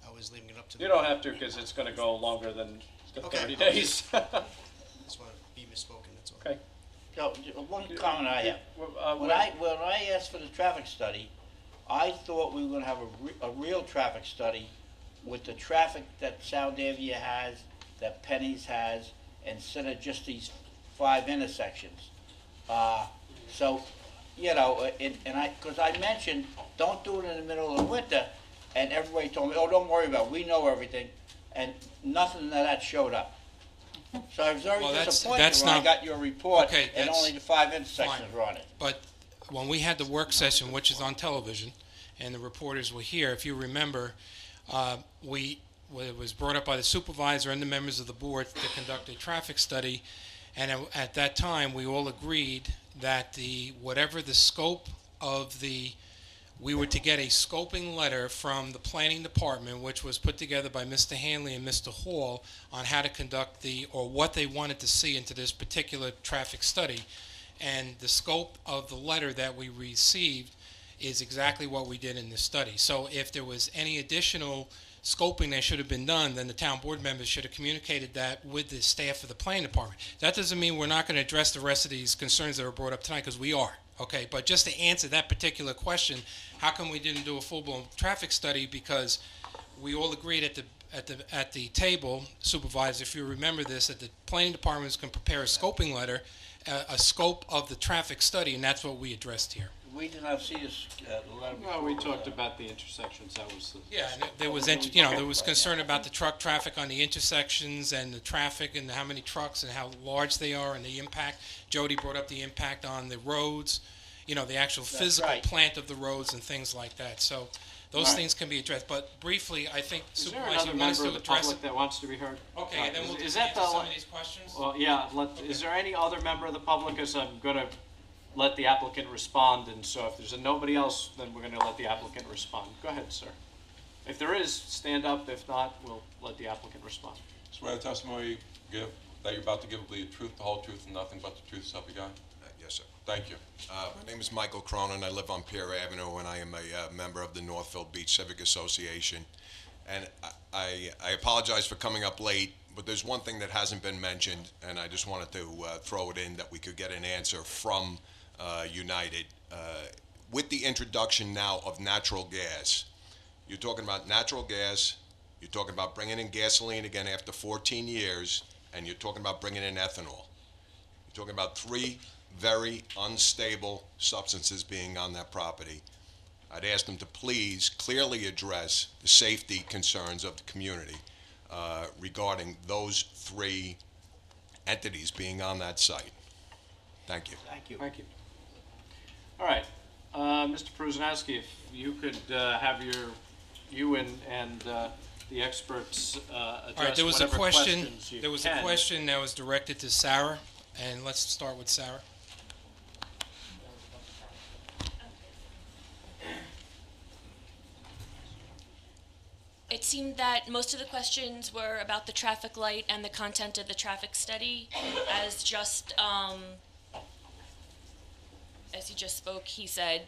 I was leaving it up to the. You don't have to, because it's gonna go longer than the Okay. 30 days. Just wanna be misspoken, that's all. Okay. So, one comment I have. When I asked for the traffic study, I thought we were gonna have a real traffic study with the traffic that Sound Avenue has, that Penny's has, instead of just these 5 intersections. Because I mentioned, don't do it in the middle of the winter, and everybody told me, oh, don't worry about it, we know everything, and nothing of that showed up. So I was very Well, disappointed that's when I not- got your report, Okay, and that's only the 5 intersections fine. were on it. But when we had the work session, which is on television, and the reporters were here, if you remember, we it was brought up by the supervisor and the members of the board to conduct a traffic study, and at that time, we all agreed that whatever the scope of we were to get a scoping letter from the planning department, which was put together by Mr. Hanley and Mr. Hall on how to conduct or what they wanted to see into this particular traffic study. And the scope of the letter that we received is exactly what we did in this study. So if there was any additional scoping that should have been done, then the town board members should have communicated that with the staff of the planning department. That doesn't mean we're not going to address the rest of these concerns that were brought up tonight, because we are. Okay, but just to answer that particular question, how come we didn't do a full-blown traffic study? Because we all agreed at the table, supervisor, if you remember this, that the planning department is going to prepare a scoping letter, a scope of the traffic study, and that's what we addressed here. We did not see this letter. No, we talked about the intersections. That was Yeah, and there was concern about the truck traffic on the intersections and the traffic and how many trucks and how large they are and the impact. Jody brought up the impact on the roads, the actual physical plant of the roads and things like that. So those things can be addressed. But briefly, I think Supervisor wants to address it. That wants to be heard? Okay, then we'll is just that answer some of these questions. Well, yeah. Is there any other member of the public? Because I'm going to let the applicant respond, and so if there's nobody else, then we're going to let the applicant respond. Go ahead, sir. If there is, stand up. If not, we'll let the applicant respond. Swear the testimony you give, that you're about to give will be the truth, the whole truth, and nothing but the truth, so help you God? Yes, sir. Thank you. My name is Michael Cronin. I live on Pier Avenue, and I am a member of the Northfield Beach Civic Association. And I apologize for coming up late, but there's one thing that hasn't been mentioned, and I just wanted to throw it in that we could get an answer from United. With the introduction now of natural gas, you're talking about natural gas, you're talking about bringing in gasoline again after 14 years, and you're talking about bringing in ethanol. You're talking about three very unstable substances being on that property. I'd ask them to please clearly address the safety concerns of the community regarding those three entities being on that site. Thank you. Thank you. Thank you. All right, Mr. Prusanowski, if you could have you and the experts address All right, there was a whatever question. questions you There was can. a question that was directed to Sarah, and let's start with Sarah. It seemed that most of the questions were about the traffic light and the content of the traffic study. As he just spoke, he said,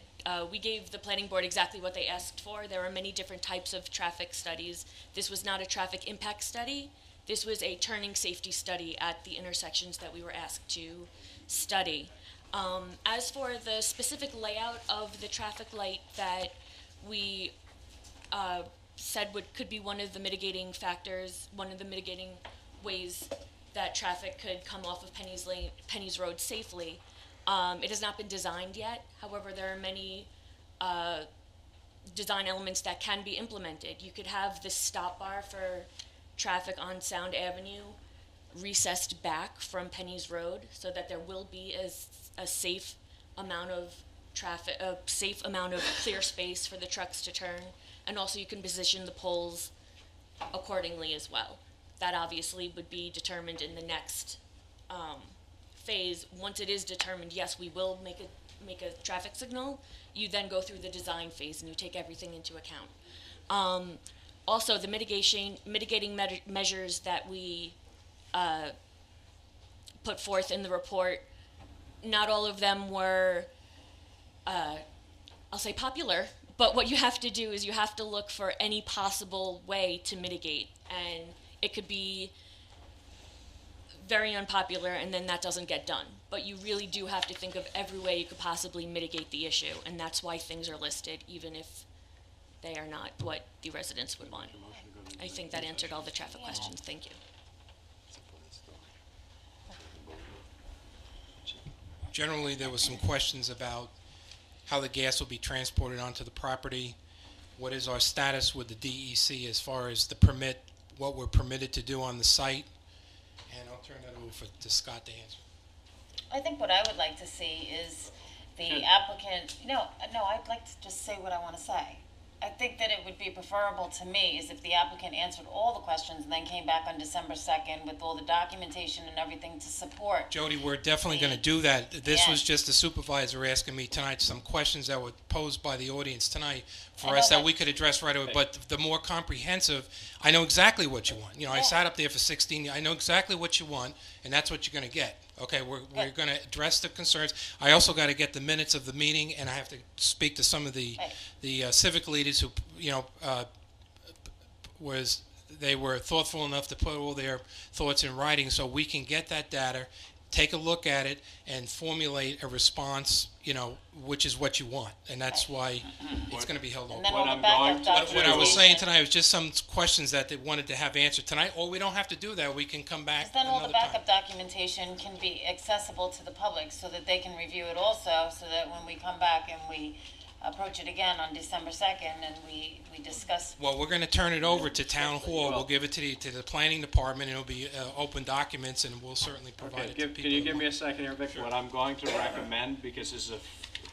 we gave the planning board exactly what they asked for. There are many different types of traffic studies. This was not a traffic impact study. This was a turning safety study at the intersections that we were asked to study. As for the specific layout of the traffic light that we said could be one of the mitigating factors, one of the mitigating ways that traffic could come off of Penny's Road safely, it has not been designed yet. However, there are many design elements that can be implemented. You could have this stop bar for traffic on Sound Avenue recessed back from Penny's Road so that there will be a safe amount of traffic, a safe amount of clear space for the trucks to turn. And also you can position the poles accordingly as well. That obviously would be determined in the next phase. Once it is determined, yes, we will make a traffic signal. You then go through the design phase and you take everything into account. Also, the mitigating measures that we put forth in the report, not all of them were, I'll say popular, but what you have to do is you have to look for any possible way to mitigate. And it could be very unpopular, and then that doesn't get done. But you really do have to think of every way you could possibly mitigate the issue, and that's why things are listed, even if they are not what the residents would want. I think that answered all the traffic questions. Thank you. Generally, there was some questions about how the gas will be transported onto the property. What is our status with the DEC as far as the permit, what we're permitted to do on the site? And I'll turn that over to Scott to answer. I think what I would like to see is the applicant, no, I'd like to just say what I want to say. I think that it would be preferable to me is if the applicant answered all the questions and then came back on December 2nd with all the documentation and everything to support. Jody, we're definitely going to do that. This was Yeah. just the supervisor asking me tonight some questions that were posed by the audience tonight I for know us that that- we could address right away. But the more comprehensive, I know exactly what you want. You know, I Yeah. sat up there for 16 years. I know exactly what you want, and that's what you're going to get. Okay, we're going to address the concerns. I also got to get the minutes of the meeting, and I have to speak to some of the civic leaders who, you know, they were thoughtful enough to put all their thoughts in writing so we can get that data, take a look at it, and formulate a response, you know, which is what you want. And that's why it's going to be held open. And then all the backup What I was saying documentation. tonight was just some questions that they wanted to have answered tonight, or we don't have to do that. We can come back Then all the another time. backup documentation can be accessible to the public so that they can review it also, so that when we come back and we approach it again on December 2nd and we discuss. Well, we're going to turn it over to Town Hall. We'll give it to the planning department, and it'll be open documents, and we'll certainly provide it to people. Can you give me a second here, Vic? What I'm going to recommend, because this is a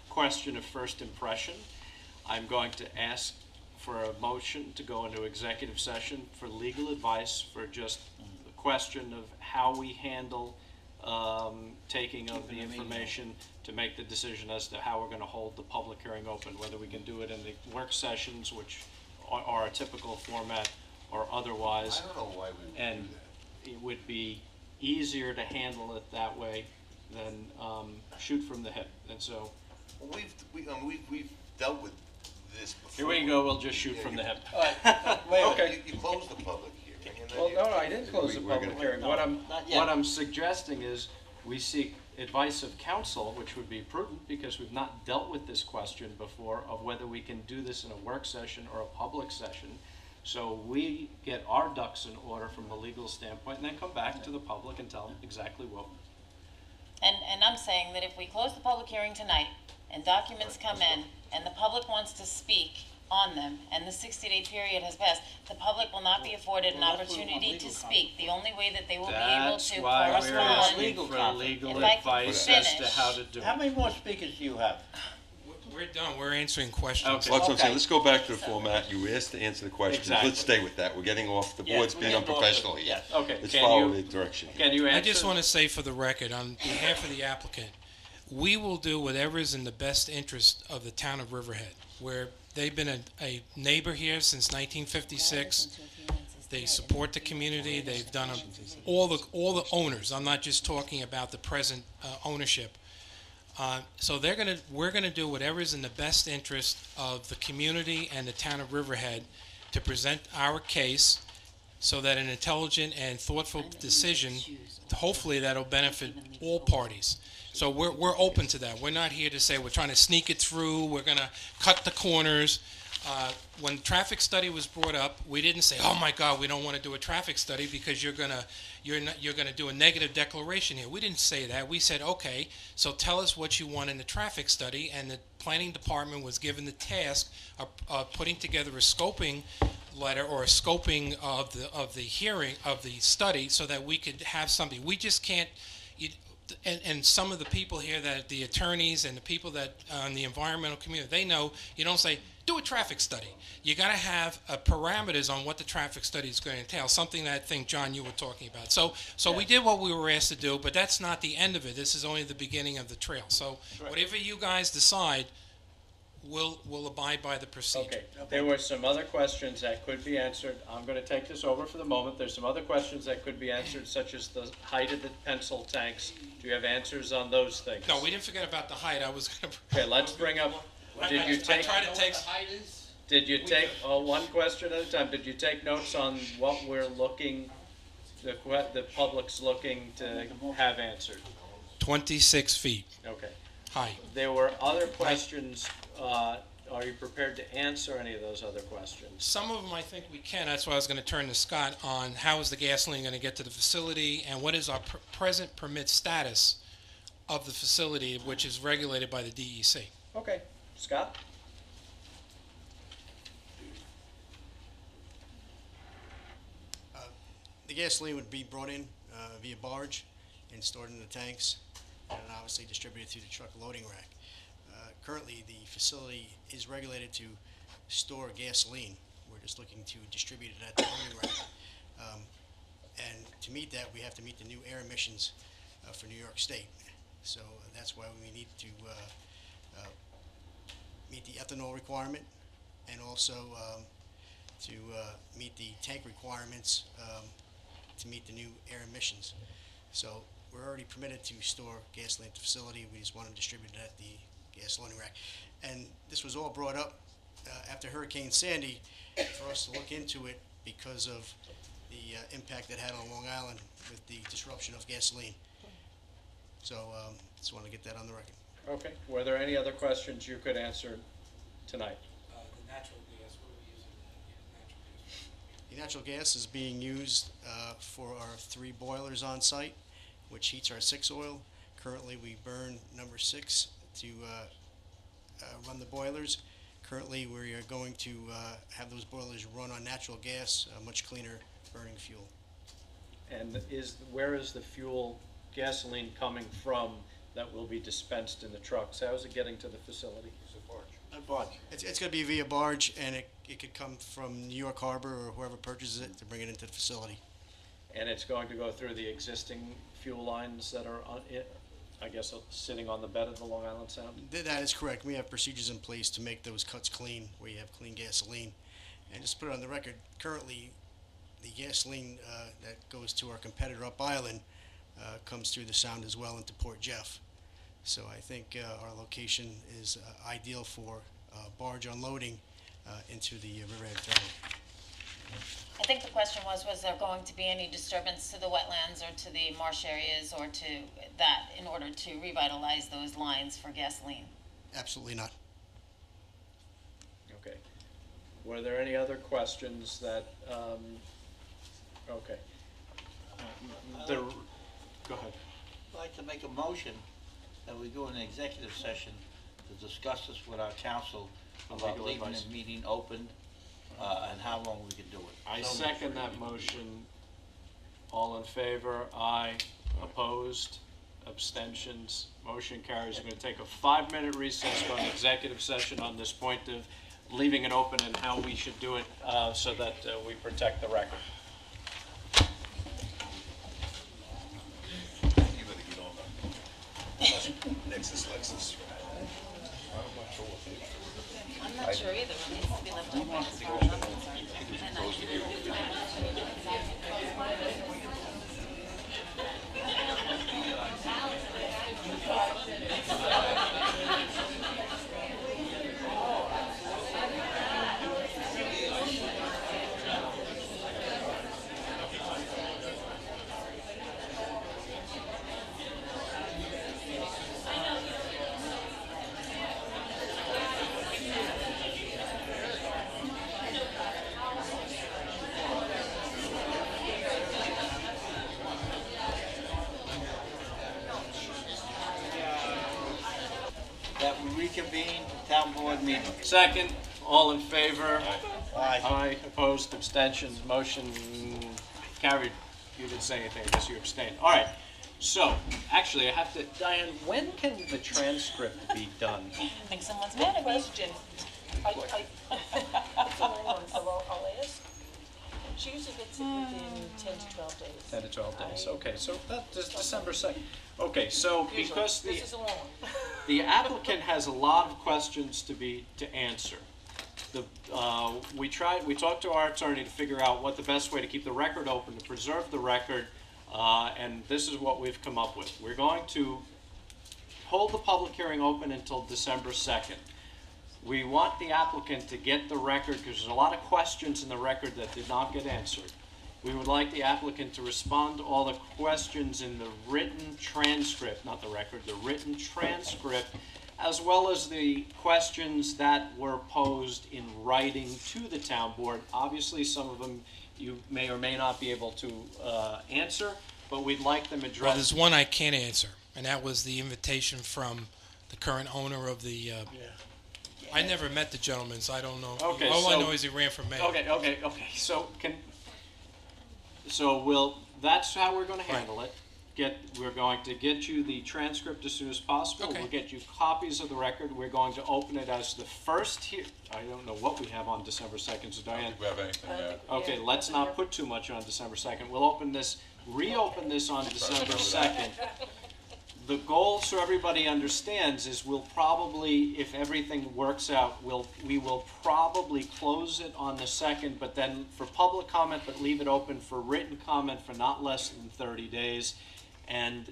question of first impression, I'm going to ask for a motion to go into executive session for legal advice for just the question of how we handle taking of the information to make the decision as to how we're going to hold the public hearing open, whether we can do it in the work sessions, which are a typical format, or otherwise. I don't know why we would And it would be easier to handle it that way than shoot from the hip. And so, We've dealt with this before. here we go, we'll just shoot from the hip. Okay. You closed the public hearing. And then Well, you- no, I didn't close the we're public gonna- hearing. No, What I'm, not yet. what I'm suggesting is we seek advice of counsel, which would be prudent because we've not dealt with this question before of whether we can do this in a work session or a public session. So we get our ducks in order from a legal standpoint and then come back to the public and tell them exactly what. And I'm saying that if we close the public hearing tonight and documents come in and the public wants to speak on them and the 60-day period has passed, the public will not be afforded an opportunity to speak. The only way that they will be able That's to why we're correspond. asking for legal If I can advice as to finish. how to do it. How many more speakers do you have? We're done. We're answering questions. Okay. Well, that's what I'm saying. Let's go back to the format. You asked to answer the questions. Exactly. Let's stay with that. We're getting off, the Yeah, board's we're being getting off unprofessional the- here. yes. Okay, Let's can follow you- the direction. Can you answer? I just want to say for the record, on behalf of the applicant, we will do whatever is in the best interest of the town of Riverhead, where they've been a neighbor here since 1956. They support the community. They've done all the owners. I'm not just talking about the present ownership. So we're gonna do whatever is in the best interest of the community and the town of Riverhead to present our case, so that an intelligent and thoughtful decision, hopefully that'll benefit all parties. So we're open to that. We're not here to say we're trying to sneak it through, we're gonna cut the corners. When the traffic study was brought up, we didn't say, oh my God, we don't want to do a traffic study because you're gonna do a negative declaration here. We didn't say that. We said, okay, so tell us what you want in the traffic study, and the planning department was given the task of putting together a scoping letter or a scoping of the hearing of the study so that we could have something. We just can't. And some of the people here, that the attorneys and the people that in the environmental community, they know you don't say do a traffic study. You got to have parameters on what the traffic study is going to entail. Something that I think, John, you were talking about. So we did what we were asked to do, but that's not the end of it. This is only the beginning of the trail. So whatever you guys decide, we'll abide by the procedure. Okay, there were some other questions that could be answered. I'm going to take this over for the moment. There's some other questions that could be answered, such as the height of the pencil tanks. Do you have answers on those things? No, we didn't forget about the height. I was going to. Okay, let's bring up, did you take? I tried to take. Did you take, one question at a time, did you take notes on what we're looking, what the public's looking to have answered? 26 feet. Okay. Height. There were other questions, are you prepared to answer any of those other questions? Some of them I think we can. That's why I was going to turn to Scott on how is the gasoline going to get to the facility and what is our present permit status of the facility, which is regulated by the DEC. Okay, Scott? The gasoline would be brought in via barge and stored in the tanks, and obviously distributed through the truck loading rack. Currently, the facility is regulated to store gasoline. We're just looking to distribute it at the loading rack. And to meet that, we have to meet the new air emissions for New York State. So that's why we need to meet the ethanol requirement and also to meet the tank requirements to meet the new air emissions. So we're already permitted to store gasoline at the facility. We just want to distribute it at the gas loading rack. And this was all brought up after Hurricane Sandy for us to look into it because of the impact it had on Long Island with the disruption of gasoline. So just want to get that on the record. Okay, were there any other questions you could answer tonight? The natural gas, what are we using natural gas? The natural gas is being used for our 3 boilers on site, which heats our 6 oil. Currently, we burn number 6 to run the boilers. Currently, we are going to have those boilers run on natural gas, much cleaner burning fuel. And where is the fuel, gasoline coming from that will be dispensed in the trucks? How is it getting to the facility? A barge. It's going to be via barge, and it could come from New York Harbor or whoever purchases it to bring it into the facility. And it's going to go through the existing fuel lines that are on it, I guess, sitting on the bed of the Long Island Sound? That is correct. We have procedures in place to make those cuts clean, where you have clean gasoline. And just to put it on the record, currently, the gasoline that goes to our competitor up island comes through the Sound as well into Port Jeff. So I think our location is ideal for barge unloading into the Riverhead Terminal. I think the question was there going to be any disturbance to the wetlands or to the marsh areas or to that in order to revitalize those lines for gasoline? Absolutely not. Okay. Were there any other questions that, okay. Go ahead. I'd like to make a motion that we go in an executive session to discuss this with our council about Legal leaving advice. the meeting open and how long we could do it. I So second that motion. All in favor? Aye. Opposed? Abstentions? Motion carries. We're going to take a 5-minute recess, go into executive session on this point of leaving it open and how we should do it so that we protect the record. Nexus Lexus. I'm not sure either. It needs to be left open as far as I'm concerned. that we reconvene town board meeting. Second, all in favor? Aye. Aye, opposed, abstentions, motion carried. You didn't say anything, I guess you abstained. All right, so, actually, I have to, Diane, when can the transcript be done? I think someone's mad at me. Question. It's a long one, so I'll ask. She usually gets it within 10 to 12 days. 10 to 12 days, okay, so that is December 2nd. Okay, so Usually. because This is a long one. the applicant has a lot of questions to answer. We talked to our attorney to figure out what the best way to keep the record open, to preserve the record, and this is what we've come up with. We're going to hold the public hearing open until December 2nd. We want the applicant to get the record, because there's a lot of questions in the record that did not get answered. We would like the applicant to respond to all the questions in the written transcript, not the record, the written transcript, as well as the questions that were posed in writing to the town board. Obviously, some of them you may or may not be able to answer, but we'd like them addressed. Well, there's one I can't answer, and that was the invitation from the current owner of the, I never met the gentleman, so I don't know. Okay, All I so- know is he ran for mayor. Okay, so that's how we're gonna handle it. we're going to get you the transcript as soon as possible. Okay. We'll get you copies of the record. We're going to open it as the first I don't know what we have on December 2nd, so I Diane. don't think we have anything yet. Okay, let's not put too much on December 2nd. We'll reopen this on December 2nd. The goal, so everybody understands, is we'll probably, if everything works out, we will probably close it on the 2nd, but then for public comment, but leave it open for written comment for not less than 30 days. And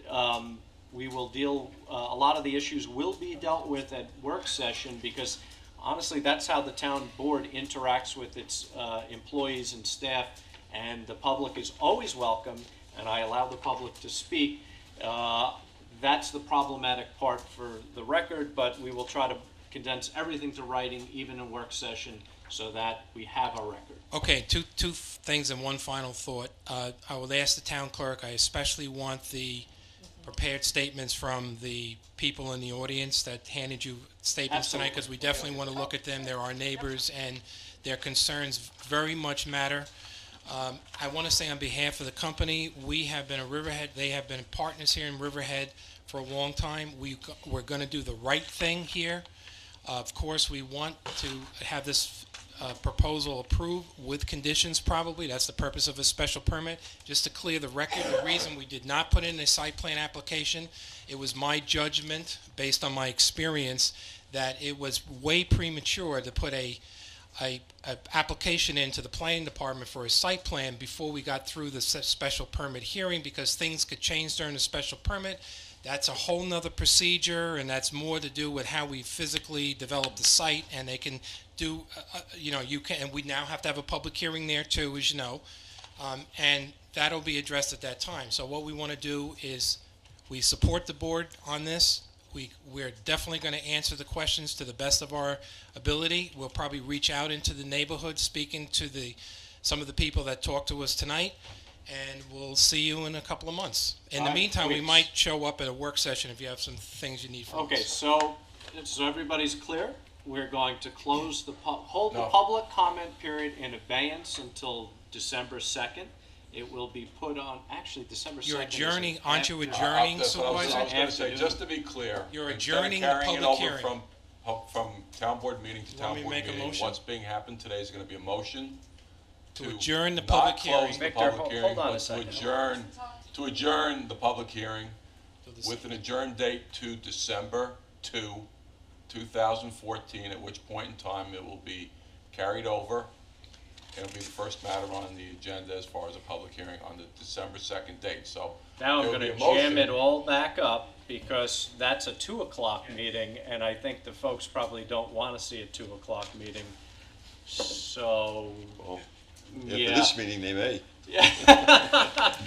we will deal, a lot of the issues will be dealt with at work session, because honestly, that's how the town board interacts with its employees and staff, and the public is always welcome, and I allow the public to speak. That's the problematic part for the record, but we will try to condense everything to writing, even in work session, so that we have a record. Okay, two things and one final thought. I will ask the town clerk, I especially want the prepared statements from the people in the audience that handed you statements tonight, because we definitely want to look at them. They're our neighbors, and their concerns very much matter. I want to say on behalf of the company, we have been at Riverhead, they have been partners here in Riverhead for a long time. We're going to do the right thing here. Of course, we want to have this proposal approved with conditions probably. That's the purpose of a special permit. Just to clear the record, the reason we did not put in a site plan application, it was my judgment, based on my experience, that it was way premature to put a application into the planning department for a site plan before we got through the special permit hearing, because things could change during the special permit. That's a whole nother procedure, and that's more to do with how we physically develop the site, and they can do, and we now have to have a public hearing there too, as you know, and that'll be addressed at that time. So what we want to do is we support the board on this. We're definitely going to answer the questions to the best of our ability. We'll probably reach out into the neighborhood, speaking to some of the people that talked to us tonight, and we'll see you in a couple of months. In the meantime, we might show up at a work session if you have some things you need from us. Okay, so everybody's clear. We're going to close the public comment period in abeyance until December 2nd. It will be put on, actually, December 2nd. You're adjourning, aren't you adjourning, Supervisor? I was going to say, just to be clear. You're instead of adjourning the carrying it public over hearing. From town board meeting to You want town me to board make a meeting, motion? what's being happened today is going to be a motion To adjourn the public hearing. not close the Victor, public hearing, hold on a but second. to adjourn the public hearing with an adjourn date to December 2, 2014, at which point in time it will be carried over. It'll be the first matter on the agenda as far as a public hearing on the December 2nd date. So Now I'm there will going to be a motion. jam it all back up, because that's a 2 o'clock meeting, and I think the folks probably don't want to see a 2 o'clock meeting. So, After yeah. this meeting, they may.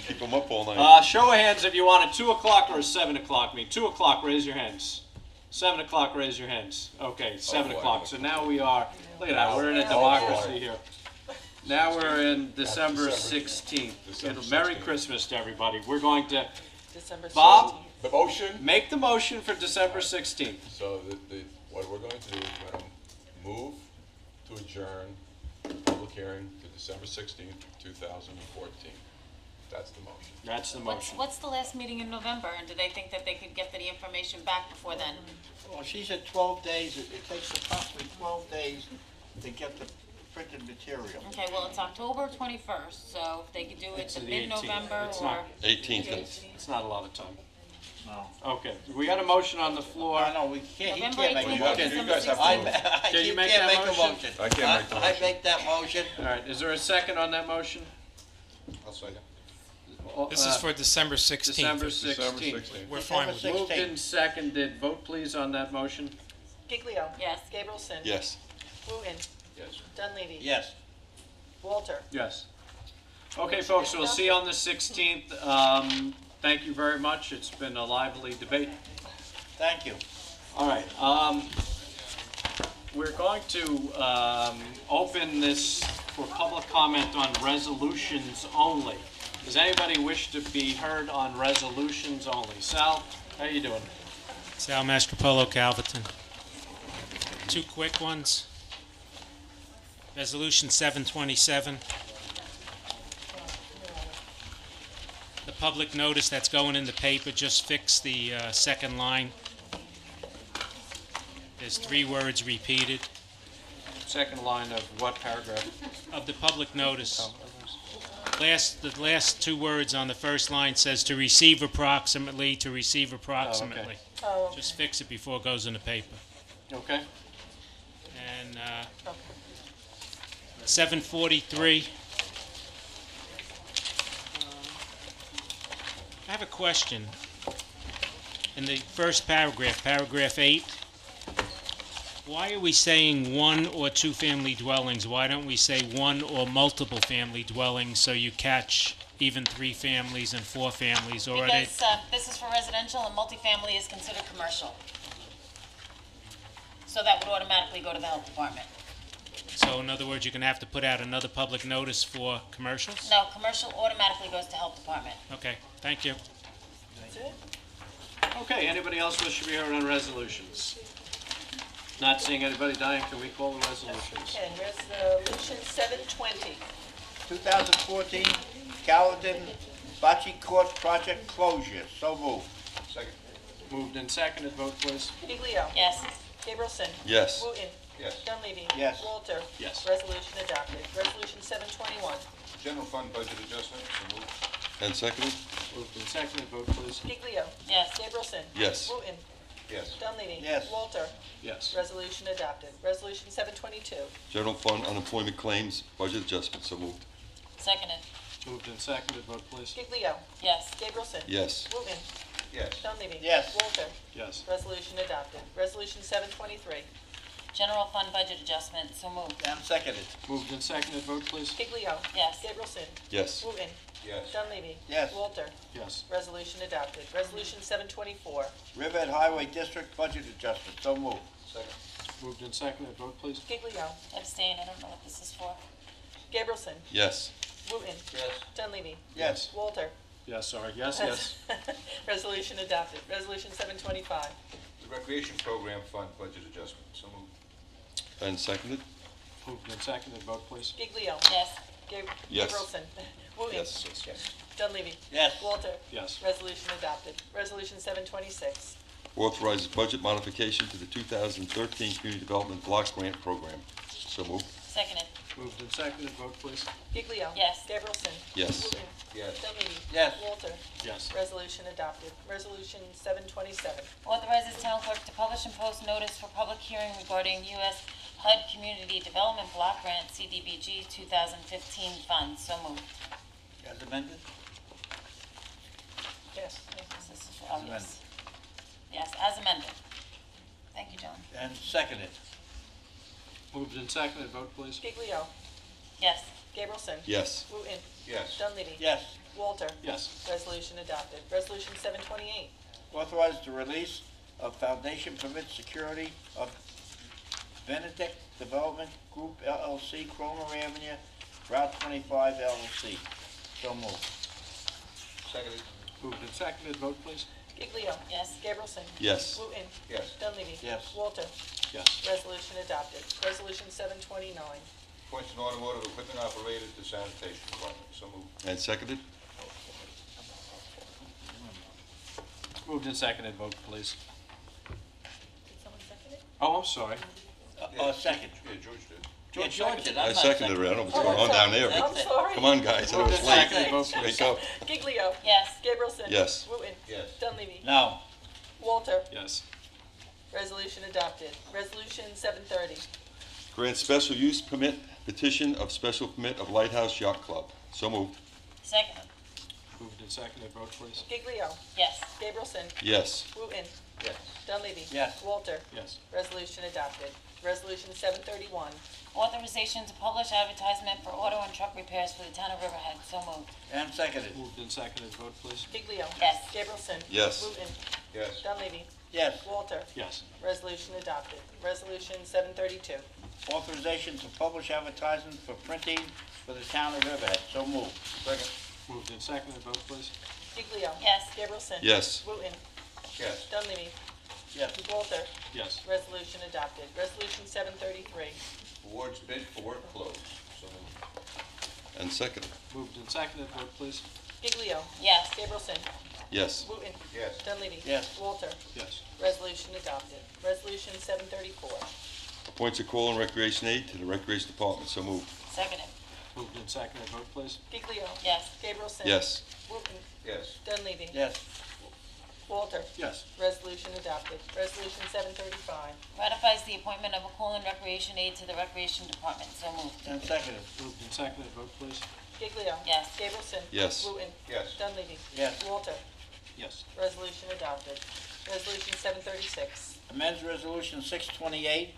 Keep them up all night. Show of hands if you want a 2 o'clock or a 7 o'clock meeting. 2 o'clock, raise your hands. 7 o'clock, raise your hands. Okay, 7 boy. o'clock. So now we are, look at that, we're in a Oh, boy. democracy here. Now we're in December 16th. Merry Christmas to everybody. We're going to, December Bob, The motion? make the motion for December 16th. So what we're going to do is we're going to move to adjourn the public hearing to December 16th, 2014. That's the motion. That's the motion. What's the last meeting in November, and do they think that they could get the information back before then? Well, she said 12 days. It takes approximately 12 days to get the printed material. Okay, well, it's October 21st, so if they could do it It's to the 18th. mid-November It's or... not- 18th. It's not a lot of time. No. Okay, we got a motion on the floor. No, we can't, he November can't make a 18th, motion. You guys have to I- move. Can you You make can't that make a motion? motion. I can't make the I motion. make that motion. All right, is there a second on that motion? I'll second. This is for December 16th. December December 16th. 16th. We're fine with it. Moved and seconded. Vote please on that motion. Giglio. Yes. Gabrielson. Yes. Wooten. Yes. Dunleavy. Yes. Walter. Yes. Okay, folks, we'll see you on the 16th. Thank you very much. It's been a lively debate. Thank you. All right. We're going to open this for public comment on resolutions only. Does anybody wish to be heard on resolutions only? Sal, how you doing? Sal Mastropolo, Calverton. Two quick ones. Resolution 727. The public notice that's going in the paper, just fix the second line. There's 3 words repeated. Second line of what paragraph? Of the public notice. The last 2 words on the first line says to receive approximately, to receive approximately. Oh, okay. Just fix it before it goes in the paper. Okay. And 743. I have a question. In the first paragraph, paragraph 8, why are we saying 1 or 2 family dwellings? Why don't we say 1 or multiple family dwellings so you catch even 3 families and 4 families? Or are they? Because this is for residential and multifamily is considered commercial. So that would automatically go to the health department. So in other words, you're going to have to put out another public notice for commercials? No, commercial automatically goes to health department. Okay, thank you. That's it? Okay, anybody else wish to be heard on resolutions? Not seeing anybody, Diane, can we call the resolutions? And resolution 720. 2014 Gallatin Bocce Court project closure. So moved. Second. Moved and seconded, vote please. Giglio. Yes. Gabrielson. Yes. Wooten. Yes. Dunleavy. Yes. Walter. Yes. Resolution adopted. Resolution 721. General fund budget adjustment, so moved. And seconded? Moved and seconded, vote please. Giglio. Yes. Gabrielson. Yes. Wooten. Yes. Dunleavy. Yes. Walter. Yes. Resolution adopted. Resolution 722. General fund unemployment claims, budget adjustment, so moved. Seconded. Moved and seconded, vote please. Giglio. Yes. Gabrielson. Yes. Wooten. Yes. Dunleavy. Yes. Walter. Yes. Resolution adopted. Resolution 723. General fund budget adjustment, so moved. And seconded. Moved and seconded, vote please. Giglio. Yes. Gabrielson. Yes. Wooten. Yes. Dunleavy. Yes. Walter. Yes. Resolution adopted. Resolution 724. Riverhead Highway District budget adjustment. So moved. Second. Moved and seconded, vote please. Giglio. Abstain, I don't know what this is for. Gabrielson. Yes. Wooten. Yes. Dunleavy. Yes. Walter. Yes, sorry, yes, yes. Resolution adopted. Resolution 725. The recreation program fund budget adjustment, so moved. And seconded? Moved and seconded, vote please. Giglio. Yes. Yes. Gabrielson. Wooten. Yes, yes. Dunleavy. Yes. Walter. Yes. Resolution adopted. Resolution 726. Authorizes budget modification to the 2013 Community Development Block Grant Program, so moved. Seconded. Moved and seconded, vote please. Giglio. Yes. Gabrielson. Yes. Wooten. Yes. Dunleavy. Yes. Walter. Yes. Resolution adopted. Resolution 727. Authorizes town clerk to publish and post notice for public hearing regarding U.S. HUD Community Development Block Grant CDBG 2015 funds, so moved. As amended? Yes. This is for, oh, yes. Yes, as amended. Thank you, John. And seconded. Moved and seconded, vote please. Giglio. Yes. Gabrielson. Yes. Wooten. Yes. Dunleavy. Yes. Walter. Yes. Resolution adopted. Resolution 728. Authorize the release of foundation permit security of Benedict Development Group LLC, Cromer Avenue, Route 25 LLC. So moved. Seconded? Moved and seconded, vote please. Giglio. Yes. Gabrielson. Yes. Wooten. Yes. Dunleavy. Yes. Walter. Yes. Resolution adopted. Resolution 729. Appoints an automotive equipment operator to sanitation department, so moved. And seconded? Moved and seconded, vote please. Did someone second it? Oh, I'm sorry. Second. Yeah, George did. Yeah, George did. I I'm not seconded it, I don't know what's going on down there, I'm but, sorry. come on, guys, I know Moved it's and late. seconded, vote please. Wake up. Giglio. Yes. Gabrielson. Yes. Wooten. Yes. Dunleavy. No. Walter. Yes. Resolution adopted. Resolution 730. Grant special use permit, petition of special permit of Lighthouse Yacht Club, so moved. Seconded. Moved and seconded, vote please. Giglio. Yes. Gabrielson. Yes. Wooten. Yes. Dunleavy. Yes. Walter. Yes. Resolution adopted. Resolution 731. Authorization to publish advertisement for auto and truck repairs for the town of Riverhead, so moved. And seconded. Moved and seconded, vote please. Giglio. Yes. Gabrielson. Yes. Wooten. Yes. Dunleavy. Yes. Walter. Yes. Resolution adopted. Resolution 732. Authorization to publish advertisement for printing for the town of Riverhead. So moved. Second. Moved and seconded, vote please. Giglio. Yes. Gabrielson. Yes. Wooten. Yes. Dunleavy. Yes. Walter. Yes. Resolution adopted. Resolution 733. Awards bid for work closed, so moved. And seconded. Moved and seconded, vote please. Giglio. Yes. Gabrielson. Yes. Wooten. Yes. Dunleavy. Yes. Walter. Yes. Resolution adopted. Resolution 734. Appoints a call and recreation aide to the Recreation Department. So moved. Seconded. Moved and seconded, vote please. Giglio. Yes. Gabrielson. Yes. Wooten. Yes. Dunleavy. Yes. Walter. Yes. Resolution adopted. Resolution 735. Ratifies the appointment of a call and recreation aide to the Recreation Department. So moved. And seconded. Moved and seconded, vote please. Giglio. Yes. Gabrielson. Yes. Wooten. Yes. Dunleavy. Yes. Walter. Yes. Resolution adopted. Resolution 736. Amends Resolution 628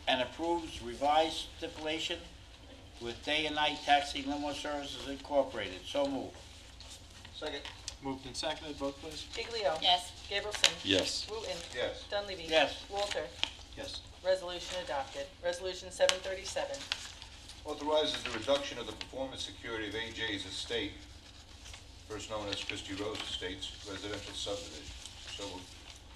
and approves revised stipulation with day and night taxi limo services incorporated. So moved. Second. Moved and seconded, vote please. Giglio. Yes. Gabrielson. Yes. Wooten. Yes. Dunleavy. Yes. Walter. Yes. Resolution adopted. Resolution 737. Authorizes the reduction of the performance security of AJ's estate, first known as Christie Rose Estates, residential subdivision. So moved.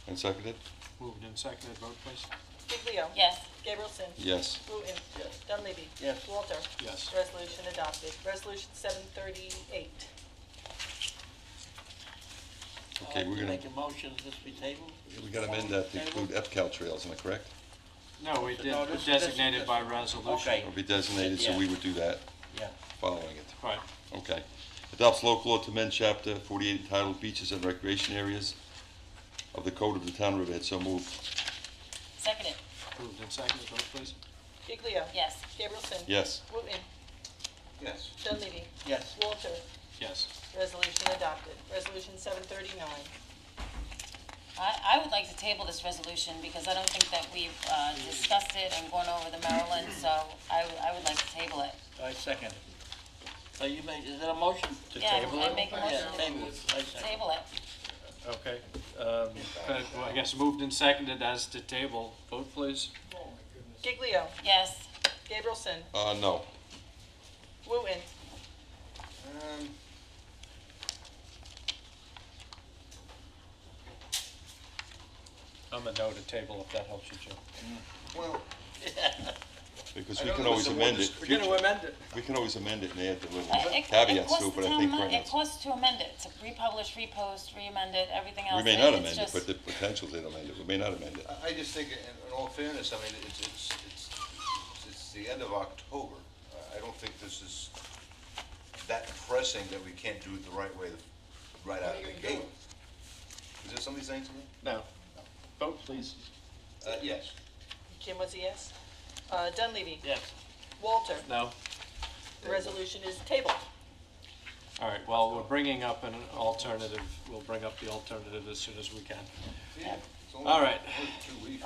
And seconded? Moved and seconded, vote please. Giglio. Yes. Gabrielson. Yes. Wooten. Yes. Dunleavy. Yes. Walter. Yes. Resolution adopted. Resolution 738. Okay, we're gonna, Make a motion this be tabled? we gotta amend that to include EPCAL trails, am I correct? No, we did No, this- designated this- by resolution. Okay. Or be designated, so Yeah. we would do that Yeah. following it. Right. Okay. Adopts local law to amend chapter 48 entitled Beaches and Recreation Areas of the Code of the Town of Riverhead. So moved. Seconded. Moved and seconded, vote please. Giglio. Yes. Gabrielson. Yes. Wooten. Yes. Dunleavy. Yes. Walter. Yes. Resolution adopted. Resolution 739. I would like to table this resolution because I don't think that we've discussed it and gone over the Maryland, so I would like to table it. I second. So you made, is it a motion to Yeah, table I it? make a motion Yeah, to table it. I second. Table it. Okay. Well, I guess moved and seconded as to table, vote please. Giglio. Yes. Gabrielson. No. Wooten. I'm a no to table if that helps you, Jim. Well, Because I we don't can know, always Mr. amend Waters, it. We're gonna amend it. We can always amend it and add the little It caveats costs to it, but the I town think money. right It now, costs to amend it, to republish, repost, re-amend it, everything else. we may not It's amend it, just- but the potential to amend it, we may not amend it. I just think, in all fairness, I mean, it's the end of October. I don't think this is that pressing that we can't do it the right way, right out of the gate. Is there somebody saying something? No. Vote please. Yes. Jim was a yes. Dunleavy. Yes. Walter. No. The resolution is tabled. All right, well, we're bringing up an alternative. We'll bring up the alternative as soon as we can. Yeah. It's only- All right. only 2 weeks.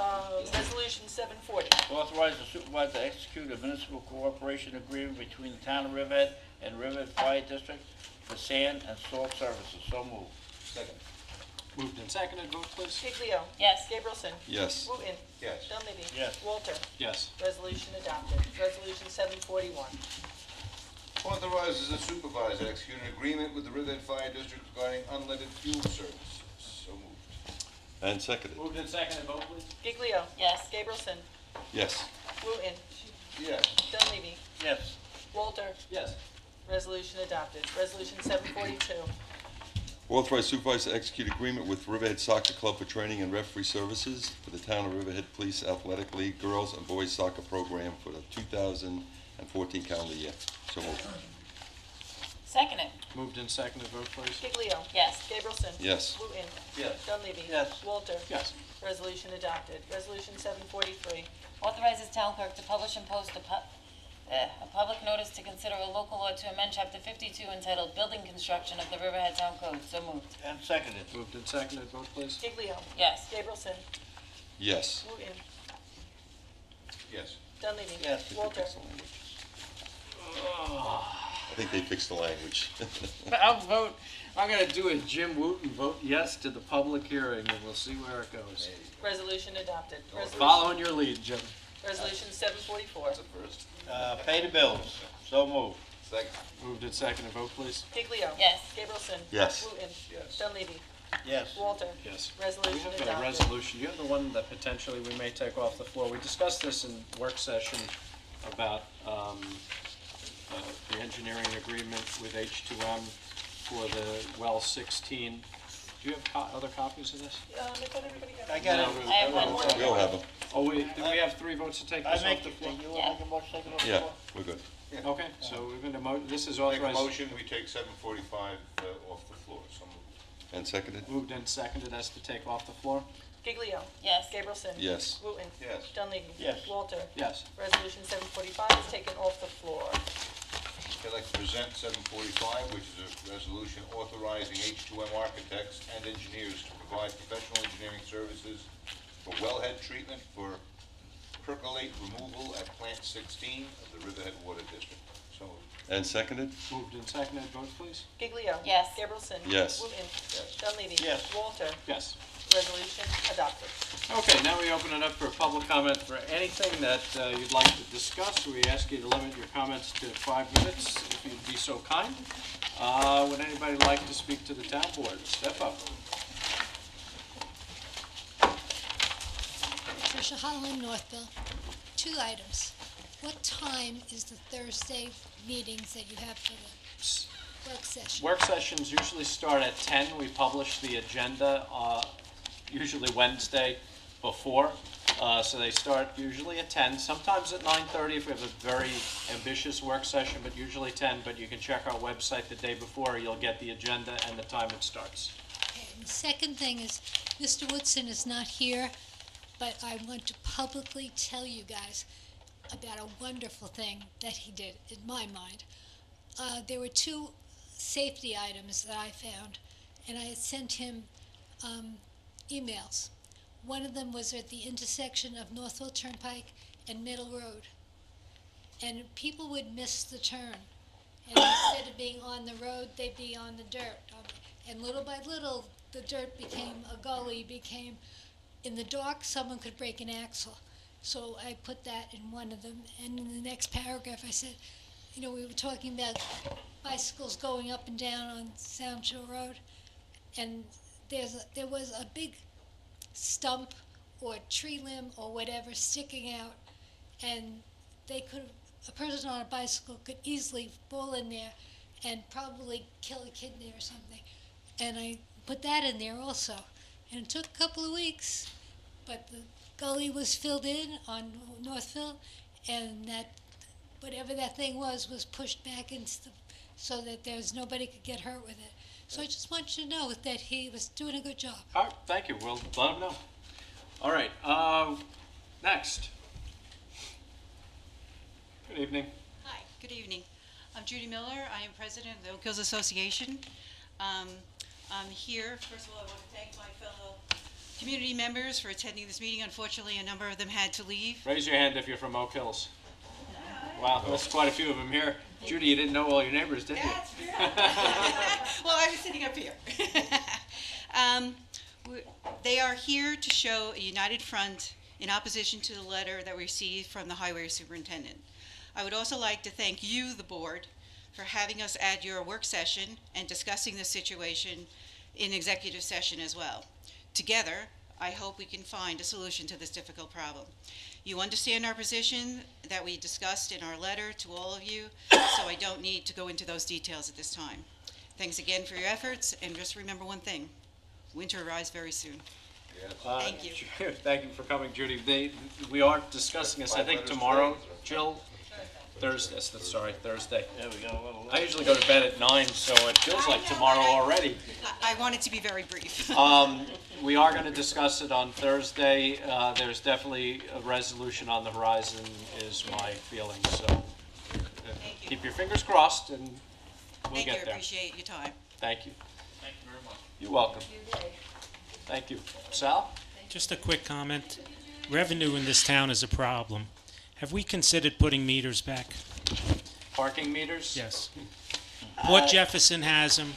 Resolution 740. Authorize the supervisor to execute a municipal cooperation agreement between the town of Riverhead and Riverhead Fire District for sand and salt services. So moved. Second. Moved and seconded, vote please. Giglio. Yes. Gabrielson. Yes. Wooten. Yes. Dunleavy. Yes. Walter. Yes. Resolution adopted. Resolution 741. Authorizes the supervisor to execute an agreement with the Riverhead Fire District regarding unleaded fuel services. So moved. And seconded. Moved and seconded, vote please. Giglio. Yes. Gabrielson. Yes. Wooten. Yes. Dunleavy. Yes. Walter. Yes. Resolution adopted. Resolution 742. Authorize supervisor to execute agreement with Riverhead Soccer Club for training and referee services for the Town of Riverhead Police Athletic League Girls and Boys Soccer Program for the 2014 calendar year. So moved. Seconded. Moved and seconded, vote please. Giglio. Yes. Gabrielson. Yes. Wooten. Yes. Dunleavy. Yes. Walter. Yes. Resolution adopted. Resolution 743. Authorizes town clerk to publish and post a public notice to consider a local law to amend chapter 52 entitled Building Construction of the Riverhead Town Code. So moved. And seconded. Moved and seconded, vote please. Giglio. Yes. Gabrielson. Yes. Wooten. Yes. Dunleavy. Yes. Walter. I think they fixed the language. I'm gonna do a Jim Wooten, vote yes to the public hearing, and we'll see where it goes. Resolution adopted. Following your lead, Jim. Resolution 744. That's a first. Pay the bills. So moved. Second. Moved and seconded, vote please. Giglio. Yes. Gabrielson. Yes. Wooten. Yes. Dunleavy. Yes. Walter. Yes. We Resolution have a adopted. resolution. You have the one that potentially we may take off the floor. We discussed this in work session about the engineering agreement with H2M. for the well 16. Do you have other copies of this? I got it. I have one. We all have them. Oh, do we have 3 votes to take I this off make the it, floor? you want to make a motion, take it off the Yeah, floor? we're good. Okay, so we're going to, this is Make a authorized. motion, we take 745 off the floor. So moved. And seconded? Moved and seconded as to take off the floor? Giglio. Yes. Gabrielson. Yes. Wooten. Yes. Dunleavy. Yes. Walter. Yes. Resolution 745 is taken off the floor. I'd like to present 745, which is a resolution authorizing H2M architects and engineers to provide professional engineering services for wellhead treatment for percolate removal at Plant 16 of the Riverhead Water District. So moved. And seconded? Moved and seconded, vote please. Giglio. Yes. Gabrielson. Yes. Wooten. Yes. Dunleavy. Yes. Walter. Yes. Resolution adopted. Okay, now we open it up for public comment for anything that you'd like to discuss. We ask you to limit your comments to 5 minutes, if you'd be so kind. Would anybody like to speak to the town board? Step up. Tricia Holland, Northville. 2 items. What time is the Thursday meetings that you have for the work session? Work sessions usually start at 10. We publish the agenda usually Wednesday before. So they start usually at 10, sometimes at 9:30 if we have a very ambitious work session, but usually 10. But you can check our website the day before. You'll get the agenda and the time it starts. Okay, and the second thing is, Mr. Woodson is not here, but I want to publicly tell you guys about a wonderful thing that he did, in my mind. There were 2 safety items that I found, and I had sent him emails. One of them was at the intersection of Northville Turnpike and Middle Road. And people would miss the turn. And instead of being on the road, they'd be on the dirt. And little by little, the dirt became a gully, became, in the dark, someone could break an axle. So I put that in one of them. And in the next paragraph, I said, you know, we were talking about bicycles going up and down on Sound Shore Road. And there was a big stump or tree limb or whatever sticking out, and a person on a bicycle could easily fall in there and probably kill a kidney or something. And I put that in there also. And it took a couple of weeks, but the gully was filled in on Northville, and that whatever that thing was pushed back into so that nobody could get hurt with it. So I just want you to know that he was doing a good job. All right, thank you. We'll let him know. All right, next. Good evening. Hi, good evening. I'm Judy Miller. I am president of the Oak Hills Association. I'm here. First of all, I want to thank my fellow community members for attending this meeting. Unfortunately, a number of them had to leave. Raise your hand if you're from Oak Hills. Wow, there's quite a few of them here. Judy, you didn't know all your neighbors, did you? That's true. Well, I was sitting up here. They are here to show a united front in opposition to the letter that we received from the highway superintendent. I would also like to thank you, the board, for having us at your work session and discussing the situation in executive session as well. Together, I hope we can find a solution to this difficult problem. You understand our position that we discussed in our letter to all of you, so I don't need to go into those details at this time. Thanks again for your efforts, and just remember one thing, winter arrives very soon. Thank you. Thank you for coming, Judy. We are discussing this, I think, tomorrow. Jill? Thursday. Thursday. There we go. I usually go to bed at 9, so it feels like tomorrow already. I want it to be very brief. We are going to discuss it on Thursday. There's definitely a resolution on the horizon, is my feeling. So keep your fingers crossed, and we'll get there. Thank you. I appreciate your time. Thank you. Thank you very much. You're welcome. Thank you. Sal? Just a quick comment. Revenue in this town is a problem. Have we considered putting meters back? Parking meters? Yes. Port Jefferson has them.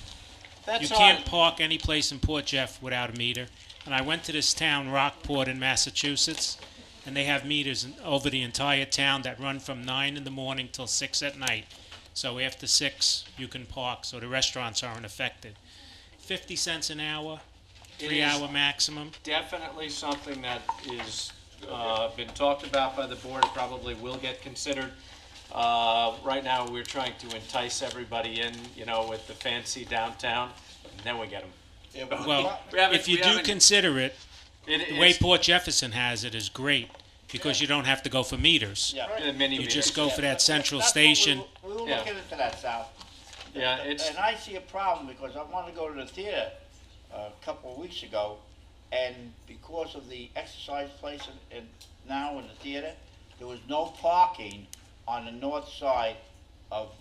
You can't park any place in Port Jeff without a meter. And I went to this town, Rockport in Massachusetts, and they have meters over the entire town that run from 9 in the morning till 6 at night. So after 6, you can park, so the restaurants aren't affected. 50 cents an hour, 3-hour maximum. Definitely something that is been talked about by the board, probably will get considered. Right now, we're trying to entice everybody in, you know, with the fancy downtown, and then we get them. Well, if you do consider it, the way it's- Port Jefferson has it is great, because you don't have to go for meters. The mini You meters. just go for that central That's what station. We were Yeah. looking into that, Sal. Yeah, it's- And I see a problem because I wanted to go to the theater a couple of weeks ago, and because of the exercise place now in the theater, there was no parking on the north side of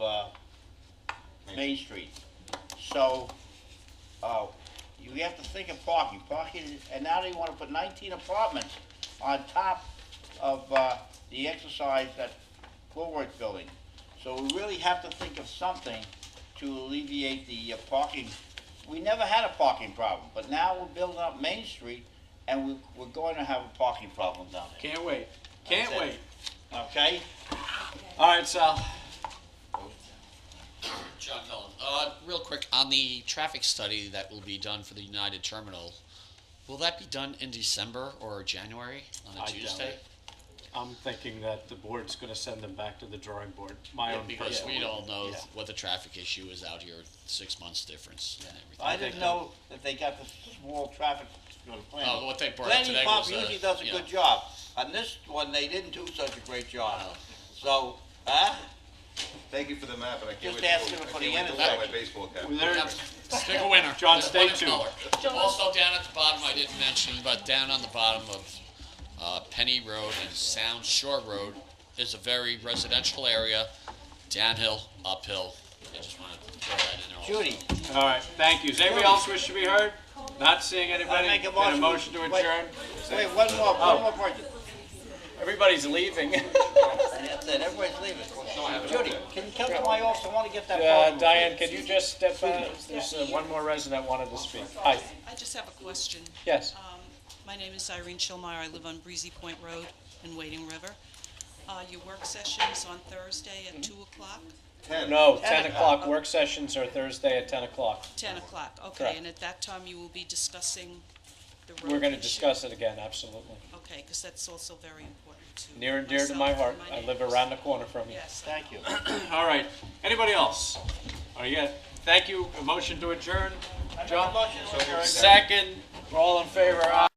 Main Street. So, you have to think of parking. And now they want to put 19 apartments on top of the exercise at Woolworth Building. So we really have to think of something to alleviate the parking. We never had a parking problem, but now we're building up Main Street, and we're going to have a parking problem down there. Can't wait. Can't That's it. wait. Okay? All right, Sal. John Cullen. Real quick, on the traffic study that will be done for the United Terminal, will that be done in December or January on a I doubt Tuesday? it. I'm thinking that the board's gonna send them back to the drawing board, my Yeah, own because personal. we don't know Yeah. what the traffic issue is out here, 6 months difference and everything. I didn't know that they got the small traffic on the plan. Oh, what they brought up Planning today Department was, usually does a yeah. good job. On this one, they didn't do such a great job. So, Thank you for the map, and I can't Just wait to ask go- him I for can't the wait to wear my intersection. baseball cap. Pick a winner. John, There's stay one in tuned. color. Also down at the bottom, I didn't mention, but down on the bottom of Penny Road and Sound Shore Road is a very residential area, downhill, uphill. I just wanted to throw that in there. also. Judy. All right, thank you. Does anybody else wish to be heard? Not seeing anybody? I make a Then a motion. motion to Wait, adjourn? Wait, one more person. Everybody's leaving. That's it, everybody's leaving. Judy, can you come to my office? I want to get that phone. Diane, can you just step out? There's one more resident wanted to speak. Hi. I just have a question. Yes. My name is Irene Schillmeyer. I live on Breezy Point Road in Wading River. Your work session's on Thursday at 2 o'clock? No, 10 o'clock. Work sessions are Thursday at 10 o'clock. 10 o'clock, okay. Correct. And at that time, you will be discussing the road We're going to issue? discuss it again, absolutely. Okay, because that's also very important to Near and dear to my myself heart. and my I live neighbors. around the corner from you. Yes. Thank you. All right. Anybody else? Are you? Thank you. A motion to adjourn? John? Motion to adjourn. Second. All in favor? Aye.